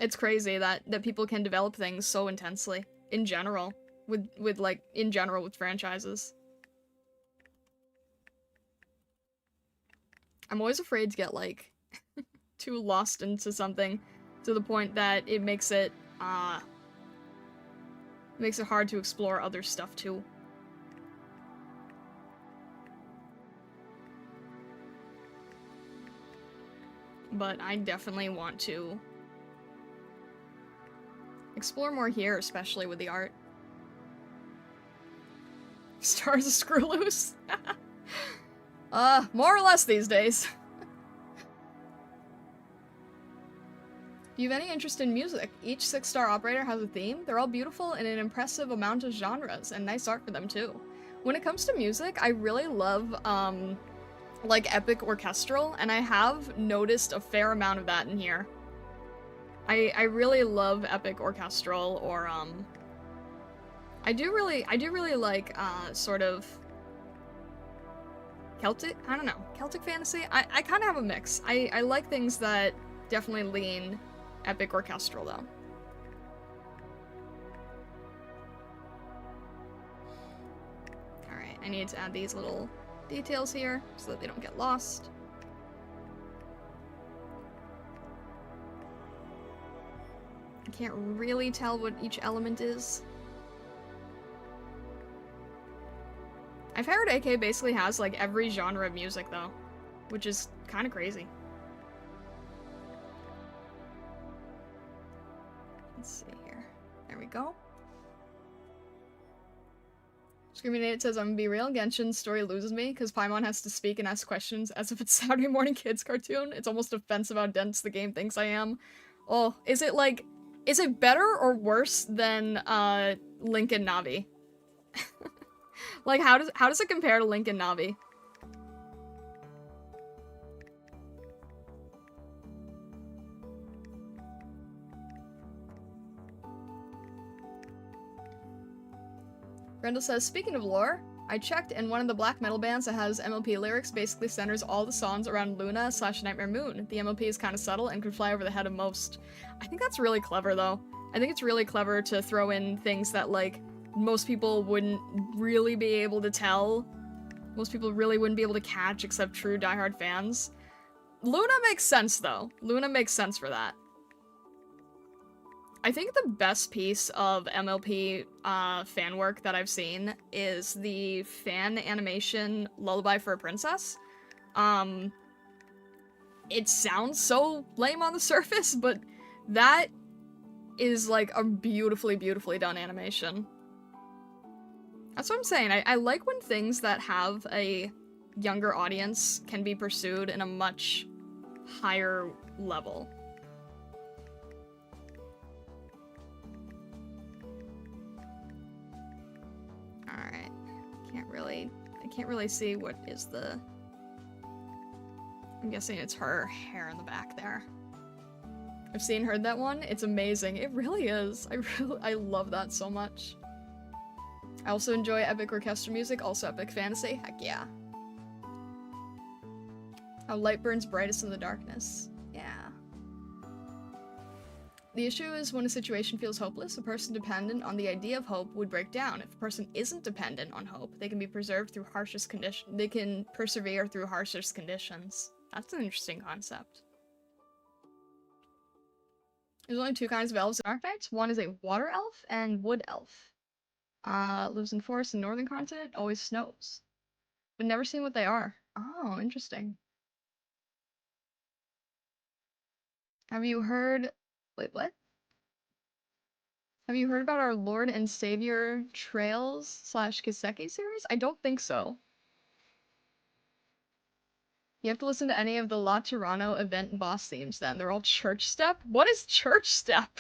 It's crazy that people can develop things so intensely, in general. In general with franchises. I'm always afraid to get, like, too lost into something to the point that it makes it hard to explore other stuff, too. But I definitely want to explore more here, especially with the art. Stars a screw loose? More or less these days. Do you have any interest in music? Each 6-star operator has a theme. They're all beautiful in an impressive amount of genres, and nice art for them too. When it comes to music, I really love, like, epic orchestral, and I have noticed a fair amount of that in here. I really love epic orchestral, or, I do really like, sort of Celtic? I don't know. Celtic fantasy? I kind of have a mix. I like things that definitely lean epic orchestral, though. Alright, I need to add these little details here so that they don't get lost. I can't really tell what each element is. I've heard AK basically has, like, every genre of music, though, which is kind of crazy. Let's see here. There we go. Screaming Nate says, I'm gonna be real, Genshin's story loses me, because Paimon has to speak and ask questions as if it's Saturday morning kids cartoon. It's almost offensive how dense the game thinks I am. Oh, is it, like, is it better or worse than, Link and Navi? Like, how does it compare to Link and Navi? Rendell says, speaking of lore, I checked and one of the black metal bands that has MLP lyrics basically centers all the songs around Luna/Nightmare Moon. The MLP is kind of subtle and could fly over the head of most. I think that's really clever, though. I think it's really clever to throw in things that, like, most people wouldn't really be able to tell. Most people really wouldn't be able to catch except true diehard fans. Luna makes sense, though. Luna makes sense for that. I think the best piece of MLP fan work that I've seen is the fan animation Lullaby for a Princess. It sounds so lame on the surface, but that is like a beautifully, beautifully done animation. That's what I'm saying. I like when things that have a younger audience can be pursued in a much higher level. Alright. I can't really see what is the... I'm guessing it's her hair in the back there. I've seen heard that one. It's amazing. It really is. I love that so much. I also enjoy epic orchestral music, also epic fantasy. Heck yeah. How light burns brightest in the darkness. Yeah. The issue is when a situation feels hopeless, a person dependent on the idea of hope would break down. If a person isn't dependent on hope, they can be preserved through harshest conditions. They can persevere through harshest conditions. That's an interesting concept. There's only two kinds of elves in Arknights. One is a water elf and wood elf. Lives in forests in northern continent, always snows. But never seen what they are. Oh, interesting. Have you heard... Wait, what? Have you heard about our Lord and Savior Trails / Kiseki series? I don't think so. You have to listen to any of the La Tirano event and boss themes then. They're all church step? What is church step?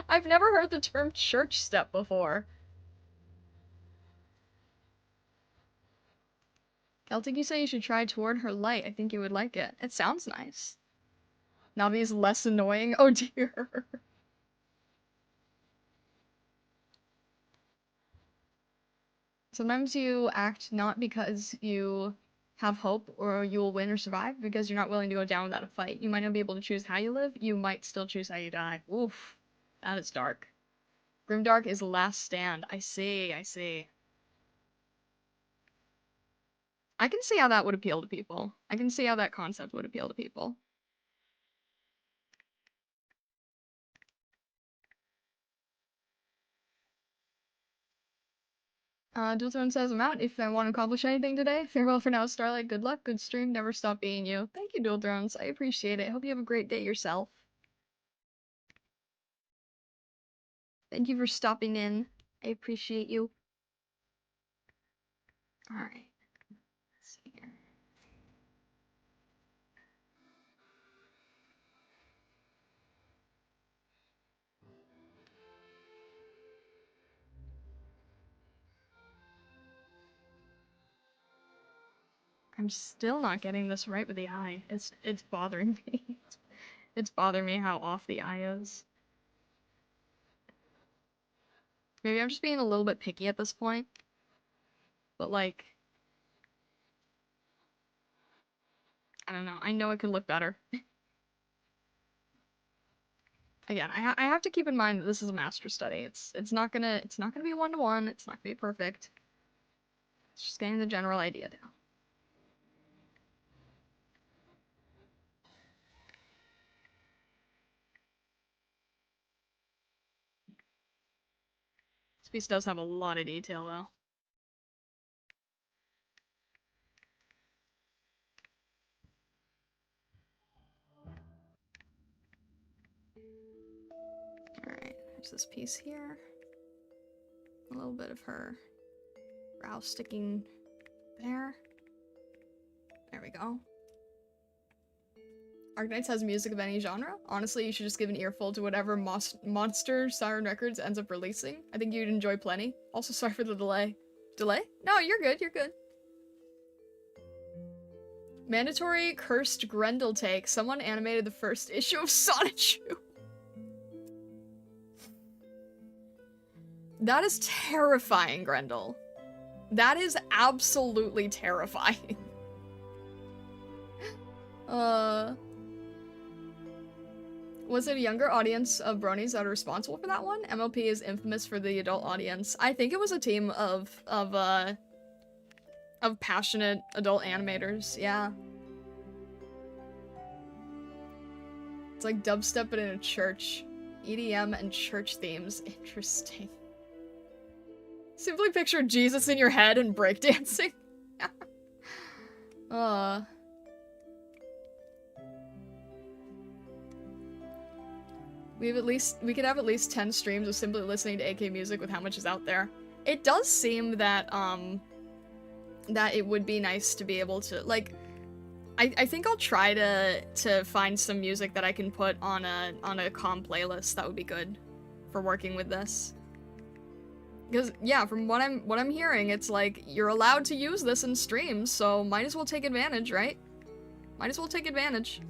I've never heard the term church step before. Celtic, you say you should try Toward Her Light. I think you would like it. It sounds nice. Navi is less annoying. Oh dear. Sometimes you act not because you have hope or you will win or survive, because you're not willing to go down without a fight. You might not be able to choose how you live, you might still choose how you die. Oof. That is dark. Grimdark is last stand. I see, I see. I can see how that would appeal to people. I can see how that concept would appeal to people. Dualthrone says, I'm out if I want to accomplish anything today. Farewell for now, Starlight. Good luck, good stream, never stop being you. Thank you, Dualthrones. I appreciate it. Hope you have a great day yourself. Thank you for stopping in. I appreciate you. Alright. Let's see here. I'm still not getting this right with the eye. It's bothering me. It's bothering me how off the eye is. Maybe I'm just being a little bit picky at this point. But like... I don't know. I know it could look better. Again, I have to keep in mind that this is a master study. It's not gonna be one-to-one. It's not gonna be perfect. It's just getting the general idea down. This piece does have a lot of detail, though. Alright, there's this piece here. A little bit of her brow sticking there. There we go. Arknights has music of any genre. Honestly, you should just give an earful to whatever monster Siren Records ends up releasing. I think you'd enjoy plenty. Also, sorry for the delay. Delay? No, you're good, you're good. Mandatory cursed Grendel take. Someone animated the first issue of Sonichu. That is terrifying, Grendel. That is absolutely terrifying. Was it a younger audience of bronies that are responsible for that one? MLP is infamous for the adult audience. I think it was a team of passionate adult animators, yeah. It's like dubstep but in a church. EDM and church themes. Interesting. Simply picture Jesus in your head and breakdancing. We could have at least 10 streams of simply listening to AK music with how much is out there. It does seem that, that it would be nice to be able to, like, I think I'll try to find some music that I can put on a comm playlist. That would be good for working with this. Because, yeah, from what I'm hearing, it's like, you're allowed to use this in streams, so might as well take advantage, right? Might as well take advantage.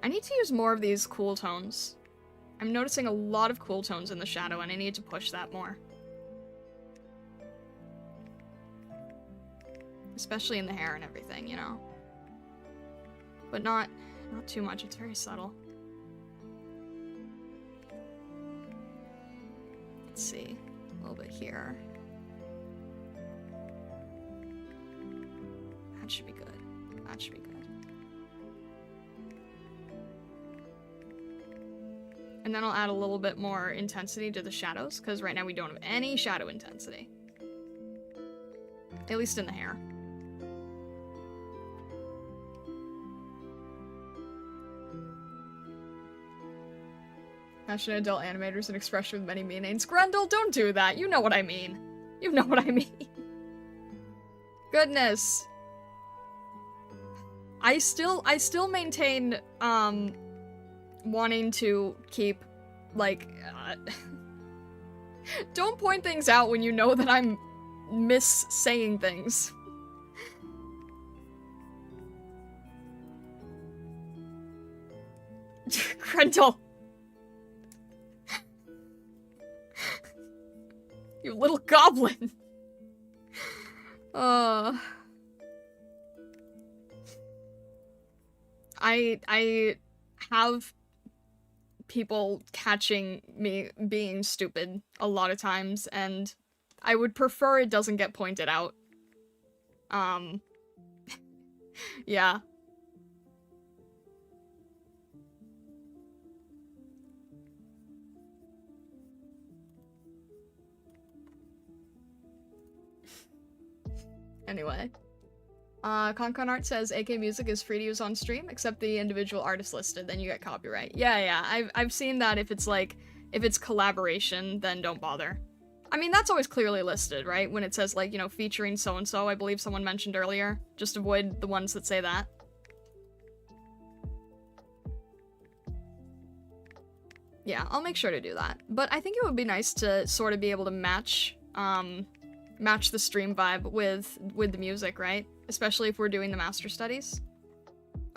I need to use more of these cool tones. I'm noticing a lot of cool tones in the shadow, and I need to push that more. Especially in the hair and everything, you know? But not too much, it's very subtle. Let's see, a little bit here. That should be good. That should be good. And then I'll add a little bit more intensity to the shadows, because right now we don't have any shadow intensity. At least in the hair. Passionate adult animators and expression with many meanings. Grendel, don't do that. You know what I mean. You know what I mean. Goodness. I still maintain, wanting to keep, like, don't point things out when you know that I'm saying things. Grendel. You little goblin. I have people catching me being stupid a lot of times, and I would prefer it doesn't get pointed out. Yeah. Anyway. Concon Art says AK music is free to use on stream, except the individual artist listed, then you get copyright. Yeah, I've seen that if it's like, if it's collaboration, then don't bother. I mean, that's always clearly listed, right? When it says, like, you know, featuring so-and-so, I believe someone mentioned earlier. Just avoid the ones that say that. Yeah, I'll make sure to do that. But I think it would be nice to sort of be able to match the stream vibe with the music, right? Especially if we're doing the master studies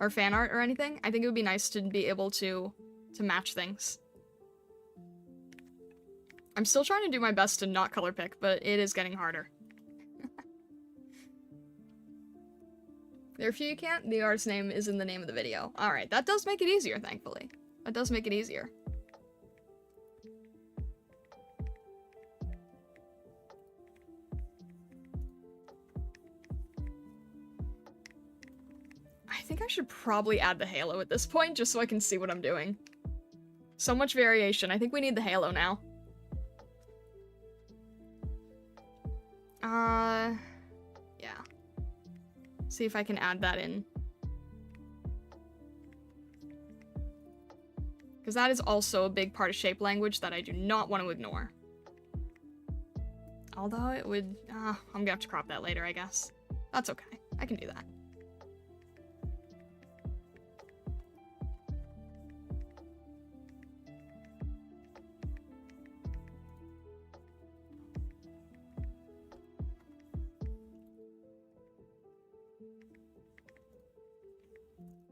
or fan art or anything. I think it would be nice to be able to match things. I'm still trying to do my best to not color pick, but it is getting harder. There are a few you can't. The artist's name is in the name of the video. Alright, that does make it easier, thankfully. That does make it easier. I think I should probably add the halo at this point, just so I can see what I'm doing. So much variation. I think we need the halo now. Yeah. See if I can add that in. Because that is also a big part of shape language that I do not want to ignore. Although it would... I'm gonna have to crop that later, I guess. That's okay. I can do that.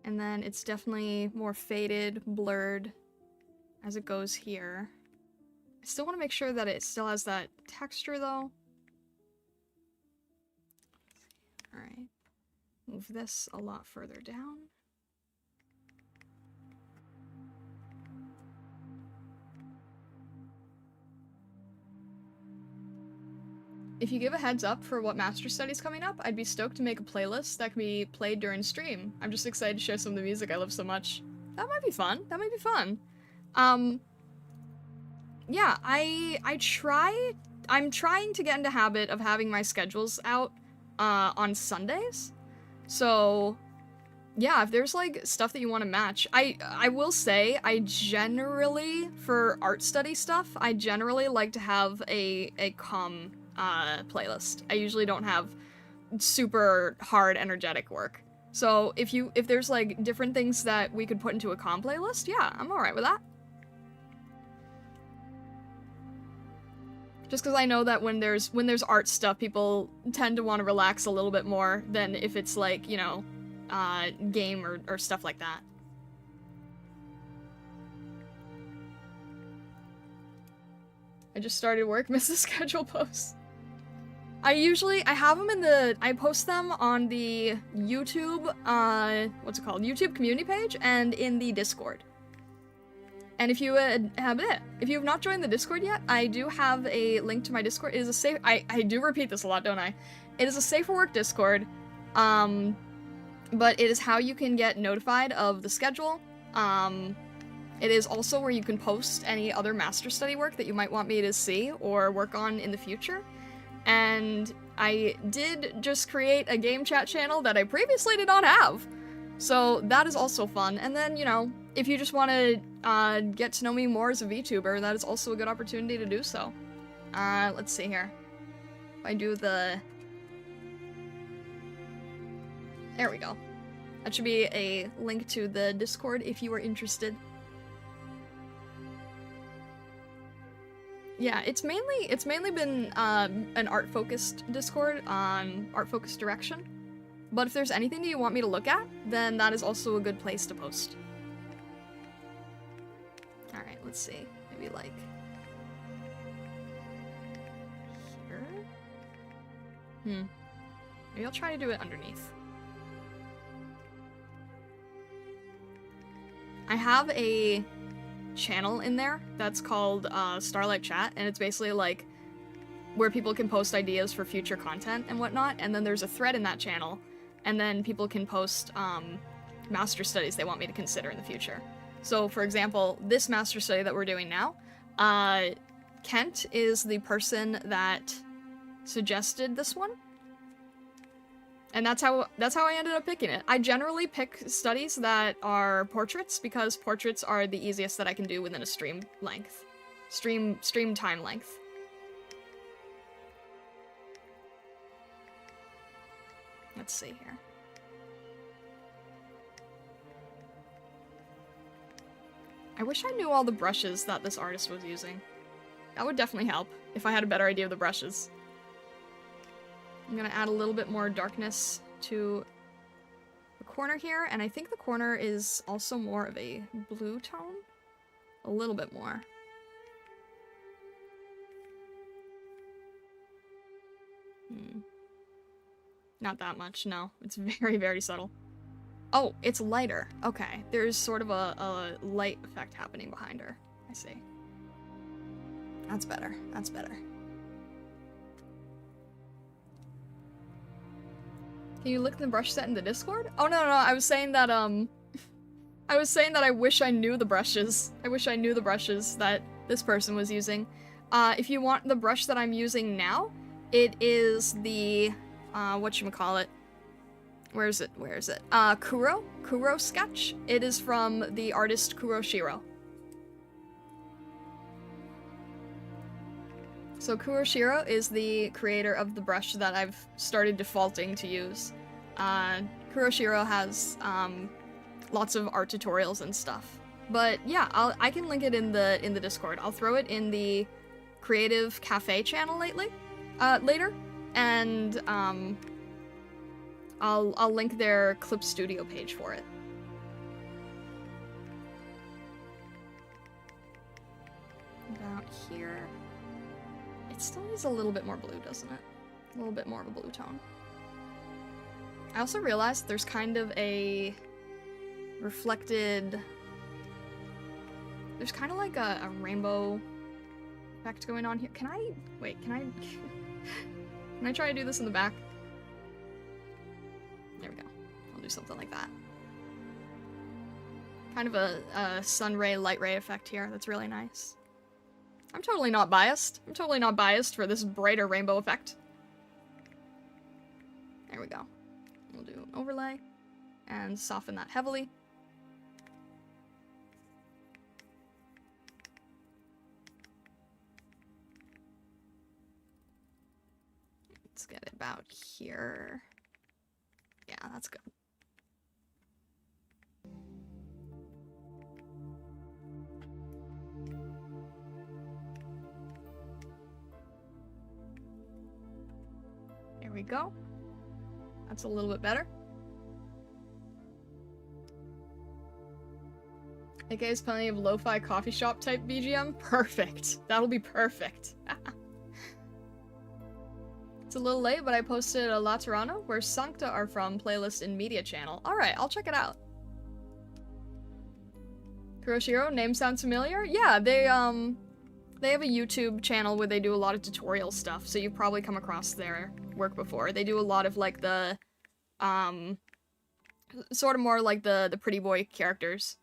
And then it's definitely more faded, blurred as it goes here. I still want to make sure that it still has that texture though. Alright. Move this a lot further down. If you give a heads up for what Master Study's coming up, I'd be stoked to make a playlist that can be played during stream. I'm just excited to share some of the music I love so much. That might be fun. That might be fun. Yeah, I'm trying to get into habit of having my schedules out, on Sundays. So, yeah, if there's like stuff that you want to match, I will say I generally, for art study stuff, I generally like to have a comm playlist. I usually don't have super hard energetic work. So if there's like different things that we could put into a comm playlist, yeah, I'm alright with that. Just because I know that when there's art stuff, people tend to want to relax a little bit more than if it's like, you know, game or stuff like that. I just started work, missed the schedule posts. I have them I post them on the YouTube, what's it called? YouTube community page and in the Discord. And if you if you have not joined the Discord yet, I do have a link to my Discord. It is a safe, I do repeat this a lot, don't I? It is a safe for work Discord, but it is how you can get notified of the schedule. It is also where you can post any other master study work that you might want me to see or work on in the future. And I did just create a game chat channel that I previously did not have. So that is also fun. And then, you know, if you just want to get to know me more as a VTuber, that is also a good opportunity to do so. Let's see here. If I do the... There we go. That should be a link to the Discord if you are interested. Yeah, it's mainly been an art-focused Discord on art-focused direction. But if there's anything that you want me to look at, then that is also a good place to post. Alright, let's see. Maybe like... here? Maybe I'll try to do it underneath. I have a channel in there that's called Starlight Chat, and it's basically like where people can post ideas for future content and whatnot, and then there's a thread in that channel, and then people can post master studies they want me to consider in the future. So for example, this master study that we're doing now, Kent is the person that suggested this one. And that's how I ended up picking it. I generally pick studies that are portraits because portraits are the easiest that I can do within a stream length. Stream time length. Let's see here. I wish I knew all the brushes that this artist was using. That would definitely help if I had a better idea of the brushes. I'm gonna add a little bit more darkness to the corner here, and I think the corner is also more of a blue tone. A little bit more. Not that much, no. It's very, very subtle. Oh, it's lighter. Okay, there's sort of a light effect happening behind her. I see. That's better. That's better. Can you look at the brush set in the Discord? Oh, no, I was saying that, I was saying that I wish I knew the brushes. I wish I knew the brushes that this person was using. If you want the brush that I'm using now, it is the, whatchamacallit? Where is it? Kuro sketch. It is from the artist Kuroshiro. So Kuroshiro is the creator of the brush that I've started defaulting to use. Kuroshiro has lots of art tutorials and stuff. But yeah, I can link it in the Discord. I'll throw it in the Creative Cafe channel later, and I'll link their Clip Studio page for it. About here. It still needs a little bit more blue, doesn't it? A little bit more of a blue tone. I also realized there's kind of a reflected... There's kind of like a rainbow effect going on here. Can I... Wait, can I... Can I try to do this in the back? There we go. I'll do something like that. Kind of a sun ray, light ray effect here. That's really nice. I'm totally not biased. I'm totally not biased for this brighter rainbow effect. There we go. We'll do an overlay. and soften that heavily. Let's get it about here. Yeah, that's good. There we go. That's a little bit better. AK is plenty of lo-fi coffee shop type BGM. Perfect. That'll be perfect. It's a little late, but I posted a La Tirana, where Sancta are from, playlist in media channel. Alright, I'll check it out. Kuroshiro, name sounds familiar? Yeah, they have a YouTube channel where they do a lot of tutorial stuff, so you've probably come across their work before. They do a lot of, like, the, sort of more like the pretty boy characters.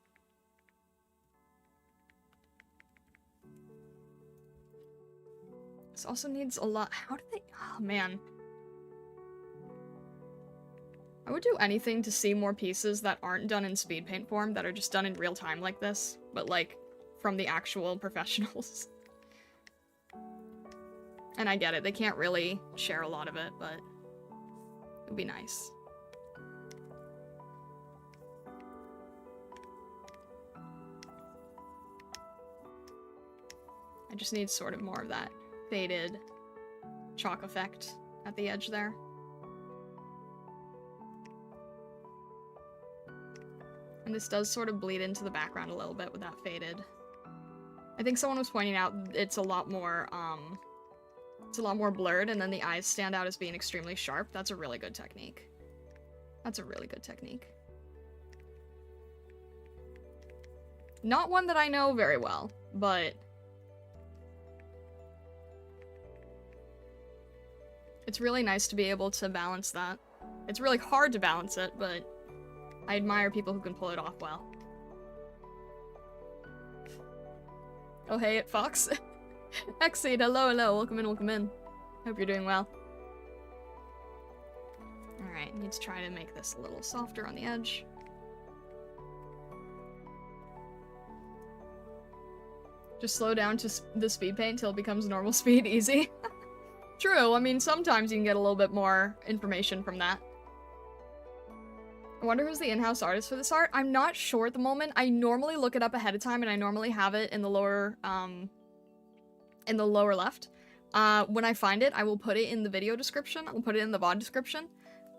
This also needs a lot. How do they? Oh, man. I would do anything to see more pieces that aren't done in speed paint form, that are just done in real time like this, but, like, from the actual professionals. And I get it, they can't really share a lot of it, but it would be nice. I just need sort of more of that faded chalk effect at the edge there. And this does sort of bleed into the background a little bit with that faded. I think someone was pointing out it's a lot more blurred, and then the eyes stand out as being extremely sharp. That's a really good technique. That's a really good technique. Not one that I know very well, but it's really nice to be able to balance that. It's really hard to balance it, but I admire people who can pull it off well. Oh hey, it Fox. Exceed, hello, hello, welcome in, welcome in. Hope you're doing well. Alright, need to try to make this a little softer on the edge. Just slow down to the speed paint until it becomes normal speed, easy. True, I mean, sometimes you can get a little bit more information from that. I wonder who's the in-house artist for this art? I'm not sure at the moment. I normally look it up ahead of time, and I normally have it in the lower left. When I find it, I will put it in the video description. I'll put it in the VOD description.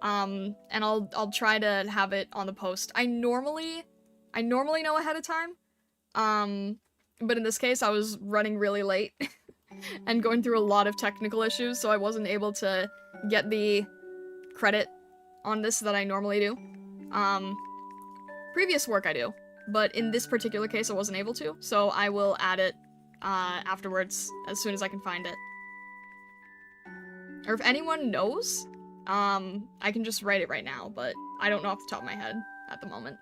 And I'll try to have it on the post. I normally know ahead of time. But in this case, I was running really late and going through a lot of technical issues, so I wasn't able to get the credit on this that I normally do. Previous work I do, but in this particular case I wasn't able to, so I will add it afterwards as soon as I can find it. Or if anyone knows, I can just write it right now, but I don't know off the top of my head at the moment.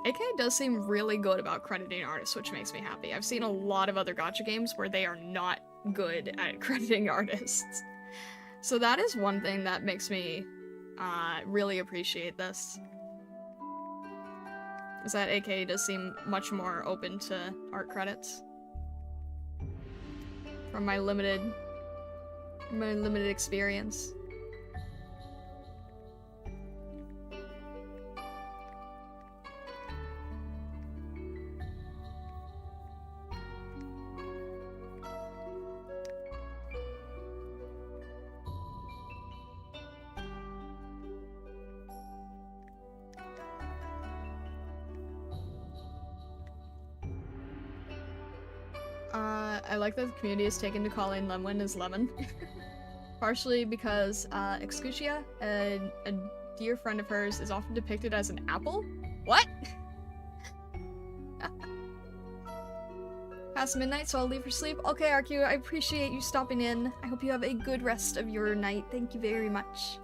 AK does seem really good about crediting artists, which makes me happy. I've seen a lot of other gacha games where they are not good at crediting artists. So that is one thing that makes me really appreciate this. Is that AK does seem much more open to art credits. From my limited experience. I like that the community has taken to calling Lemuen as Lemon. Partially because Excutia, a dear friend of hers, is often depicted as an apple? What? Past midnight, so I'll leave for sleep. Okay, RQ, I appreciate you stopping in. I hope you have a good rest of your night. Thank you very much.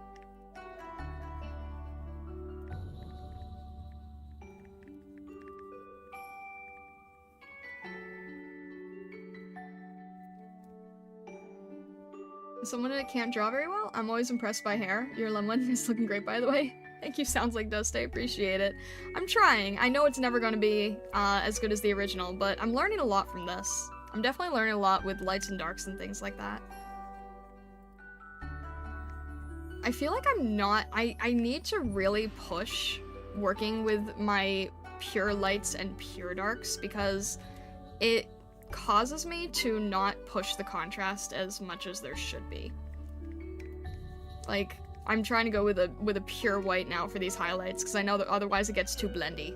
Someone that can't draw very well? I'm always impressed by hair. Your Lemuen is looking great, by the way. Thank you, Sounds Like Dust. I appreciate it. I'm trying. I know it's never going to be as good as the original, but I'm learning a lot from this. I'm definitely learning a lot with lights and darks and things like that. I feel like I'm not... I need to really push working with my pure lights and pure darks because it causes me to not push the contrast as much as there should be. Like, I'm trying to go with a pure white now for these highlights because I know that otherwise it gets too blendy.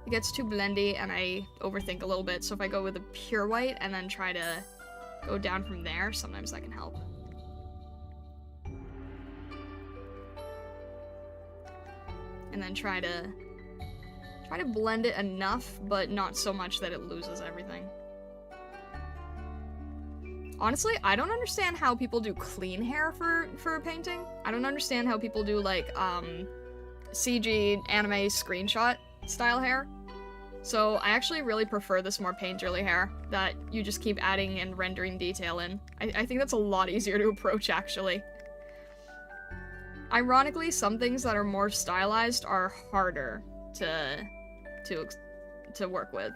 It gets too blendy and I overthink a little bit, so if I go with a pure white and then try to go down from there, sometimes that can help. And then try to blend it enough, but not so much that it loses everything. Honestly, I don't understand how people do clean hair for painting. I don't understand how people do, like, CG anime screenshot style hair. So I actually really prefer this more painterly hair that you just keep adding and rendering detail in. I think that's a lot easier to approach, actually. Ironically, some things that are more stylized are harder to work with.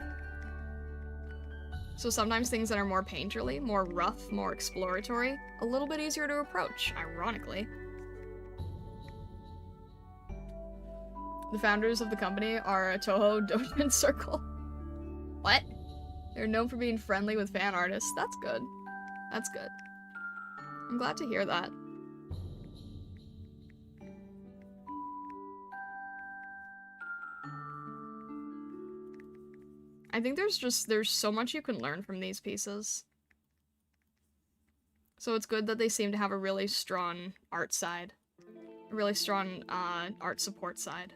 So sometimes things that are more painterly, more rough, more exploratory, a little bit easier to approach, ironically. The founders of the company are a Toho Dojin Circle. What? They're known for being friendly with fan artists. That's good. That's good. I'm glad to hear that. I think there's so much you can learn from these pieces. So it's good that they seem to have a really strong art side. A really strong art support side.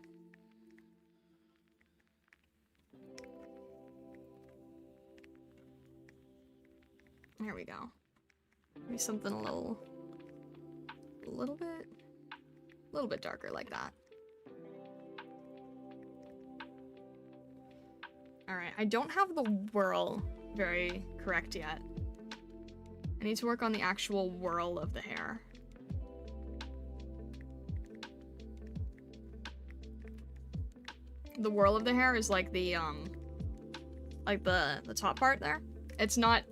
There we go. Maybe something a little bit darker like that. Alright, I don't have the whirl very correct yet. I need to work on the actual whirl of the hair. The whirl of the hair is like the top part there. It's not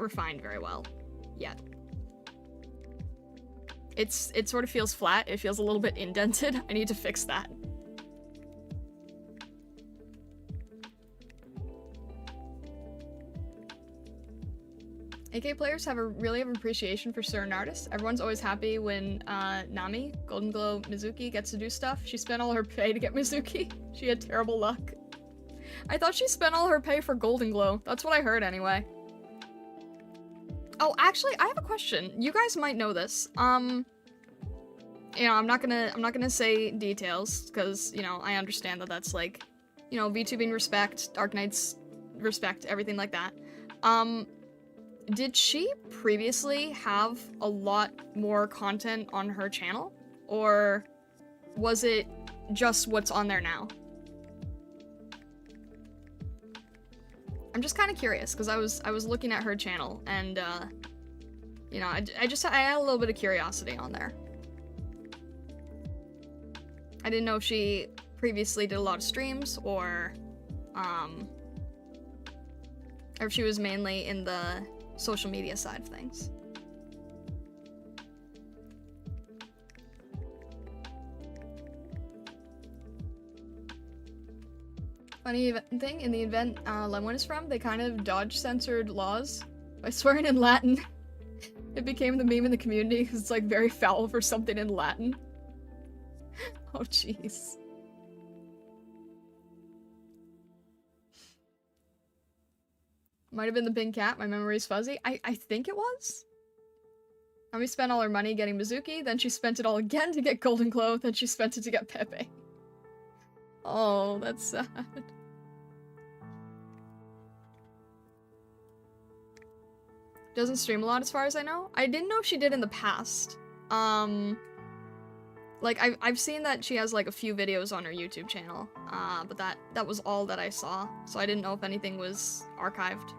refined very well yet. It sort of feels flat. It feels a little bit indented. I need to fix that. AK players really have appreciation for certain artists. Everyone's always happy when Nami, Golden Glow Mizuki, gets to do stuff. She spent all her pay to get Mizuki. She had terrible luck. I thought she spent all her pay for Golden Glow. That's what I heard anyway. Oh, actually, I have a question. You guys might know this. You know, I'm not gonna say details because, you know, I understand that that's like, you know, VTubing respect, Arknights respect, everything like that. Did she previously have a lot more content on her channel? Or was it just what's on there now? I'm just kind of curious, because I was looking at her channel, and, you know, I had a little bit of curiosity on there. I didn't know if she previously did a lot of streams, or if she was mainly in the social media side of things. Funny thing, in the event Lemuen is from, they kind of dodge-censored laws by swearing in Latin. It became the meme in the community because it's like very foul for something in Latin. Oh jeez. Might have been the pink cat, my memory's fuzzy. I think it was. Nami spent all her money getting Mizuki, then she spent it all again to get Golden Glow, then she spent it to get Pepe. Oh, that's sad. Doesn't stream a lot as far as I know. I didn't know if she did in the past. Like, I've seen that she has like a few videos on her YouTube channel, but that was all that I saw, so I didn't know if anything was archived.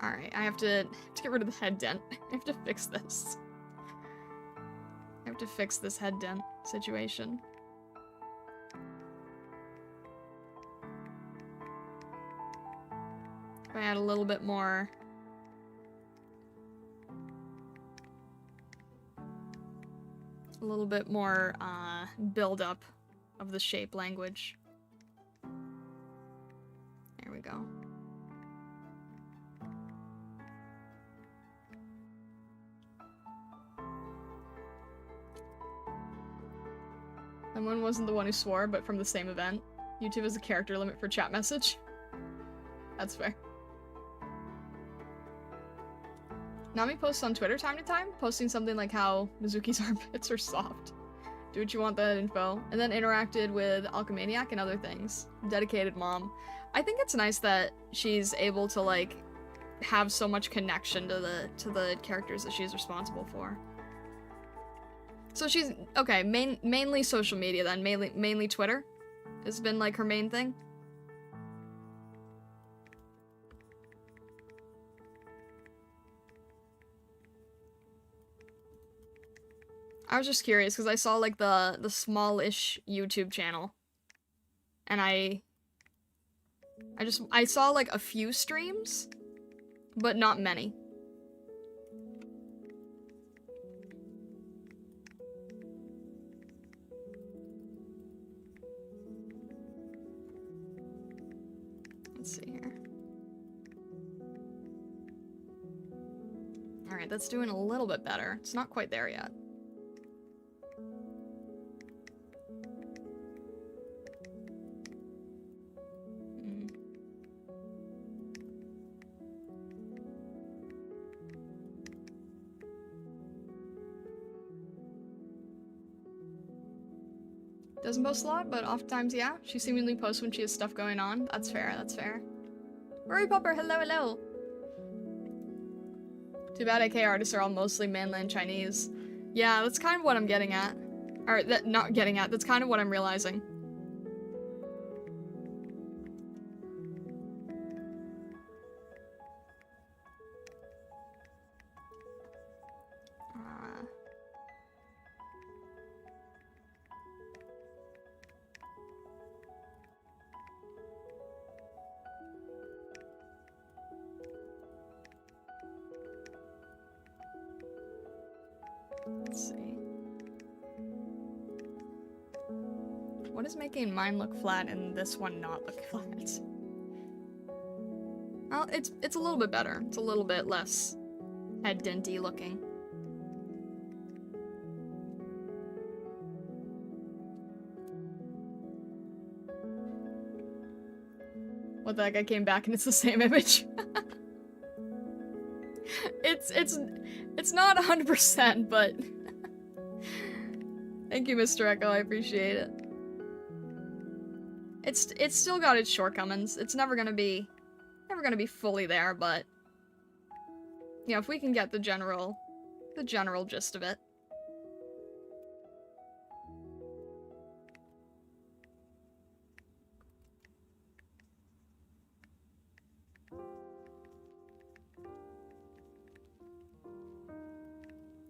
Alright, I have to get rid of the head dent. I have to fix this. I have to fix this head dent situation. If I add a little bit more... A little bit more, build-up of the shape language. There we go. Lemuen wasn't the one who swore, but from the same event. YouTube has a character limit for chat message. That's fair. Nami posts on Twitter time to time, posting something like how Mizuki's armpits are soft. Do what you want, that info. And then interacted with Alchemaniac and other things. Dedicated mom. I think it's nice that she's able to, like, have so much connection to the characters that she's responsible for. So she's, okay, mainly social media then, mainly Twitter has been, like, her main thing. I was just curious, because I saw, like, the small-ish YouTube channel. And I saw, like, a few streams, but not many. Let's see here. Alright, that's doing a little bit better. It's not quite there yet. Doesn't post a lot, but oftentimes, yeah. She seemingly posts when she has stuff going on. That's fair, that's fair. Rory Popper, hello, hello! Too bad AK artists are all mostly mainland Chinese. Yeah, that's kind of what I'm getting at. Or, not getting at, that's kind of what I'm realizing. Let's see. What is making mine look flat and this one not look flat? Well, it's a little bit better. It's a little bit less head denty looking. What the heck, I came back and it's the same image. It's not 100%, but thank you, Mr. Echo, I appreciate it. It's still got its shortcomings. It's never gonna be fully there, but you know, if we can get the general gist of it.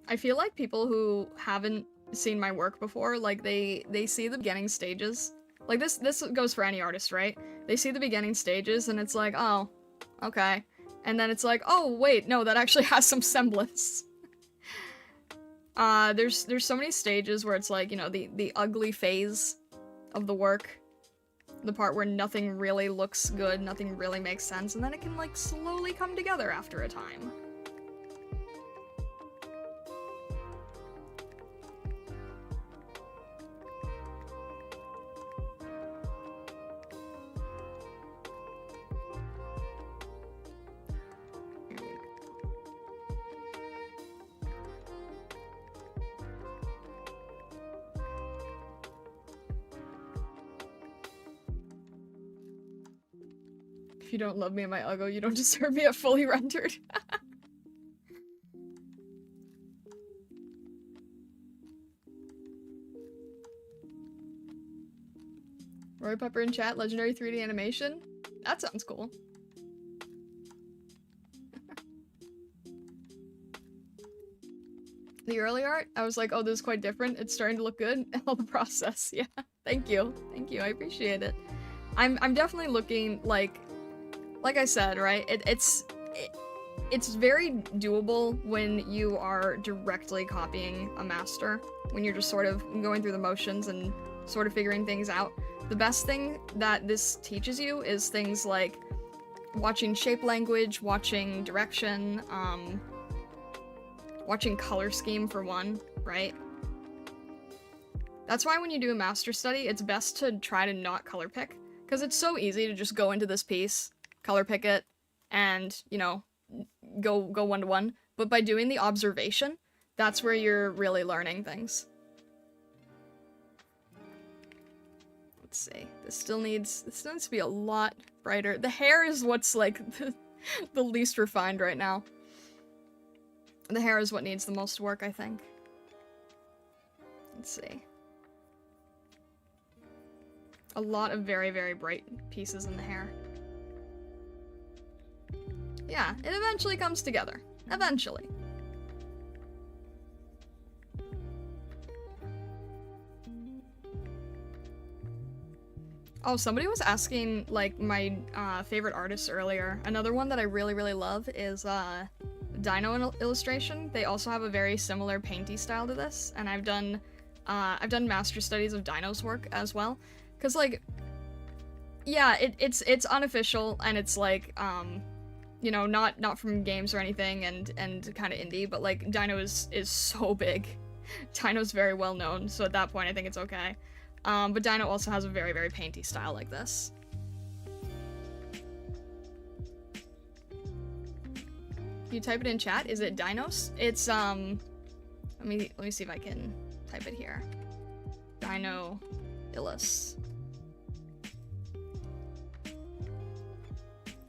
I feel like people who haven't seen my work before, like, they see the beginning stages. Like, this goes for any artist, right? They see the beginning stages, and it's like, oh, okay. And then it's like, oh, wait, no, that actually has some semblance. There's so many stages where it's like, you know, the ugly phase of the work. The part where nothing really looks good, nothing really makes sense, and then it can, like, slowly come together after a time. If you don't love me in my Uggo, you don't deserve me at fully rendered. Roy Pepper in chat, legendary 3D animation? That sounds cool. The early art, I was like, oh, this is quite different. It's starting to look good. All the process, yeah. Thank you. Thank you. I appreciate it. I'm definitely looking like I said, right? It's very doable when you are directly copying a master, when you're just sort of going through the motions and sort of figuring things out. The best thing that this teaches you is things like watching shape language, watching direction, watching color scheme for one, right? That's why when you do a master study, it's best to try to not color pick, because it's so easy to just go into this piece, color pick it, and, you know, go one-to-one. But by doing the observation, that's where you're really learning things. Let's see. This still needs to be a lot brighter. The hair is what's like the least refined right now. The hair is what needs the most work, I think. Let's see. A lot of very, very bright pieces in the hair. Yeah, it eventually comes together. Eventually. Oh, somebody was asking, like, my favorite artists earlier. Another one that I really, really love is Dino Illustration. They also have a very similar painty style to this, and I've done master studies of Dino's work as well. Cause like, yeah, it's unofficial, and it's like, you know, not from games or anything, and kind of indie, but like Dino is so big. Dino's very well known, so at that point I think it's okay. But Dino also has a very, very painty style like this. You type it in chat, is it Dinos? It's let me see if I can type it here. Dino Illus.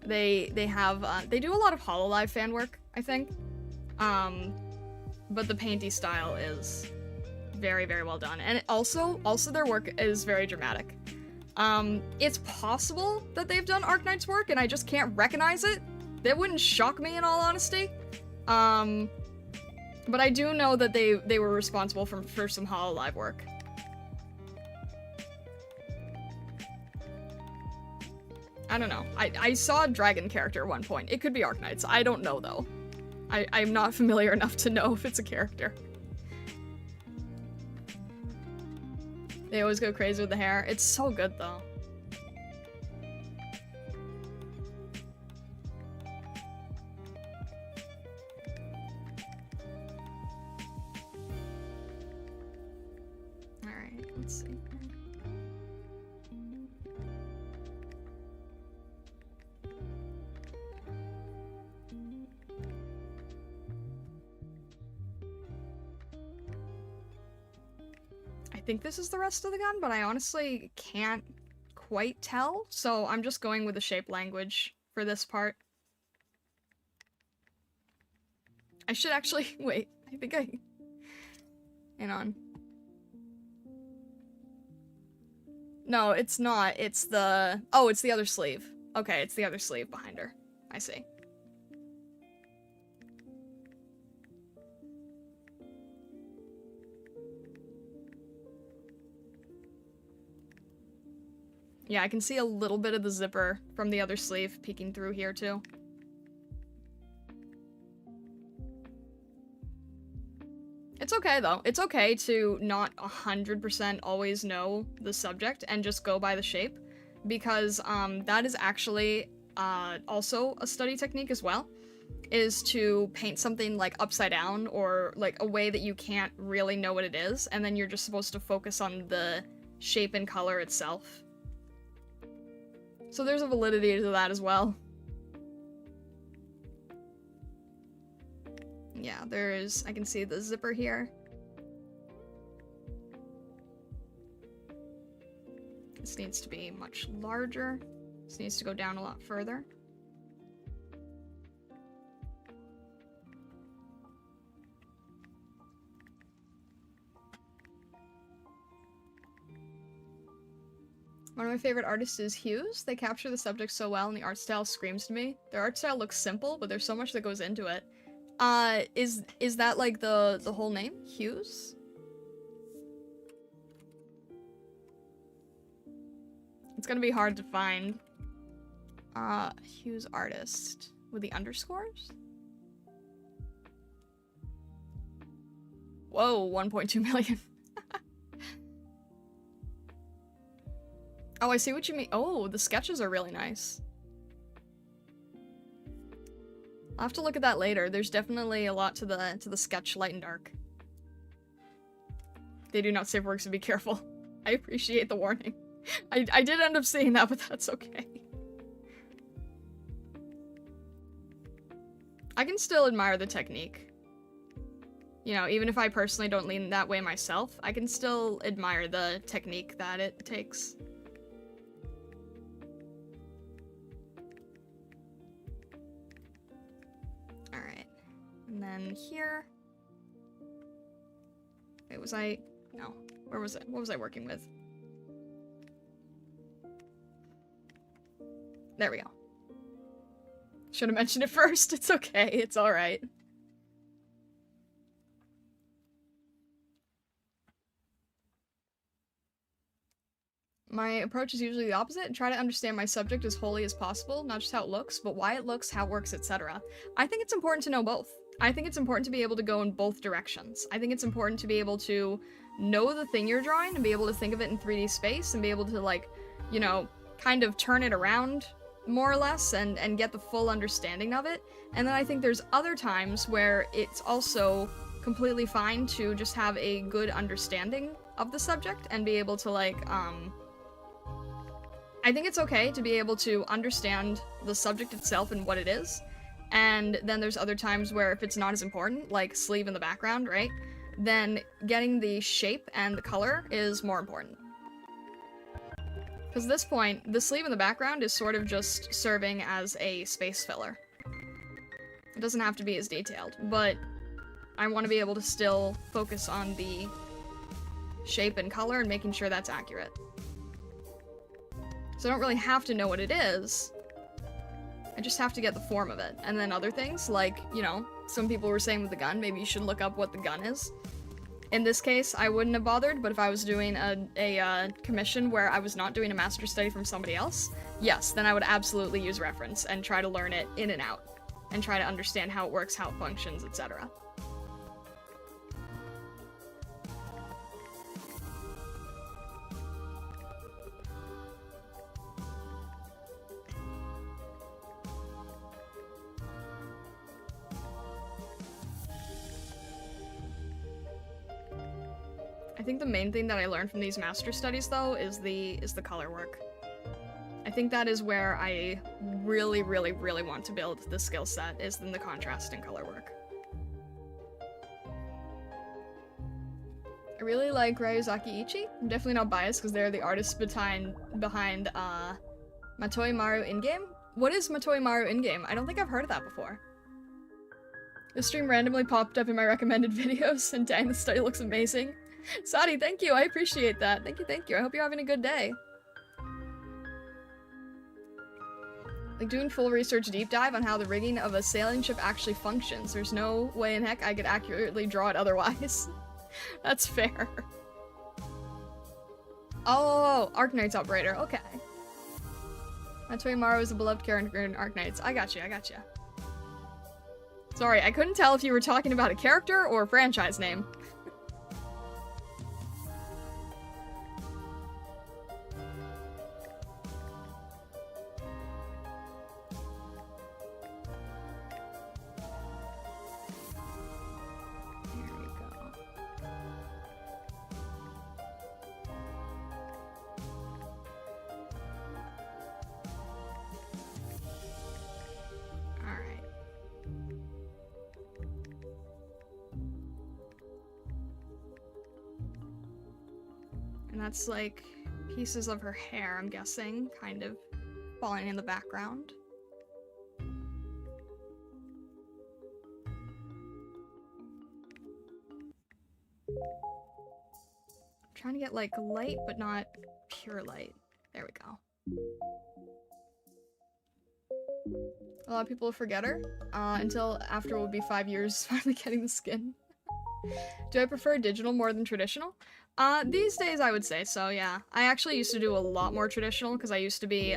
They have they do a lot of Hololive fan work, I think. But the painty style is very, very well done. And also their work is very dramatic. It's possible that they've done Arknights work and I just can't recognize it. That wouldn't shock me in all honesty. But I do know that they were responsible for some Hololive work. I don't know. I saw a dragon character at one point. It could be Arknights. I don't know, though. I'm not familiar enough to know if it's a character. They always go crazy with the hair. It's so good, though. Alright, let's see. I think this is the rest of the gun, but I honestly can't quite tell, so I'm just going with the shape language for this part. I should actually wait. I think I hang on. No, it's not. It's the it's the other sleeve. Okay, it's the other sleeve behind her. I see. Yeah, I can see a little bit of the zipper from the other sleeve peeking through here, too. It's okay, though. It's okay to not 100% always know the subject and just go by the shape, because that is actually also a study technique as well, is to paint something like upside down or like a way that you can't really know what it is, and then you're just supposed to focus on the shape and color itself. So there's a validity to that as well. Yeah, I can see the zipper here. This needs to be much larger. This needs to go down a lot further. One of my favorite artists is Hughes. They capture the subject so well and the art style screams to me. Their art style looks simple, but there's so much that goes into it. Is that like the whole name? Hughes? It's gonna be hard to find. Hughes artist with the underscores? Whoa, 1.2 million. Oh, I see what you mean. Oh, the sketches are really nice. I'll have to look at that later. There's definitely a lot to the sketch light and dark. They do not save works, so be careful. I appreciate the warning. I did end up seeing that, but that's okay. I can still admire the technique. You know, even if I personally don't lean that way myself, I can still admire the technique that it takes. Alright. And then here... Wait, was I... No. Where was it? What was I working with? There we go. Should have mentioned it first. It's okay. It's alright. My approach is usually the opposite, and try to understand my subject as wholly as possible, not just how it looks, but why it looks, how it works, etc. I think it's important to know both. I think it's important to be able to go in both directions. I think it's important to be able to know the thing you're drawing and be able to think of it in 3D space and be able to, like, you know, kind of turn it around more or less and get the full understanding of it. And then I think there's other times where it's also completely fine to just have a good understanding of the subject and be able to, like, I think it's okay to be able to understand the subject itself and what it is. And then there's other times where if it's not as important, like sleeve in the background, right? Then getting the shape and the color is more important. Because at this point, the sleeve in the background is sort of just serving as a space filler. It doesn't have to be as detailed, but I want to be able to still focus on the shape and color and making sure that's accurate. So I don't really have to know what it is. I just have to get the form of it. And then other things, like, you know, some people were saying with the gun, maybe you should look up what the gun is. In this case, I wouldn't have bothered, but if I was doing a commission where I was not doing a master study from somebody else, yes, then I would absolutely use reference and try to learn it in and out, and try to understand how it works, how it functions, etc. I think the main thing that I learned from these master studies, though, is the color work. I think that is where I really, really, really want to build the skill set, is in the contrast and color work. I really like Ryuzaki Ichi. I'm definitely not biased because they're the artists behind Matoi Maru in-game. What is Matoi Maru in-game? I don't think I've heard of that before. The stream randomly popped up in my recommended videos, and dang, the study looks amazing. Sadi, thank you, I appreciate that. Thank you, thank you. I hope you're having a good day. Like, doing full research deep dive on how the rigging of a sailing ship actually functions. There's no way in heck I could accurately draw it otherwise. That's fair. Oh, Arknights operator, okay. Matsui Maru is a beloved character in Arknights. I got you, I got you. Sorry, I couldn't tell if you were talking about a character or a franchise name. And that's like pieces of her hair, I'm guessing, kind of falling in the background. I'm trying to get like light, but not pure light. There we go. A lot of people forget her, until after it will be 5 years finally getting the skin. Do I prefer digital more than traditional? These days I would say so, yeah. I actually used to do a lot more traditional, because I used to be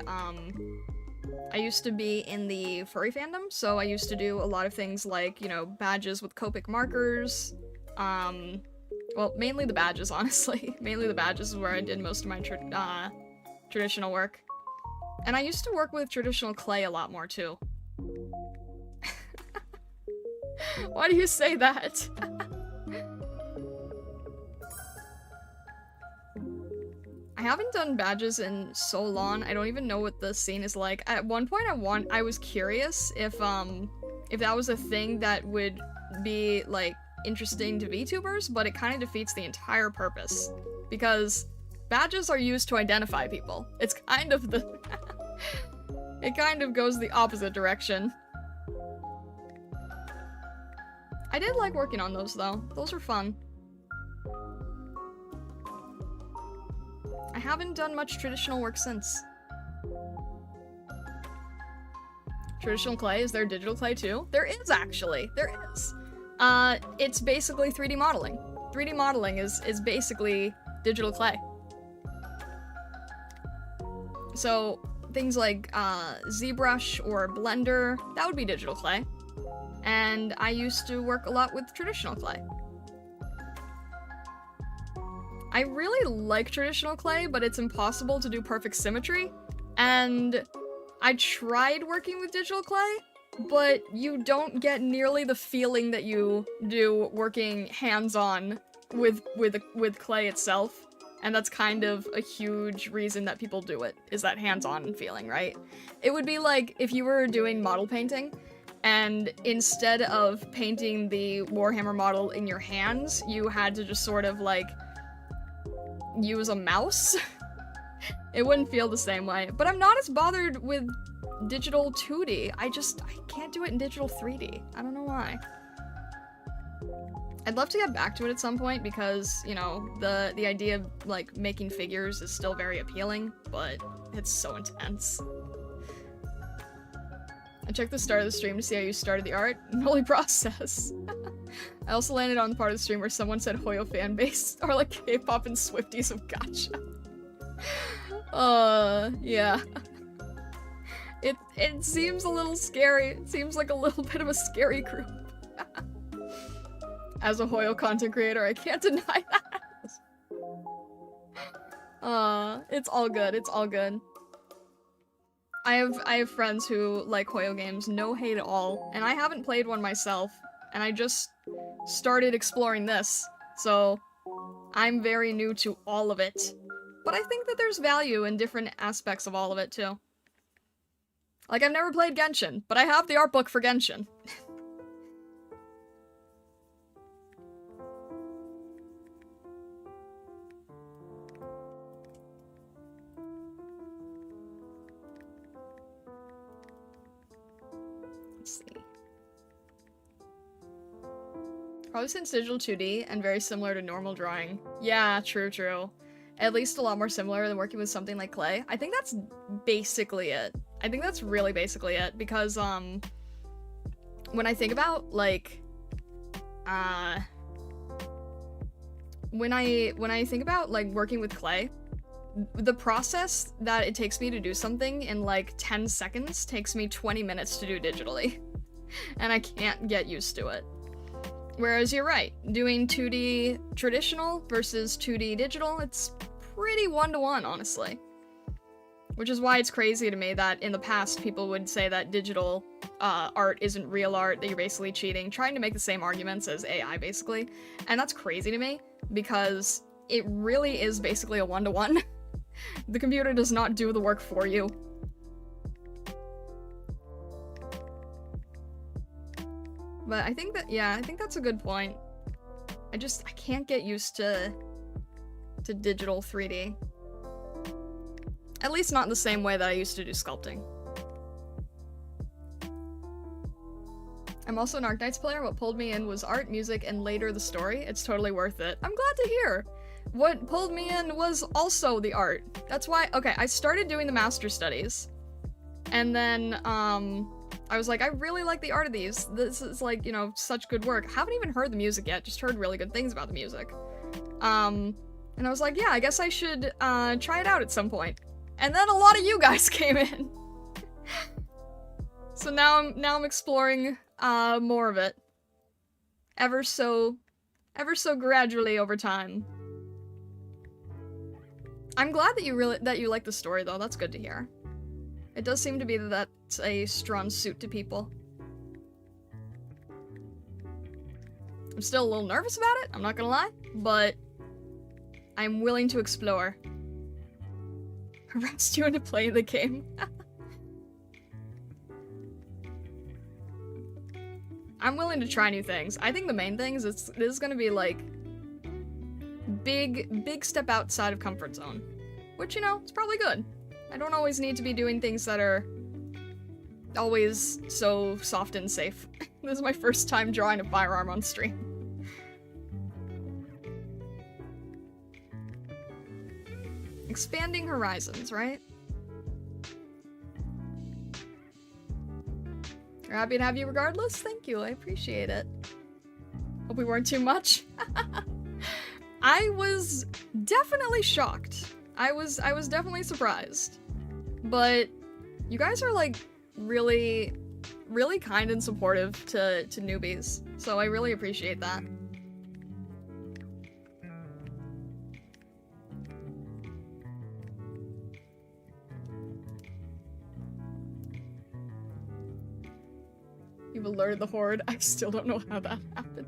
in the furry fandom, so I used to do a lot of things like, you know, badges with Copic markers, well, mainly the badges, honestly. Mainly the badges is where I did most of my traditional work. And I used to work with traditional clay a lot more, too. Why do you say that? I haven't done badges in so long, I don't even know what the scene is like. At one point I was curious if that was a thing that would be, like, interesting to VTubers, but it kind of defeats the entire purpose. Because badges are used to identify people. It's kind of the... it kind of goes the opposite direction. I did like working on those, though. Those are fun. I haven't done much traditional work since. Traditional clay? Is there digital clay too? There is, actually. There is. It's basically 3D modeling. 3D modeling is basically digital clay. So, things like ZBrush or Blender, that would be digital clay. And I used to work a lot with traditional clay. I really like traditional clay, but it's impossible to do perfect symmetry. And I tried working with digital clay, but you don't get nearly the feeling that you do working hands-on with clay itself. And that's kind of a huge reason that people do it, is that hands-on feeling, right? It would be like if you were doing model painting, and instead of painting the Warhammer model in your hands, you had to just sort of, like, use a mouse. It wouldn't feel the same way. But I'm not as bothered with digital 2D. I can't do it in digital 3D. I don't know why. I'd love to get back to it at some point because, you know, the idea of, like, making figures is still very appealing, but it's so intense. I checked the start of the stream to see how you started the art. Holy process. I also landed on the part of the stream where someone said Hoyo fanbase are like K-pop and Swifties of Gacha. Yeah. It seems a little scary. It seems like a little bit of a scary group. As a Hoyo content creator, I can't deny that. It's all good. It's all good. I have friends who like Hoyo games, no hate at all, and I haven't played one myself, and I just started exploring this, so I'm very new to all of it. But I think that there's value in different aspects of all of it, too. Like, I've never played Genshin, but I have the art book for Genshin. Let's see. Probably since digital 2D and very similar to normal drawing. Yeah, true, true. At least a lot more similar than working with something like clay. I think that's basically it. I think that's really basically it, because, when I think about, like, when I think about, like, working with clay, the process that it takes me to do something in, like, 10 seconds takes me 20 minutes to do digitally. And I can't get used to it. Whereas you're right, doing 2D traditional versus 2D digital, it's pretty one-to-one, honestly. Which is why it's crazy to me that in the past people would say that digital art isn't real art, that you're basically cheating, trying to make the same arguments as AI, basically. And that's crazy to me, because it really is basically a one-to-one. The computer does not do the work for you. But I think that, yeah, I think that's a good point. I can't get used to digital 3D. At least not in the same way that I used to do sculpting. I'm also an Arknights player. What pulled me in was art, music, and later the story. It's totally worth it. I'm glad to hear. What pulled me in was also the art. That's why, okay, I started doing the Masterstudies. And then, I was like, I really like the art of these. This is like, you know, such good work. Haven't even heard the music yet, just heard really good things about the music. And I was like, yeah, I guess I should try it out at some point. And then a lot of you guys came in. So now I'm exploring more of it. Ever so gradually over time. I'm glad that you like the story though. That's good to hear. It does seem to be that that's a strong suit to people. I'm still a little nervous about it, I'm not gonna lie, but I'm willing to explore. Arrest you into playing the game. I'm willing to try new things. I think the main thing is this is gonna be like big step outside of comfort zone. Which, you know, it's probably good. I don't always need to be doing things that are always so soft and safe. This is my first time drawing a firearm on stream. Expanding horizons, right? We're happy to have you regardless. Thank you, I appreciate it. Hope we weren't too much. I was definitely shocked. I was definitely surprised. But you guys are like really kind and supportive to newbies. So I really appreciate that. You've alerted the Horde. I still don't know how that happened.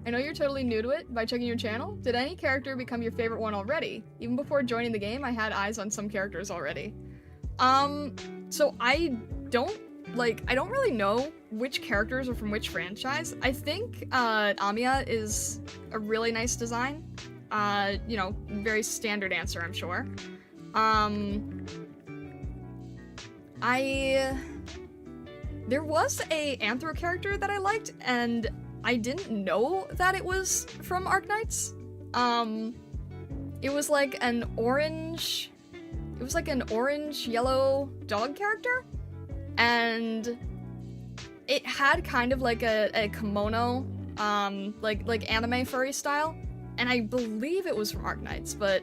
I know you're totally new to it by checking your channel. Did any character become your favorite one already? Even before joining the game, I had eyes on some characters already. So I don't really know which characters are from which franchise. I think, Amiya is a really nice design. You know, very standard answer, I'm sure. There was a Anthro character that I liked, and I didn't know that it was from Arknights. It was like an orange yellow dog character, and it had kind of like a kimono, like anime furry style, and I believe it was from Arknights, but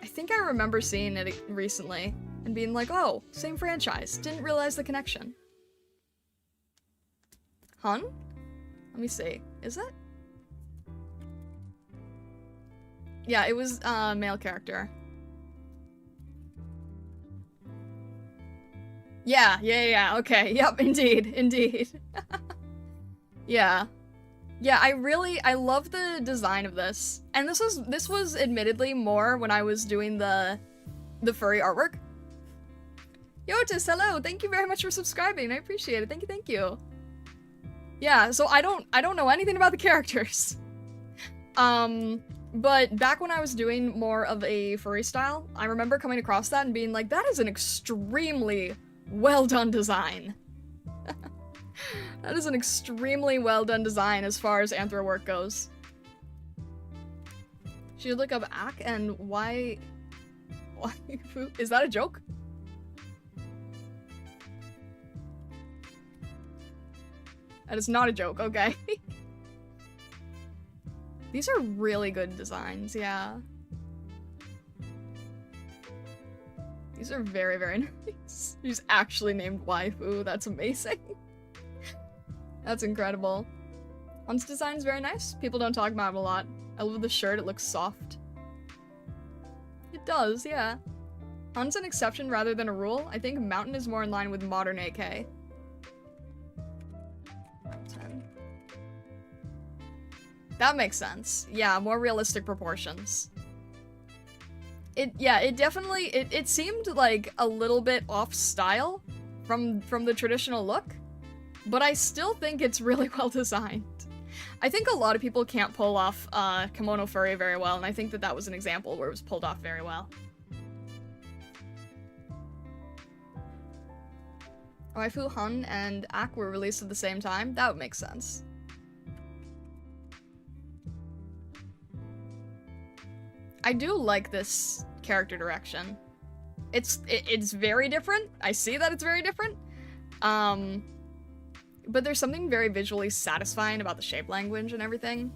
I think I remember seeing it recently and being like, oh, same franchise. Didn't realize the connection. Hun? Let me see. Is it? Yeah, it was a male character. Yeah, okay. Yep, indeed. Yeah. Yeah, I love the design of this. And this was admittedly more when I was doing the furry artwork. Yotis, hello! Thank you very much for subscribing. I appreciate it. Thank you. Yeah, so I don't know anything about the characters. But back when I was doing more of a furry style, I remember coming across that and being like, that is an extremely well done design. That is an extremely well done design as far as anthro work goes. Should look up Ak and why is that a joke? That is not a joke, okay. These are really good designs, yeah. These are very, very nice. She's actually named waifu, that's amazing. That's incredible. Hun's design is very nice. People don't talk about it a lot. I love the shirt, it looks soft. It does, yeah. Hun's an exception rather than a rule. I think Mountain is more in line with modern AK. That makes sense. Yeah, more realistic proportions. It definitely seemed like a little bit off style from the traditional look, but I still think it's really well designed. I think a lot of people can't pull off kimono furry very well, and I think that was an example where it was pulled off very well. Waifu, Hun, and Ak were released at the same time? That would make sense. I do like this character direction. It's very different. I see that it's very different. But there's something very visually satisfying about the shape language and everything.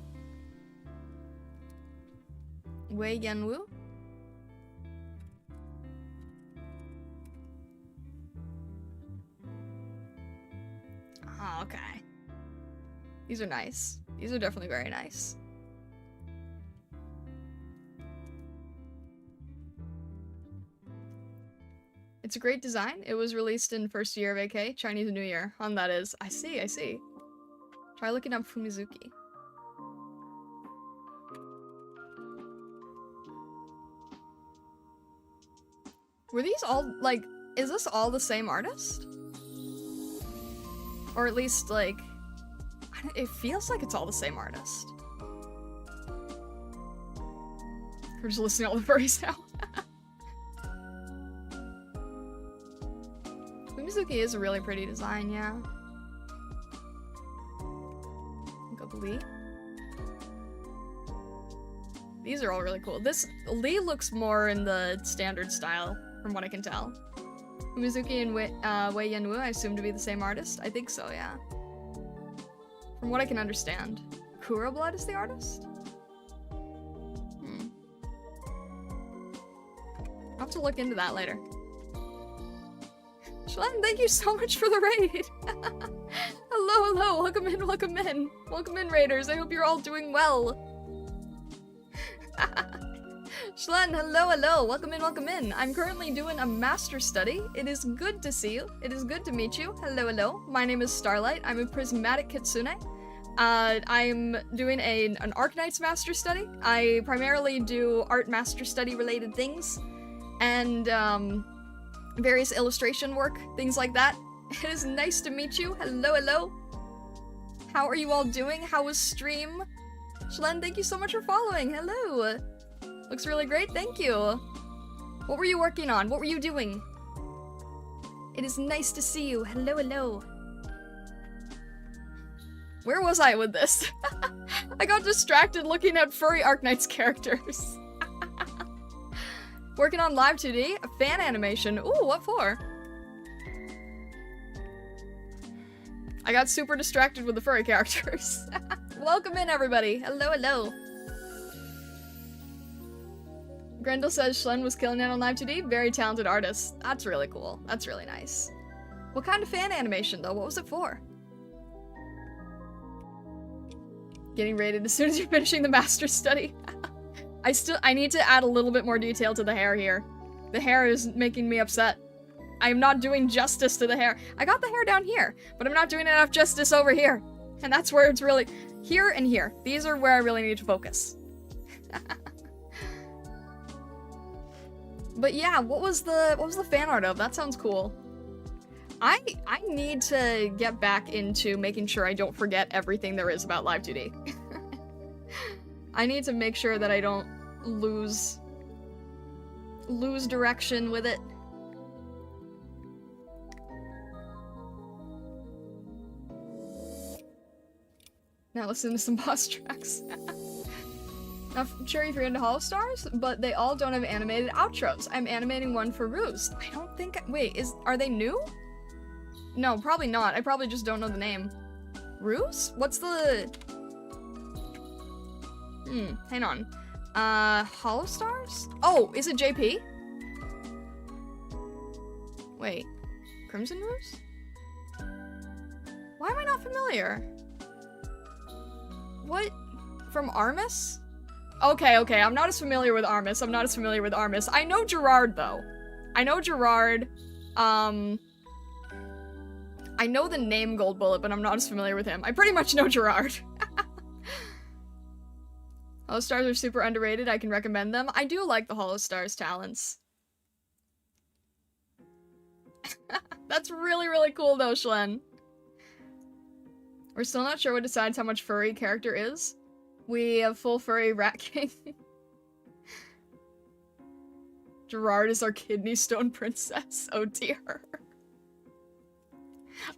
Wei Yanwu? Oh, okay. These are nice. These are definitely very nice. It's a great design. It was released in first year of AK, Chinese New Year. That is. I see, I see. Try looking up Fumizuki. Were these all, like, is this all the same artist? Or at least, like, it feels like it's all the same artist. We're just listening to all the furries now. Fumizuki is a really pretty design, yeah. Look up Lee. These are all really cool. This Lee looks more in the standard style, from what I can tell. Fumizuki and Wei Yanwu, I assume to be the same artist. I think so, yeah. From what I can understand. Kura Blood is the artist? I'll have to look into that later. Shalene, thank you so much for the raid! Hello, hello, welcome in, welcome in. Welcome in, raiders, I hope you're all doing well. Shalene, hello, hello, welcome in, welcome in. I'm currently doing a master study. It is good to see you. It is good to meet you. Hello, hello. My name is Starlight. I'm a prismatic kitsune. I'm doing an Arknights master study. I primarily do art master study related things. And, various illustration work, things like that. It is nice to meet you. Hello, hello. How are you all doing? How was stream? Shalene, thank you so much for following. Hello. Looks really great, thank you. What were you working on? What were you doing? It is nice to see you. Hello, hello. Where was I with this? I got distracted looking at furry Arknights characters. Working on Live 2D, a fan animation. Ooh, what for? I got super distracted with the furry characters. Welcome in, everybody. Hello, hello. Grendel says Shalene was killing it on Live 2D. Very talented artist. That's really cool. That's really nice. What kind of fan animation, though? What was it for? Getting rated as soon as you're finishing the master study. I need to add a little bit more detail to the hair here. The hair is making me upset. I am not doing justice to the hair. I got the hair down here, but I'm not doing enough justice over here. And that's where it's really... Here and here. These are where I really need to focus. But yeah, what was the fan art of? That sounds cool. I need to get back into making sure I don't forget everything there is about Live 2D. I need to make sure that I don't lose direction with it. Now listen to some boss tracks. Not sure if you're into Hollow Stars, but they all don't have animated outros. I'm animating one for Ruse. I don't think... Wait, are they new? No, probably not. I probably just don't know the name. Ruse? What's the... hang on. Hollow Stars? Oh, is it JP? Wait. Crimson Ruse? Why am I not familiar? What? From Armis? Okay, I'm not as familiar with Armis. I know Gerard, though. I know Gerard. I know the name Gold Bullet, but I'm not as familiar with him. I pretty much know Gerard. Hollow Stars are super underrated. I can recommend them. I do like the Hollow Stars talents. That's really, really cool, though, Shalene. We're still not sure what decides how much furry character is. We have full furry Rat King. Gerard is our kidney stone princess. Oh dear.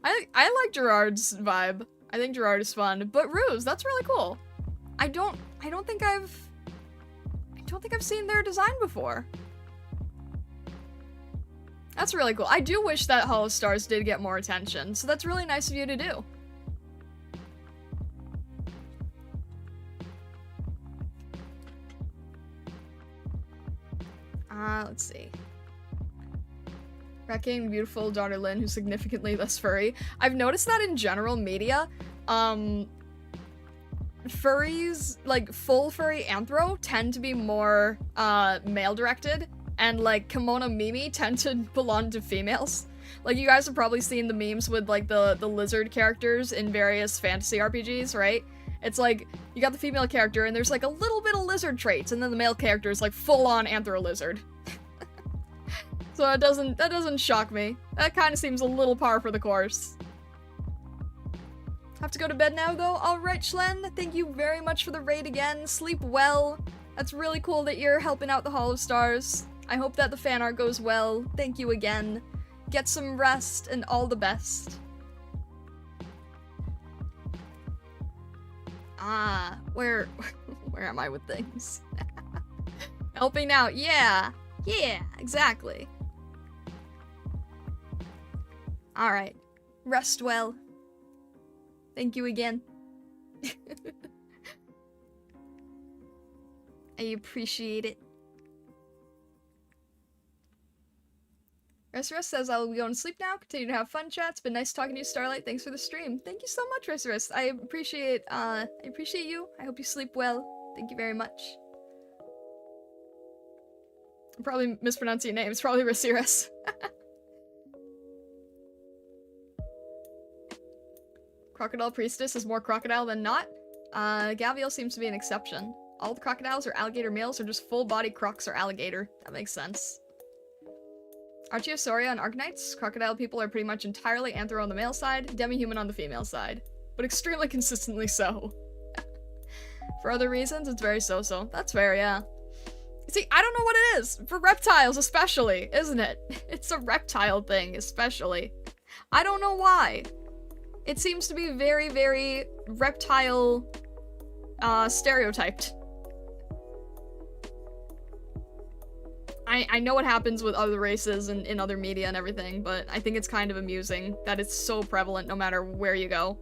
I like Gerard's vibe. I think Gerard is fun. But Ruse, that's really cool. I don't think I've seen their design before. That's really cool. I do wish that Hollow Stars did get more attention, so that's really nice of you to do. Let's see. Wrecking beautiful daughter Lynn, who's significantly less furry. I've noticed that in general media, furries, like full furry anthro, tend to be more male-directed, and like kimono mimi tend to belong to females. Like, you guys have probably seen the memes with like the lizard characters in various fantasy RPGs, right? It's like, you got the female character and there's like a little bit of lizard traits, and then the male character is like full-on anthro lizard. So that doesn't shock me. That kind of seems a little par for the course. Have to go to bed now, though? Alright, Schlen, thank you very much for the raid again. Sleep well. That's really cool that you're helping out the Hollow Stars. I hope that the fan art goes well. Thank you again. Get some rest, and all the best. Where am I with things? Helping out, yeah, exactly. Alright, rest well. Thank you again. I appreciate it. Resarus says I'll be going to sleep now. Continue to have fun chats. Been nice talking to you, Starlight. Thanks for the stream. Thank you so much, Resarus. I appreciate you. I hope you sleep well. Thank you very much. I'm probably mispronouncing your name. It's probably Resarus. Crocodile Priestess is more crocodile than not. Gavial seems to be an exception. All the crocodiles are alligator males or just full-body crocs or alligator. That makes sense. Archaeosauria and Arknights, crocodile people are pretty much entirely anthro on the male side, demi-human on the female side. But extremely consistently so. For other reasons, it's very so-so. That's fair, yeah. See, I don't know what it is. For reptiles especially, isn't it? It's a reptile thing, especially. I don't know why. It seems to be very, very reptile, stereotyped. I know what happens with other races and in other media and everything, but I think it's kind of amusing that it's so prevalent no matter where you go.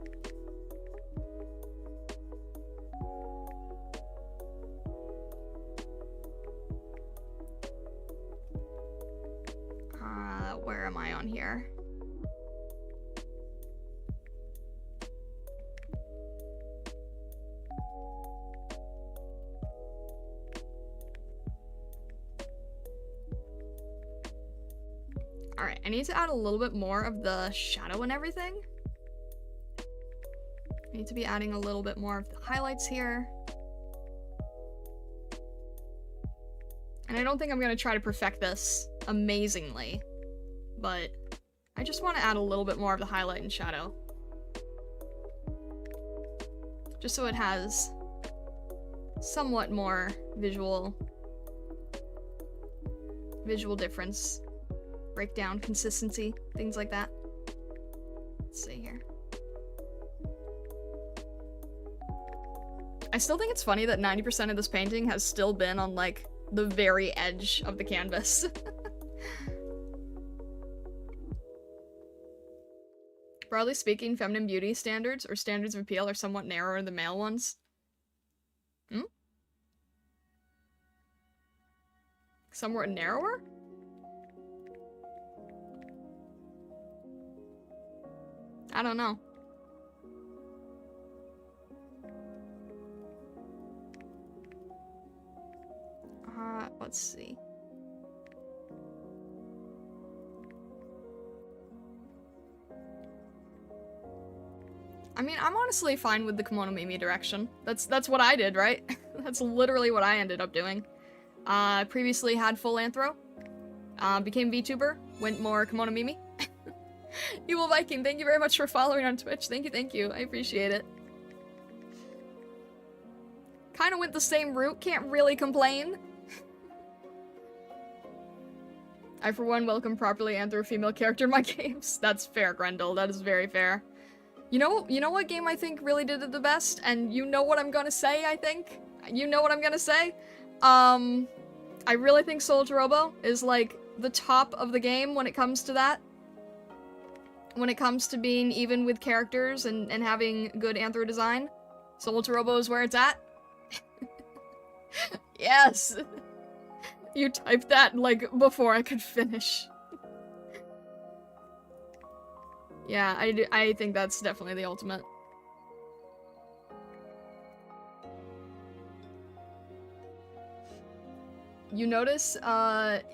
Where am I on here? Alright, I need to add a little bit more of the shadow and everything. I need to be adding a little bit more of the highlights here. And I don't think I'm going to try to perfect this amazingly, but I just want to add a little bit more of the highlight and shadow. Just so it has somewhat more visual difference. Breakdown, consistency, things like that. Let's see here. I still think it's funny that 90% of this painting has still been on, like, the very edge of the canvas. Broadly speaking, feminine beauty standards, or standards of appeal, are somewhat narrower than male ones. Hmm? Somewhat narrower? I don't know. Let's see. I mean, I'm honestly fine with the Kimono Mimi direction. That's what I did, right? That's literally what I ended up doing. Previously had full anthro. Became VTuber. Went more Kimono Mimi. Evil Viking, thank you very much for following on Twitch. Thank you. I appreciate it. Kinda went the same route, can't really complain. I, for one, welcome properly anthro female character in my games. That's fair, Grendel. That is very fair. You know what game I think really did it the best? And you know what I'm gonna say, I think? You know what I'm gonna say? I really think Soul to Robo is, like, the top of the game when it comes to that. When it comes to being even with characters and having good anthro design. Soul to Robo is where it's at. Yes! You typed that, like, before I could finish. Yeah, I think that's definitely the ultimate. You notice,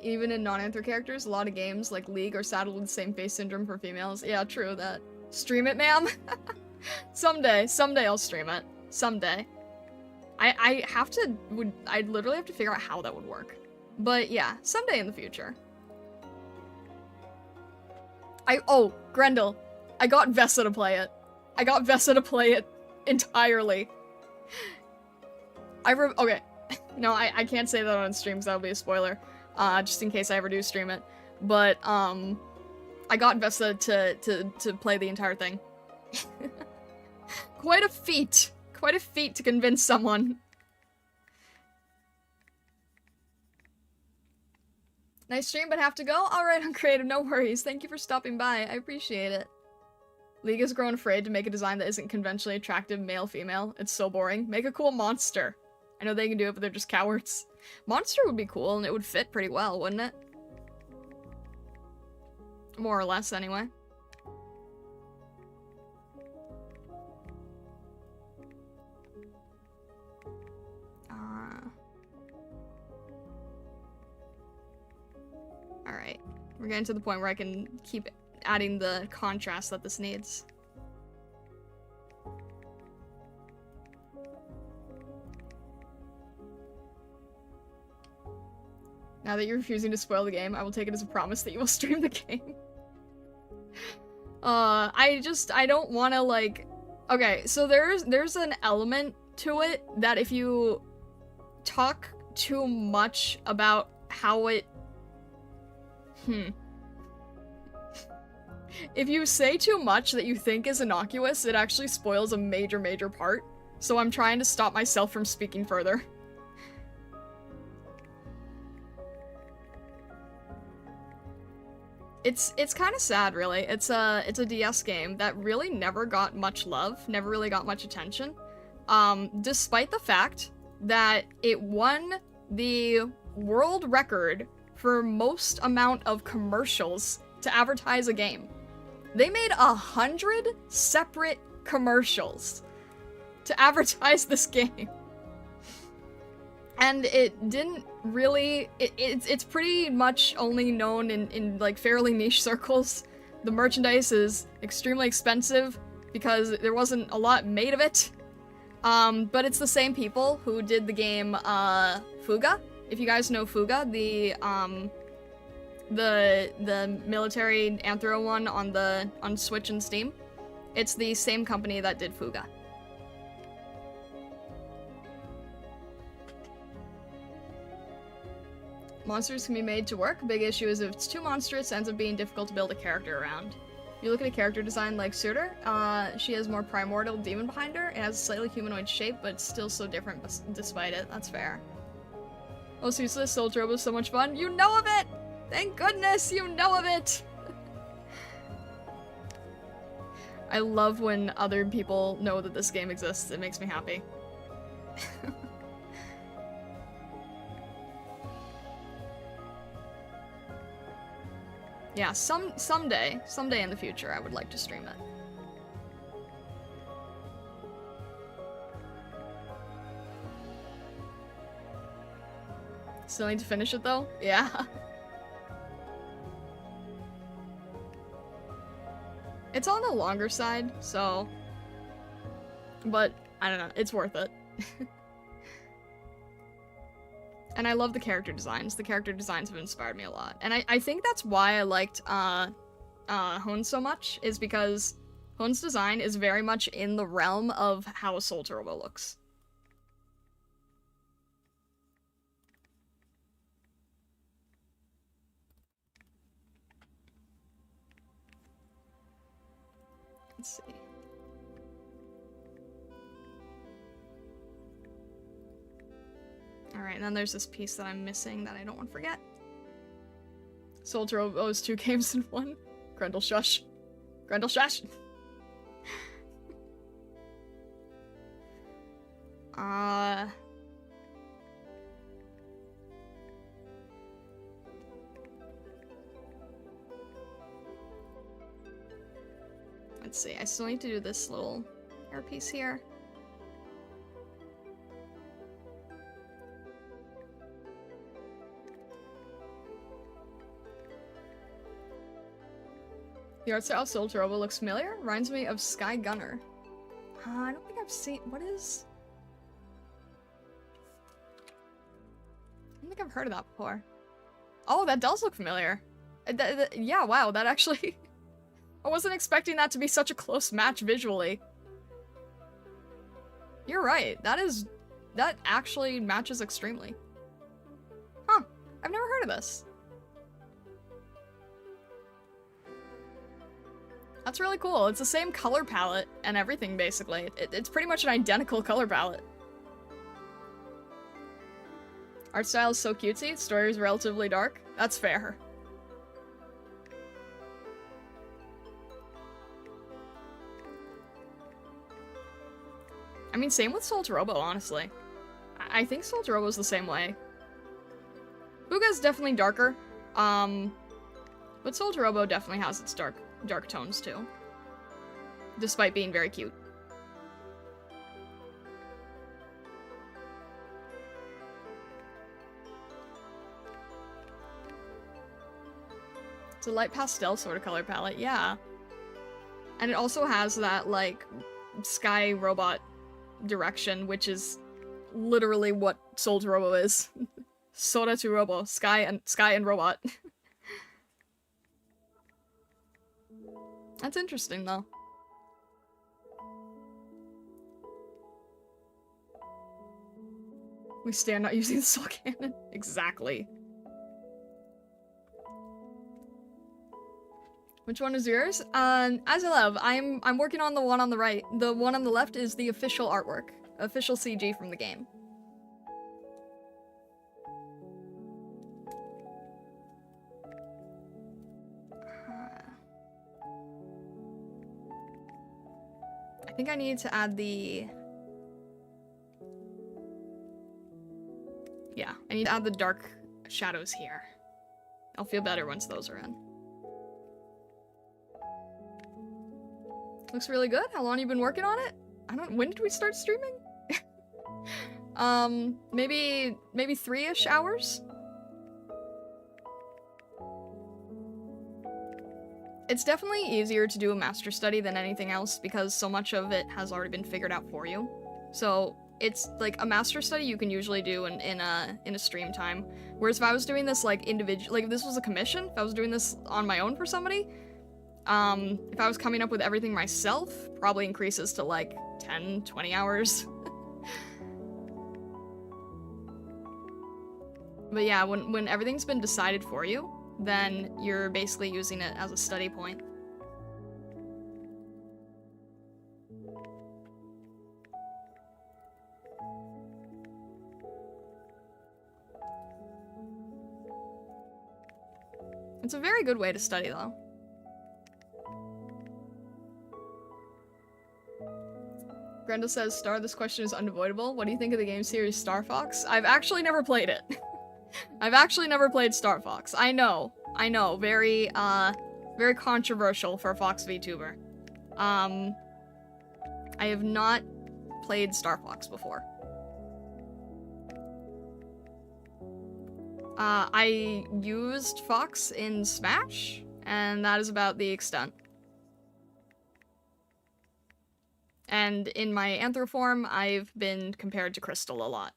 even in non-anthro characters, a lot of games, like League, are saddled with the same face syndrome for females. Yeah, true, that. Stream it, ma'am? Someday I'll stream it. Someday. I'd literally have to figure out how that would work. But yeah, someday in the future. Oh, Grendel. I got Vessa to play it. I got Vessa to play it entirely. Okay. No, I can't say that on stream because that would be a spoiler. Just in case I ever do stream it. But, I got Vessa to play the entire thing. Quite a feat. Quite a feat to convince someone. Nice stream, but have to go? Alright, I'm creative, no worries. Thank you for stopping by. I appreciate it. League has grown afraid to make a design that isn't conventionally attractive male-female. It's so boring. Make a cool monster. I know they can do it, but they're just cowards. Monster would be cool, and it would fit pretty well, wouldn't it? More or less, anyway. Alright. We're getting to the point where I can keep adding the contrast that this needs. Now that you're refusing to spoil the game, I will take it as a promise that you will stream the game. I don't want to, like... Okay, so there's an element to it that if you talk too much about how it... If you say too much that you think is innocuous, it actually spoils a major, major part. So I'm trying to stop myself from speaking further. It's kind of sad, really. It's a DS game that really never got much love, never really got much attention. Despite the fact that it won the world record for most amount of commercials to advertise a game. They made 100 separate commercials to advertise this game. And it didn't really... It's pretty much only known in like fairly niche circles. The merchandise is extremely expensive because there wasn't a lot made of it. But it's the same people who did the game Fuga. If you guys know Fuga, the military anthro one on Switch and Steam, it's the same company that did Fuga. Monsters can be made to work. Big issue is if it's too monstrous, it ends up being difficult to build a character around. If you look at a character design like Surtur, she has more primordial demon behind her. It has a slightly humanoid shape, but it's still so different despite it. That's fair. Most useless, Soul Turbo is so much fun. You know of it! Thank goodness you know of it! I love when other people know that this game exists. It makes me happy. Yeah, someday in the future, I would like to stream it. Still need to finish it though? Yeah. It's on the longer side, so... But, I don't know, it's worth it. And I love the character designs. The character designs have inspired me a lot. And I think that's why I liked Hone so much, is because Hone's design is very much in the realm of how a Soul Turbo looks. Let's see. Alright, and then there's this piece that I'm missing that I don't want to forget. Soldier owes 2 games in 1. Grendel shush. Grendel shush! Let's see, I still need to do this little hairpiece here. The art style of Soldier Robo looks familiar. Reminds me of Sky Gunner. I don't think I've seen... What is... I don't think I've heard of that before. Oh, that does look familiar. Yeah, wow, that actually... I wasn't expecting that to be such a close match visually. You're right, that actually matches extremely. Huh, I've never heard of this. That's really cool. It's the same color palette and everything, basically. It's pretty much an identical color palette. Art style is so cutesy, story is relatively dark. That's fair. I mean, same with Soldier Robo, honestly. I think Soldier Robo's the same way. Booga's definitely darker, but Soldier Robo definitely has its dark tones too, despite being very cute. It's a light pastel sort of color palette, yeah. And it also has that, like, sky robot direction, which is literally what Soldier Robo is. Sora to Robo, sky and robot. That's interesting, though. We stand not using the soul cannon. Exactly. Which one is yours? As I love, I'm working on the one on the right. The one on the left is the official artwork, official CG from the game. I think I need to add the... Yeah, I need to add the dark shadows here. I'll feel better once those are in. Looks really good. How long have you been working on it? When did we start streaming? Maybe 3-ish hours? It's definitely easier to do a master study than anything else because so much of it has already been figured out for you. So it's like a master study you can usually do in a stream time. Whereas if I was doing this like individual, like if this was a commission, if I was doing this on my own for somebody, if I was coming up with everything myself, probably increases to like 10, 20 hours. But yeah, when everything's been decided for you, then you're basically using it as a study point. It's a very good way to study, though. Grendel says, Star, this question is unavoidable. What do you think of the game series Star Fox? I've actually never played it. I've actually never played Star Fox. I know. Very, very controversial for a Fox VTuber. I have not played Star Fox before. I used Fox in Smash, and that is about the extent. And in my Anthro form, I've been compared to Crystal a lot.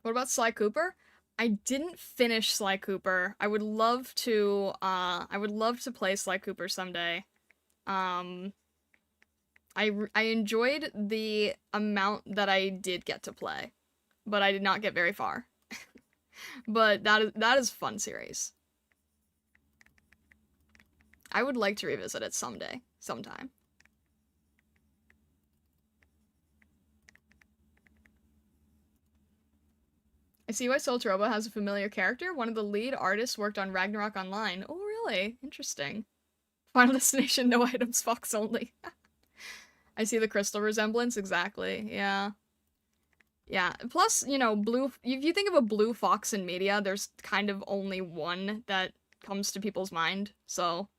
What about Sly Cooper? I didn't finish Sly Cooper. I would love to play Sly Cooper someday. I enjoyed the amount that I did get to play, but I did not get very far. But that is a fun series. I would like to revisit it someday. Sometime. I see why Soul Trobo has a familiar character. One of the lead artists worked on Ragnarok Online. Oh, really? Interesting. Final Destination, no items, Fox only. I see the crystal resemblance, exactly, yeah. Yeah, plus, you know, if you think of a blue fox in media, there's kind of only one that comes to people's mind, so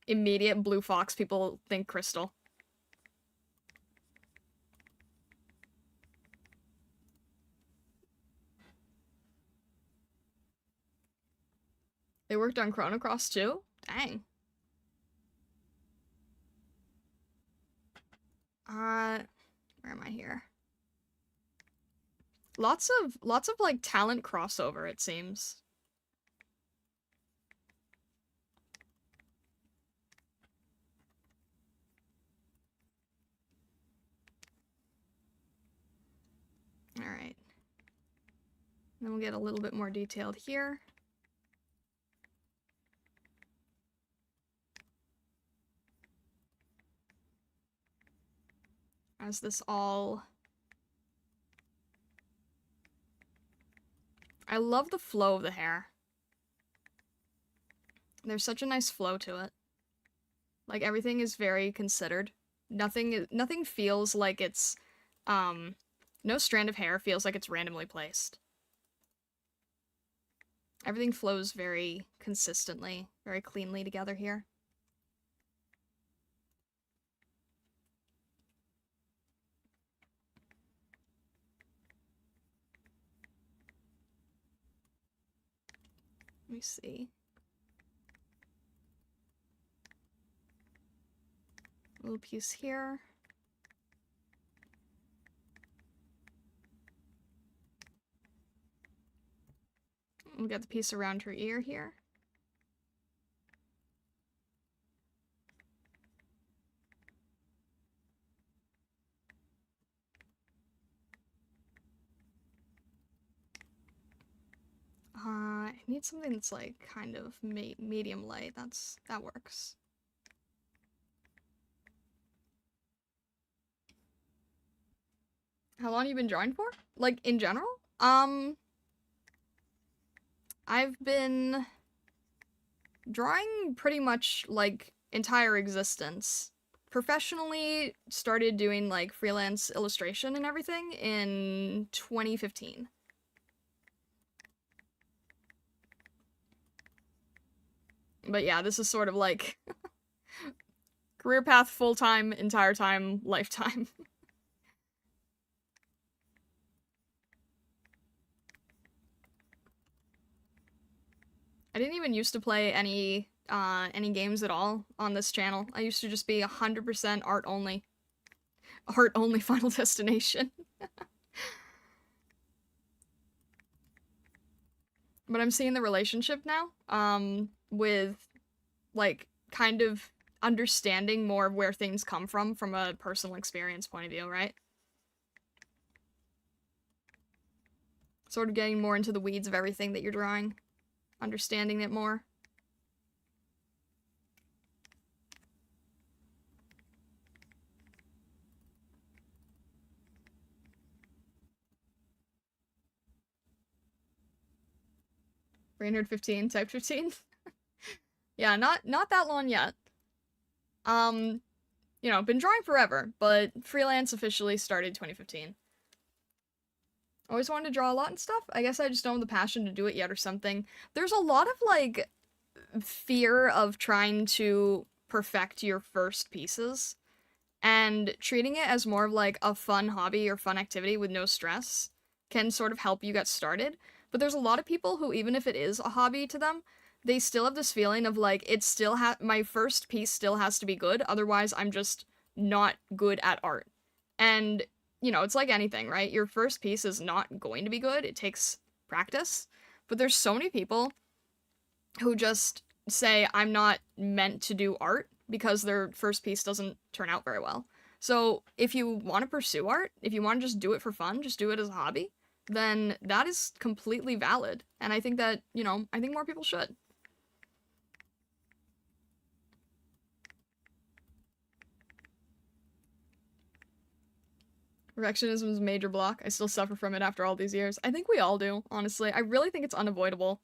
immediate blue fox, people think crystal. They worked on Chrono Cross too? Dang. Where am I here? Lots of, like, talent crossover, it seems. Alright. Then we'll get a little bit more detailed here. As this all... I love the flow of the hair. There's such a nice flow to it. Like, everything is very considered. Nothing feels like it's, no strand of hair feels like it's randomly placed. Everything flows very consistently, very cleanly together here. Let me see. A little piece here. We got the piece around her ear here. I need something that's like kind of medium light. That works. How long have you been drawing for? Like, in general? I've been drawing pretty much, like, entire existence. Professionally started doing, like, freelance illustration and everything in 2015. But yeah, this is sort of like career path, full-time, entire time, lifetime. I didn't even used to play any games at all on this channel. I used to just be 100% art only. Art only Final Destination. But I'm seeing the relationship now, with, like, kind of understanding more of where things come from a personal experience point of view, right? Sort of getting more into the weeds of everything that you're drawing. Understanding it more. Brainerd 15, Type 15? Yeah, not that long yet. You know, been drawing forever, but freelance officially started 2015. Always wanted to draw a lot and stuff. I guess I just don't have the passion to do it yet or something. There's a lot of, like, fear of trying to perfect your first pieces, and treating it as more of, like, a fun hobby or fun activity with no stress can sort of help you get started. But there's a lot of people who, even if it is a hobby to them, they still have this feeling of, like, it still my first piece still has to be good, otherwise I'm just not good at art. And, you know, it's like anything, right? Your first piece is not going to be good, it takes practice. But there's so many people who just say, I'm not meant to do art, because their first piece doesn't turn out very well. So if you want to pursue art, if you want to just do it for fun, just do it as a hobby, then that is completely valid. And I think that, you know, I think more people should. Perfectionism is a major block. I still suffer from it after all these years. I think we all do, honestly. I really think it's unavoidable.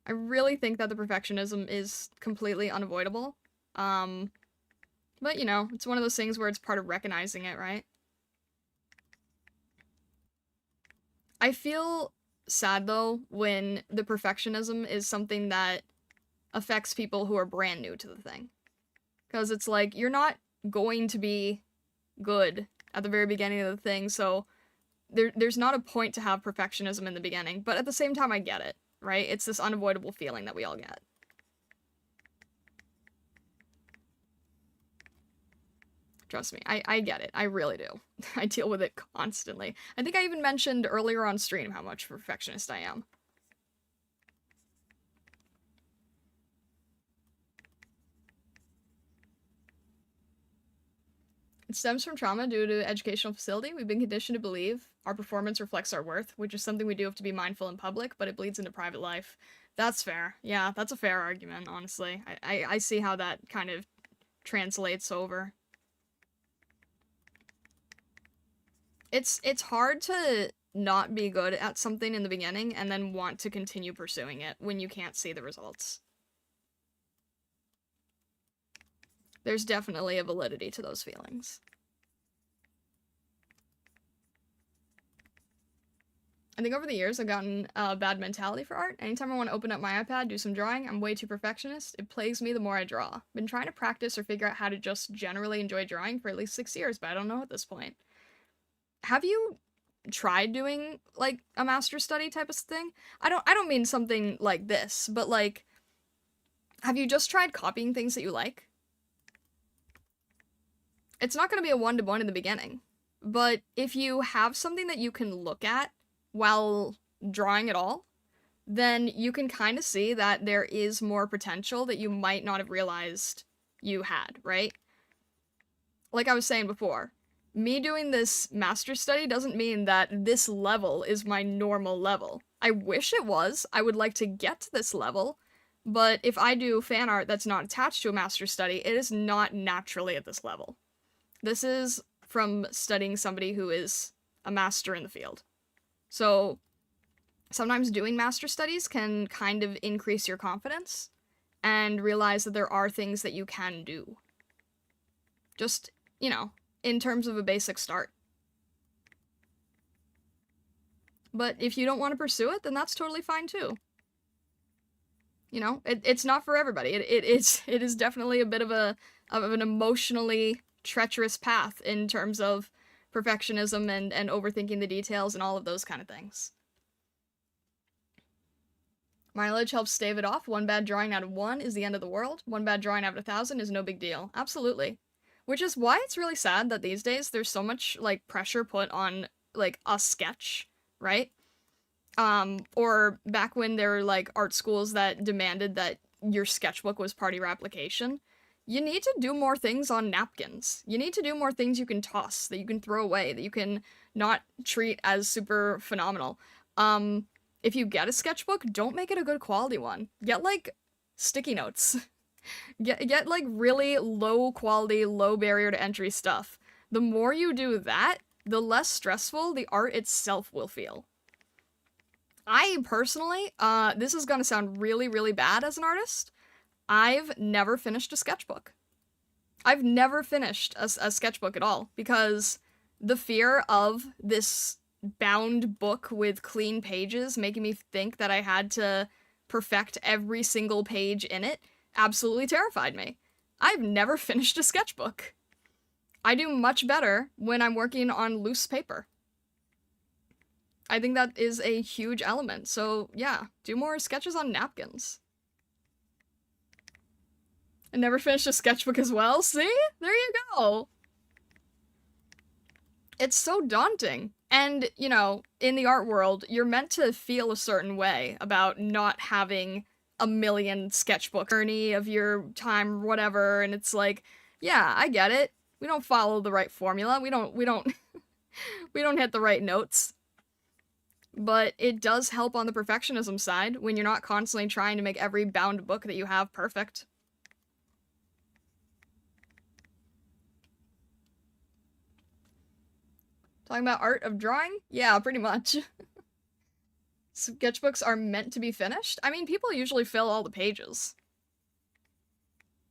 I really think that the perfectionism is completely unavoidable. But you know, it's one of those things where it's part of recognizing it, right? I feel sad though when the perfectionism is something that affects people who are brand new to the thing. Because it's like, you're not going to be good at the very beginning of the thing, so there's not a point to have perfectionism in the beginning, but at the same time I get it, right? It's this unavoidable feeling that we all get. Trust me, I get it. I really do. I deal with it constantly. I think I even mentioned earlier on stream how much perfectionist I am. It stems from trauma due to educational facility. We've been conditioned to believe our performance reflects our worth, which is something we do have to be mindful in public, but it bleeds into private life. That's fair. Yeah, that's a fair argument, honestly. I see how that kind of translates over. It's hard to not be good at something in the beginning and then want to continue pursuing it when you can't see the results. There's definitely a validity to those feelings. I think over the years I've gotten a bad mentality for art. Anytime I want to open up my iPad, do some drawing, I'm way too perfectionist. It plagues me the more I draw. Been trying to practice or figure out how to just generally enjoy drawing for at least 6 years, but I don't know at this point. Have you tried doing, like, a master study type of thing? I don't mean something like this, but, like, have you just tried copying things that you like? It's not going to be a one-to-one in the beginning, but if you have something that you can look at while drawing at all, then you can kind of see that there is more potential that you might not have realized you had, right? Like I was saying before, me doing this master study doesn't mean that this level is my normal level. I wish it was. I would like to get to this level, but if I do fan art that's not attached to a master study, it is not naturally at this level. This is from studying somebody who is a master in the field. So sometimes doing master studies can kind of increase your confidence and realize that there are things that you can do. Just, you know, in terms of a basic start. But if you don't want to pursue it, then that's totally fine too. You know, it's not for everybody. It is definitely a bit of an emotionally treacherous path in terms of perfectionism and overthinking the details and all of those kind of things. Mileage helps stave it off. One bad drawing out of 1 is the end of the world. One bad drawing out of 1,000 is no big deal. Absolutely. Which is why it's really sad that these days there's so much, like, pressure put on, like, a sketch, right? Or back when there were, like, art schools that demanded that your sketchbook was part of your application. You need to do more things on napkins. You need to do more things you can toss, that you can throw away, that you can not treat as super phenomenal. If you get a sketchbook, don't make it a good quality one. Get, like, sticky notes. Get like really low quality, low barrier to entry stuff. The more you do that, the less stressful the art itself will feel. I personally, this is gonna sound really, really bad as an artist, I've never finished a sketchbook. I've never finished a sketchbook at all, because the fear of this bound book with clean pages making me think that I had to perfect every single page in it absolutely terrified me. I've never finished a sketchbook. I do much better when I'm working on loose paper. I think that is a huge element, so yeah, do more sketches on napkins. I never finished a sketchbook as well, see? There you go! It's so daunting. And, you know, in the art world, you're meant to feel a certain way about not having a million sketchbook journey of your time, whatever, and it's like, yeah, I get it. We don't follow the right formula. We don't we don't hit the right notes. But it does help on the perfectionism side when you're not constantly trying to make every bound book that you have perfect. Talking about art of drawing? Yeah, pretty much. Sketchbooks are meant to be finished? I mean, people usually fill all the pages.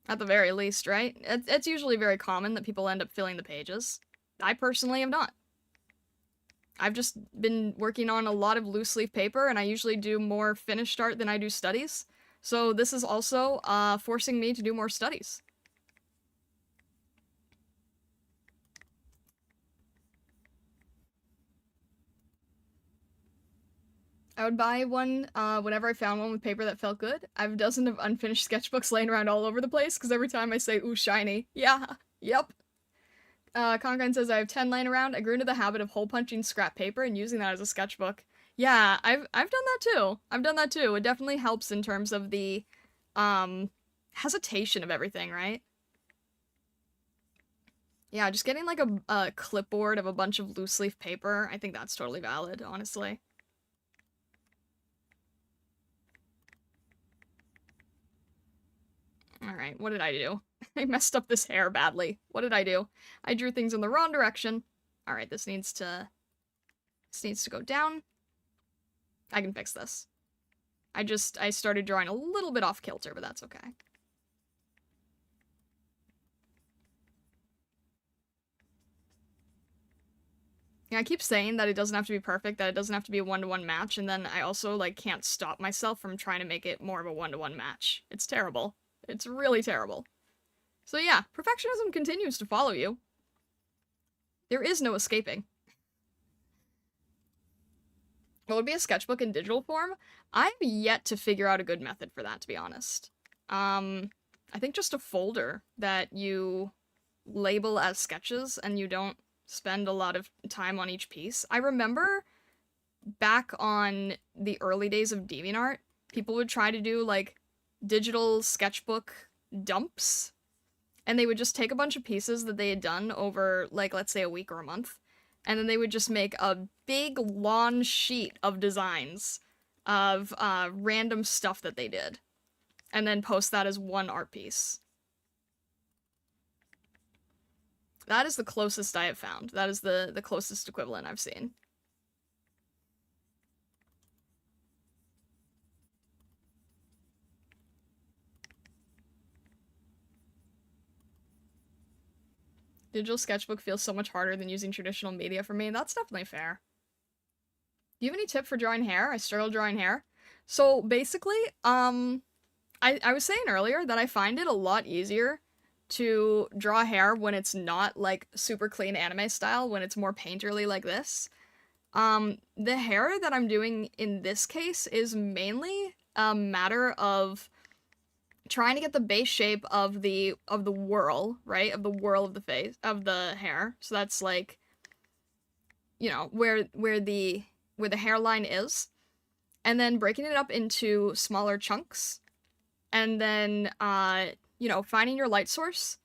At the very least, right? It's usually very common that people end up filling the pages. I personally have not. I've just been working on a lot of loose leaf paper, and I usually do more finished art than I do studies. So this is also forcing me to do more studies. I would buy one whenever I found one with paper that felt good. I have a dozen of unfinished sketchbooks laying around all over the place, because every time I say, ooh, shiny. Yeah, yep. Conkan says, I have 10 laying around. I grew into the habit of hole punching scrap paper and using that as a sketchbook. Yeah, I've done that too. I've done that too. It definitely helps in terms of the, hesitation of everything, right? Yeah, just getting like a clipboard of a bunch of loose leaf paper, I think that's totally valid, honestly. Alright, what did I do? I messed up this hair badly. What did I do? I drew things in the wrong direction. Alright, this needs to go down. I can fix this. I started drawing a little bit off kilter, but that's okay. Yeah, I keep saying that it doesn't have to be perfect, that it doesn't have to be a one-to-one match, and then I also, like, can't stop myself from trying to make it more of a one-to-one match. It's terrible. It's really terrible. So yeah, perfectionism continues to follow you. There is no escaping. What would be a sketchbook in digital form? I've yet to figure out a good method for that, to be honest. I think just a folder that you label as sketches and you don't spend a lot of time on each piece. I remember back on the early days of DeviantArt, people would try to do, like, digital sketchbook dumps, and they would just take a bunch of pieces that they had done over, like, let's say a week or a month, and then they would just make a big, long sheet of designs of random stuff that they did, and then post that as one art piece. That is the closest I have found. That is the closest equivalent I've seen. Digital sketchbook feels so much harder than using traditional media for me. That's definitely fair. Do you have any tip for drawing hair? I struggle drawing hair. So basically, I was saying earlier that I find it a lot easier to draw hair when it's not, like, super clean anime style, when it's more painterly like this. The hair that I'm doing in this case is mainly a matter of trying to get the base shape of the whirl, right? Of the whirl of the face, of the hair. So that's, like, you know, where the hairline is. And then breaking it up into smaller chunks. And then, you know, finding your light source.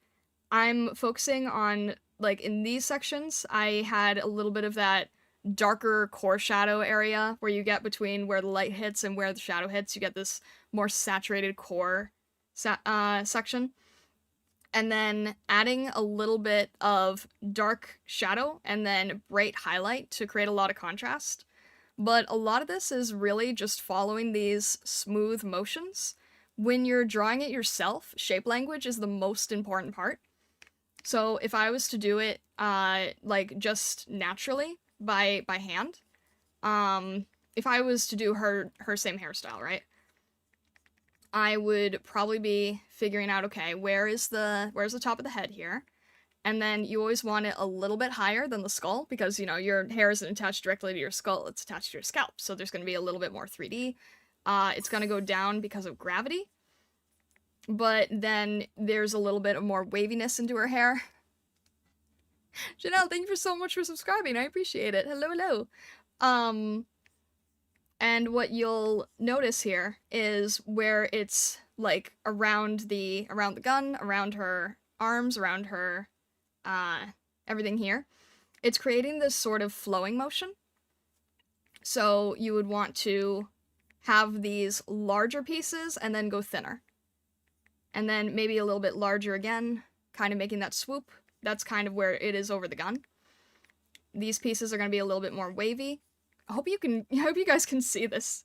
I'm focusing on, like, in these sections, I had a little bit of that darker core shadow area where you get between where the light hits and where the shadow hits. You get this more saturated core section. And then adding a little bit of dark shadow and then bright highlight to create a lot of contrast. But a lot of this is really just following these smooth motions. When you're drawing it yourself, shape language is the most important part. So if I was to do it, like, just naturally by hand, if I was to do her same hairstyle, right? I would probably be figuring out, okay, where's the top of the head here? And then you always want it a little bit higher than the skull, because, you know, your hair isn't attached directly to your skull, it's attached to your scalp, so there's going to be a little bit more 3D. It's going to go down because of gravity, but then there's a little bit of more waviness into her hair. Janelle, thank you so much for subscribing, I appreciate it. Hello, hello. And what you'll notice here is where it's, like, around the gun, around her arms, around her, everything here. It's creating this sort of flowing motion. So you would want to have these larger pieces and then go thinner. And then maybe a little bit larger again, kind of making that swoop. That's kind of where it is over the gun. these pieces are going to be a little bit more wavy. I hope you guys can see this.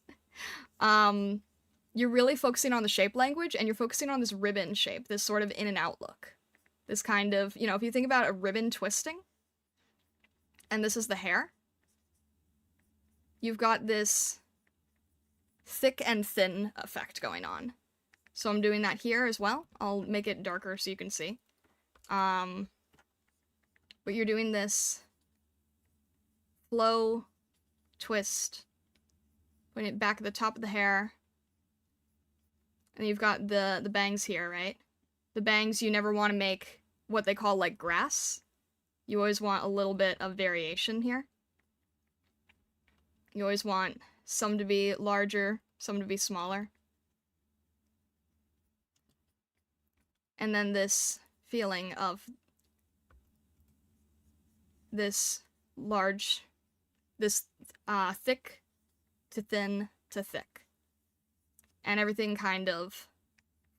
You're really focusing on the shape language, and you're focusing on this ribbon shape, this sort of in and out look. This kind of, you know, if you think about a ribbon twisting, and this is the hair, you've got this thick and thin effect going on. So I'm doing that here as well. I'll make it darker so you can see. But you're doing this flow, twist, putting it back at the top of the hair. And you've got the bangs here, right? The bangs, you never want to make what they call like grass. You always want a little bit of variation here. You always want some to be larger, some to be smaller. And then this feeling of this large, this thick to thin to thick. And everything kind of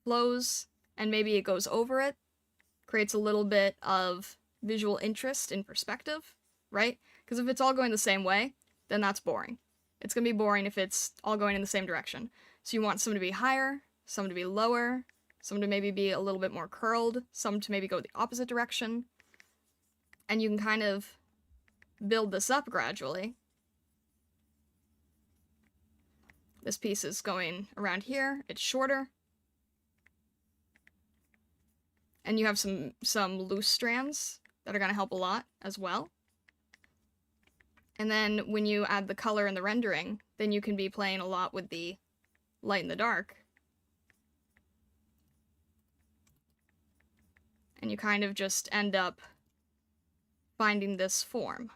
flows, and maybe it goes over it, creates a little bit of visual interest in perspective, right? Because if it's all going the same way, then that's boring. It's going to be boring if it's all going in the same direction. So you want some to be higher, some to be lower, some to maybe be a little bit more curled, some to maybe go the opposite direction. And you can kind of build this up gradually. This piece is going around here, it's shorter. And you have some loose strands that are going to help a lot as well. And then when you add the color and the rendering, then you can be playing a lot with the light and the dark. And you kind of just end up finding this form.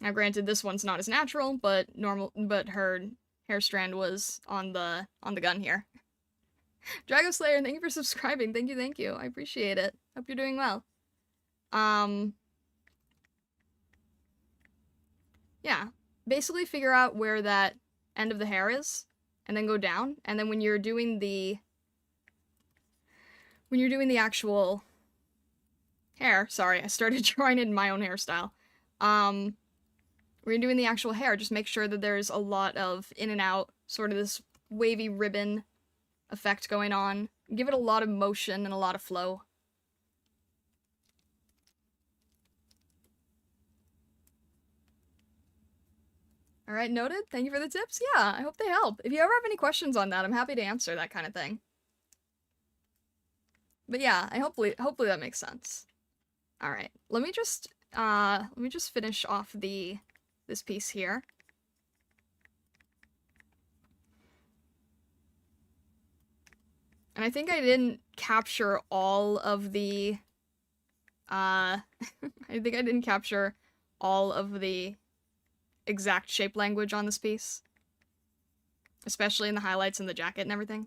Now granted, this one's not as natural, but her hair strand was on the gun here. Drago Slayer, thank you for subscribing. Thank you. I appreciate it. Hope you're doing well. Yeah. Basically figure out where that end of the hair is, and then go down, and then when you're doing the actual hair, sorry, I started drawing in my own hairstyle. When you're doing the actual hair, just make sure that there's a lot of in and out, sort of this wavy ribbon effect going on. Give it a lot of motion and a lot of flow. Alright, noted. Thank you for the tips. Yeah, I hope they help. If you ever have any questions on that, I'm happy to answer that kind of thing. But yeah, hopefully that makes sense. Alright, let me just finish off this piece here. And I think I didn't capture all of the, I think I didn't capture all of the exact shape language on this piece. Especially in the highlights and the jacket and everything.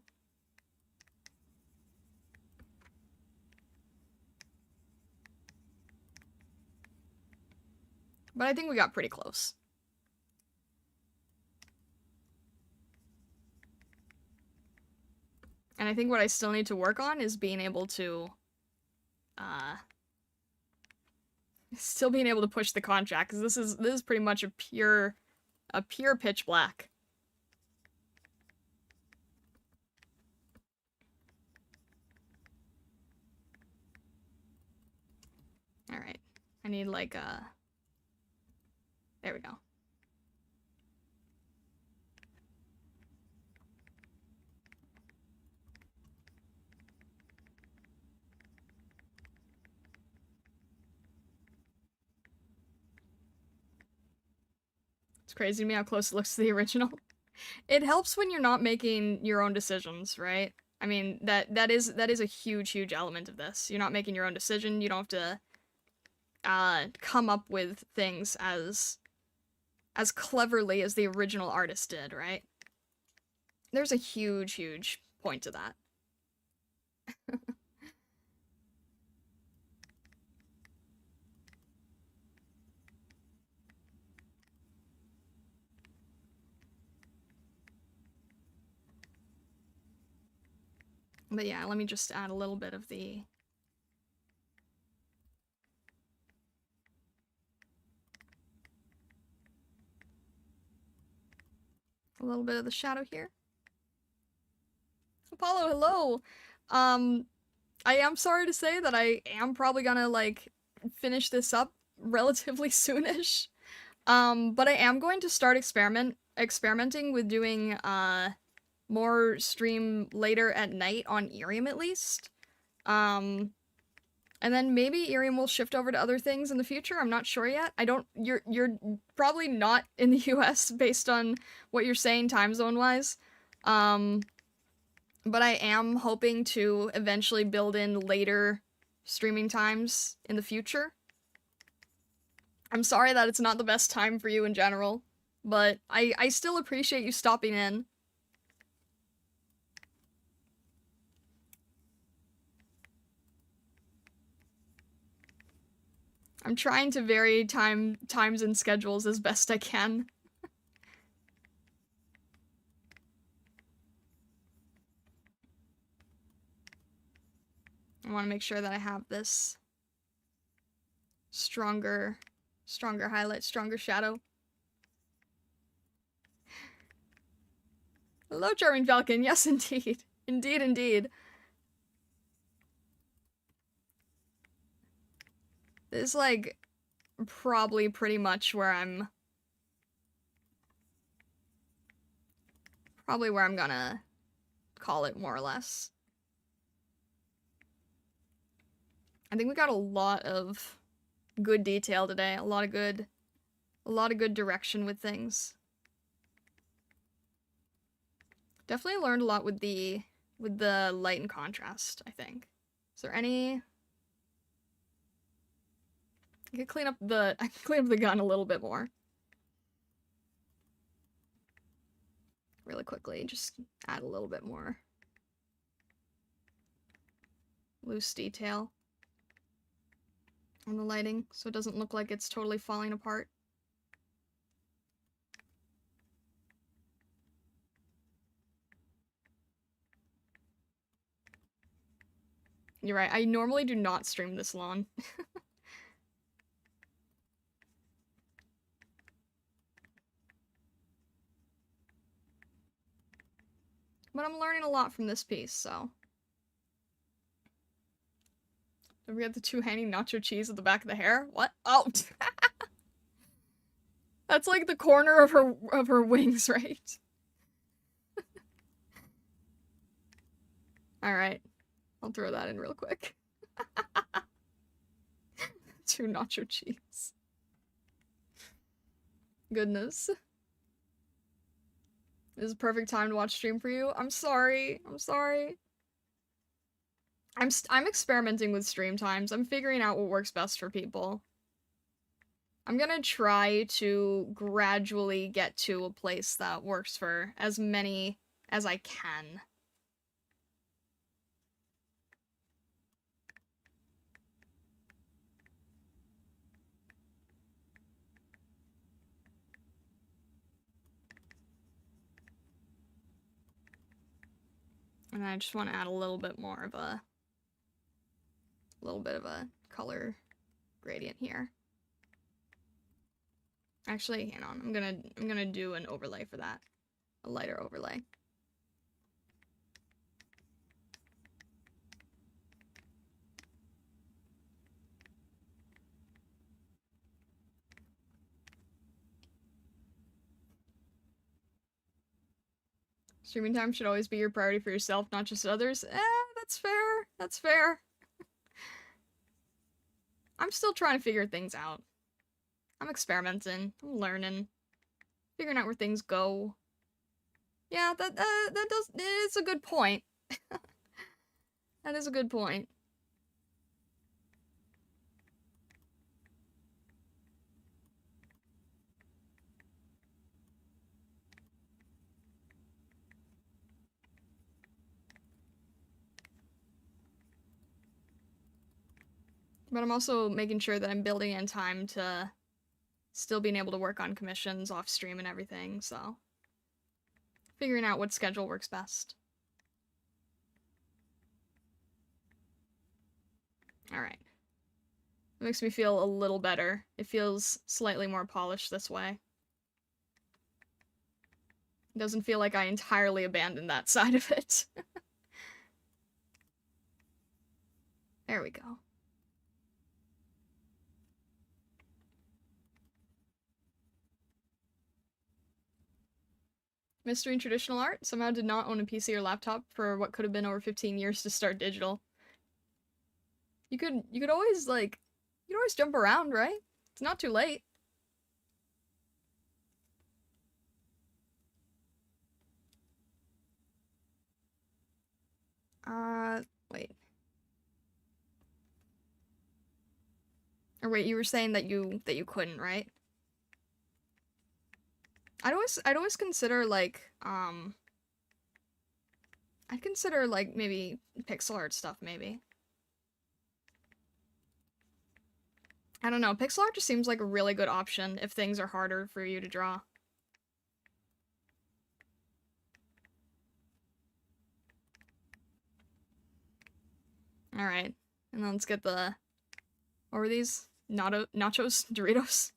But I think we got pretty close. And I think what I still need to work on is being able to, still being able to push the contrast, because this is pretty much a pure pitch black. Alright, I need like there we go. It's crazy to me how close it looks to the original. It helps when you're not making your own decisions, right? I mean, that is a huge element of this. You're not making your own decision. You don't have to come up with things as cleverly as the original artist did, right? There's a huge point to that. But yeah, let me just add a little bit of the little bit of the shadow here. Apollo, hello! I am sorry to say that I am probably gonna, like, finish this up relatively soonish. But I am going to start experimenting with doing, more stream later at night on Irium at least. And then maybe Irium will shift over to other things in the future. I'm not sure yet. You're probably not in the US based on what you're saying time zone wise. But I am hoping to eventually build in later streaming times in the future. I'm sorry that it's not the best time for you in general, but I still appreciate you stopping in. I'm trying to vary times and schedules as best I can. I want to make sure that I have this stronger highlight, stronger shadow. Hello, Charming Falcon. Yes, indeed. Indeed, indeed. This is, like, probably pretty much where I'm... Probably where I'm gonna call it, more or less. I think we got a lot of good detail today. A lot of good direction with things. Definitely learned a lot with the light and contrast, I think. Is there any... I can clean up the gun a little bit more. Really quickly, just add a little bit more loose detail on the lighting so it doesn't look like it's totally falling apart. You're right, I normally do not stream this long. But I'm learning a lot from this piece, so. Don't forget the two hanging nacho cheese at the back of the hair? What? Oh! That's like the corner of her wings, right? Alright. I'll throw that in real quick. Two nacho cheese. Goodness. This is a perfect time to watch stream for you. I'm sorry. I'm sorry. I'm experimenting with stream times. I'm figuring out what works best for people. I'm gonna try to gradually get to a place that works for as many as I can. And I just want to add a little bit more of a color gradient here. Actually, hang on. I'm gonna do an overlay for that. A lighter overlay. Streaming time should always be your priority for yourself, not just others. That's fair. That's fair. I'm still trying to figure things out. I'm experimenting. I'm learning. Figuring out where things go. Yeah, it's a good point. That is a good point. But I'm also making sure that I'm building in time to still being able to work on commissions off stream and everything, so. Figuring out what schedule works best. Alright. It makes me feel a little better. It feels slightly more polished this way. It doesn't feel like I entirely abandoned that side of it. There we go. Mystery in traditional art somehow did not own a PC or laptop for what could have been over 15 years to start digital. You could always like you could always jump around, right? It's not too late. Wait. Or wait, you were saying that you couldn't, right? I'd always consider like I'd consider like maybe pixel art stuff maybe. I don't know, pixel art just seems like a really good option if things are harder for you to draw. Alright, and then let's get the... What were these? Nachos? Doritos?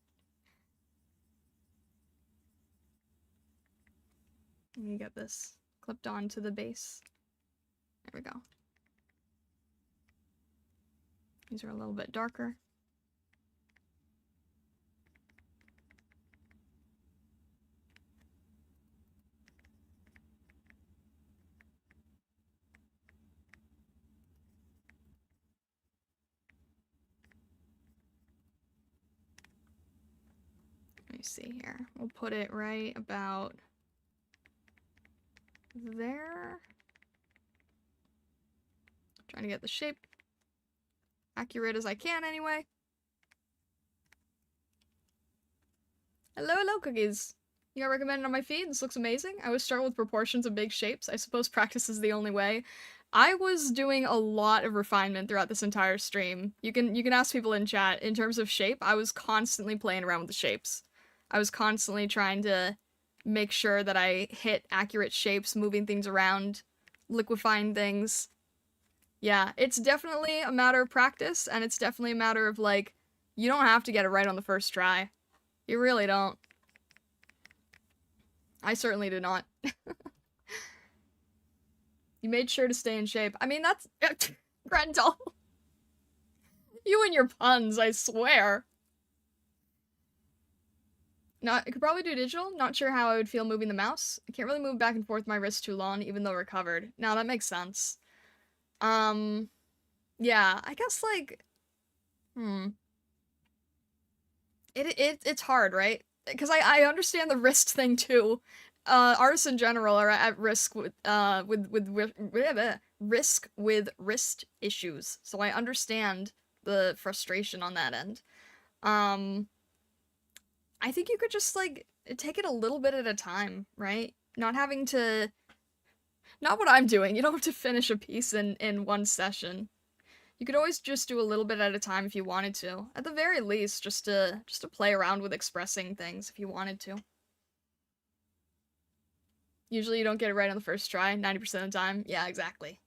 Let me get this clipped onto the base. There we go. These are a little bit darker. Let me see here. We'll put it right about there. Trying to get the shape accurate as I can anyway. Hello, cookies. You got recommended on my feed? This looks amazing. I always struggle with proportions of big shapes. I suppose practice is the only way. I was doing a lot of refinement throughout this entire stream. You can ask people in chat. In terms of shape, I was constantly playing around with the shapes. I was constantly trying to make sure that I hit accurate shapes, moving things around, liquefying things. Yeah, it's definitely a matter of practice, and it's definitely a matter of, like, you don't have to get it right on the first try. You really don't. I certainly did not. You made sure to stay in shape. I mean, that's... Grendel. You and your puns, I swear. I could probably do digital. Not sure how I would feel moving the mouse. I can't really move back and forth my wrist too long, even though recovered. Now that makes sense. Yeah, I guess, like... It's hard, right? Because I understand the wrist thing, too. Artists in general are at risk with risk with wrist issues. So I understand the frustration on that end. I think you could just, like, take it a little bit at a time, right? Not having to... Not what I'm doing. You don't have to finish a piece in one session. You could always just do a little bit at a time if you wanted to. At the very least, just to play around with expressing things if you wanted to. Usually you don't get it right on the first try, 90% of the time. Yeah, exactly.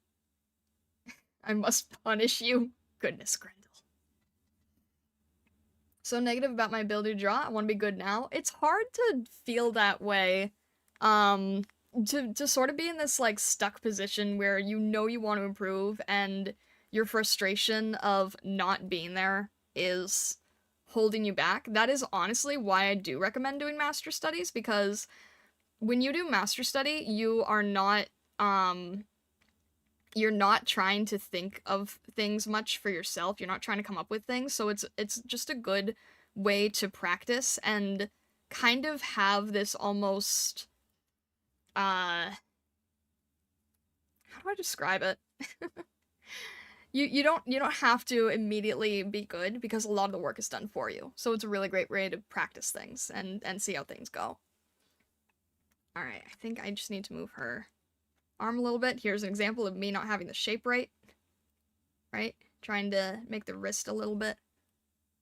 I must punish you. Goodness, Grendel. So negative about my ability to draw. I want to be good now. It's hard to feel that way. To sort of be in this, like, stuck position where you know you want to improve and your frustration of not being there is holding you back. That is honestly why I do recommend doing master studies, because when you do master study, you are not, you're not trying to think of things much for yourself. You're not trying to come up with things, so it's just a good way to practice and kind of have this almost, how do I describe it? You don't have to immediately be good, because a lot of the work is done for you. So it's a really great way to practice things and see how things go. Alright, I think I just need to move her arm a little bit. Here's an example of me not having the shape right. Right? Trying to make the wrist a little bit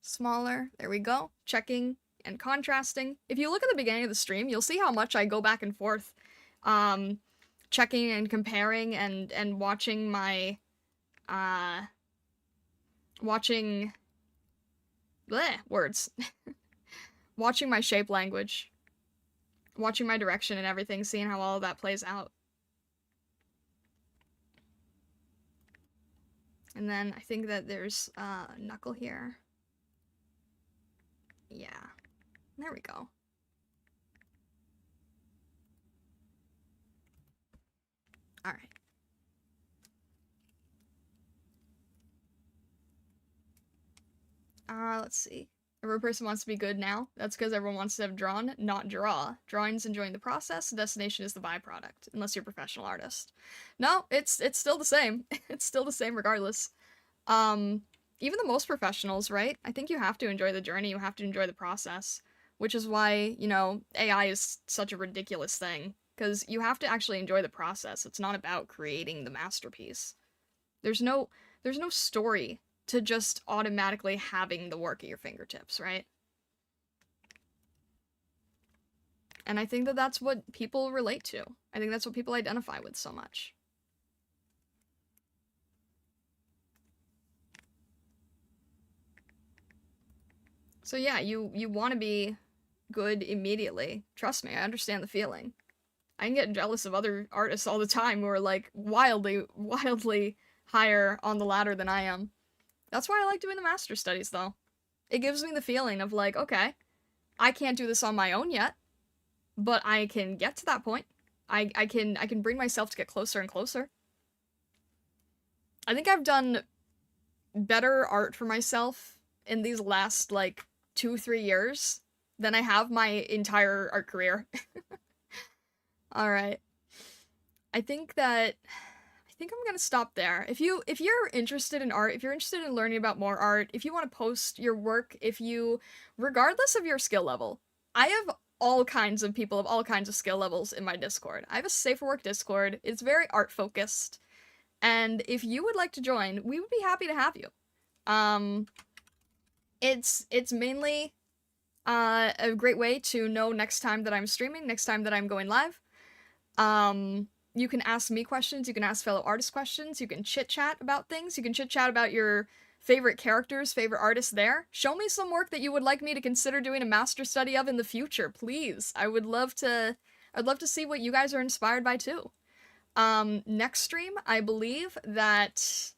smaller. There we go. Checking and contrasting. If you look at the beginning of the stream, you'll see how much I go back and forth, checking and comparing and watching my, words. Watching my shape language. watching my direction and everything, seeing how all of that plays out. And then I think that there's Knuckle here. Yeah. There we go. Alright. Let's see. Every person wants to be good now. That's because everyone wants to have drawn, not draw. Drawing's enjoying the process, the destination is the byproduct, unless you're a professional artist. No, it's still the same. It's still the same regardless. Even the most professionals, right? I think you have to enjoy the journey, you have to enjoy the process, which is why, you know, AI is such a ridiculous thing, because you have to actually enjoy the process. It's not about creating the masterpiece. There's no story to just automatically having the work at your fingertips, right? And I think that that's what people relate to. I think that's what people identify with so much. So yeah, you want to be good immediately. Trust me, I understand the feeling. I can get jealous of other artists all the time who are like wildly higher on the ladder than I am. That's why I like doing the master studies, though. It gives me the feeling of like, okay, I can't do this on my own yet, but I can get to that point. I can bring myself to get closer and closer. I think I've done better art for myself in these last, like, 2-3 years than I have my entire art career. Alright. I think I'm gonna stop there. If you're interested in art, if you're interested in learning about more art, if you want to post your work, regardless of your skill level, I have all kinds of people of all kinds of skill levels in my Discord. I have a Safe for Work Discord. It's very art focused. And if you would like to join, we would be happy to have you. It's mainly a great way to know next time that I'm streaming, next time that I'm going live. You can ask me questions, you can ask fellow artists questions, you can chit-chat about things, you can chit-chat about your favorite characters, favorite artists there. Show me some work that you would like me to consider doing a master study of in the future, please. I'd love to see what you guys are inspired by too. Next stream, I believe that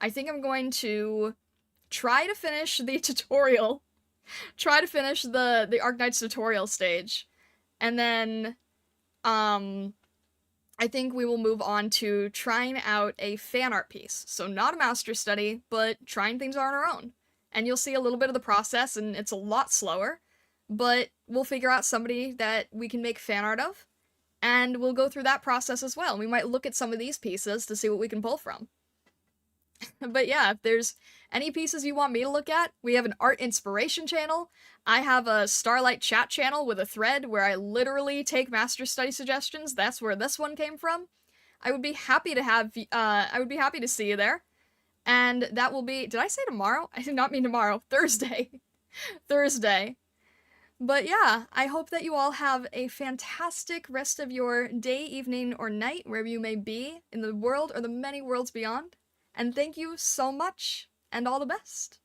I think I'm going to try to finish the tutorial. Try to finish the Arknights tutorial stage. And then, I think we will move on to trying out a fan art piece. So not a master study, but trying things on our own. And you'll see a little bit of the process, and it's a lot slower, but we'll figure out somebody that we can make fan art of, and we'll go through that process as well. We might look at some of these pieces to see what we can pull from. But yeah, if there's any pieces you want me to look at, we have an art inspiration channel. I have a Starlight chat channel with a thread where I literally take master study suggestions. That's where this one came from. I would be happy to see you there. And that will be, did I say tomorrow? I did not mean tomorrow. Thursday. Thursday. But yeah, I hope that you all have a fantastic rest of your day, evening, or night, wherever you may be in the world or the many worlds beyond. And thank you so much, and all the best.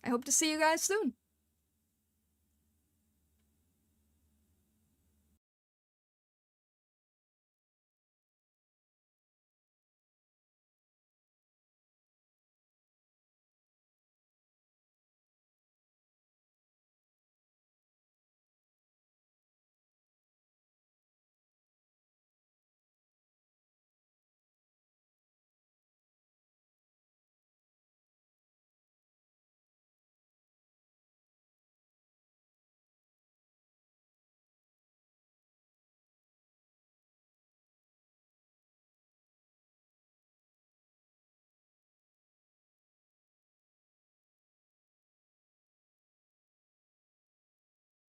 I hope to see you guys soon.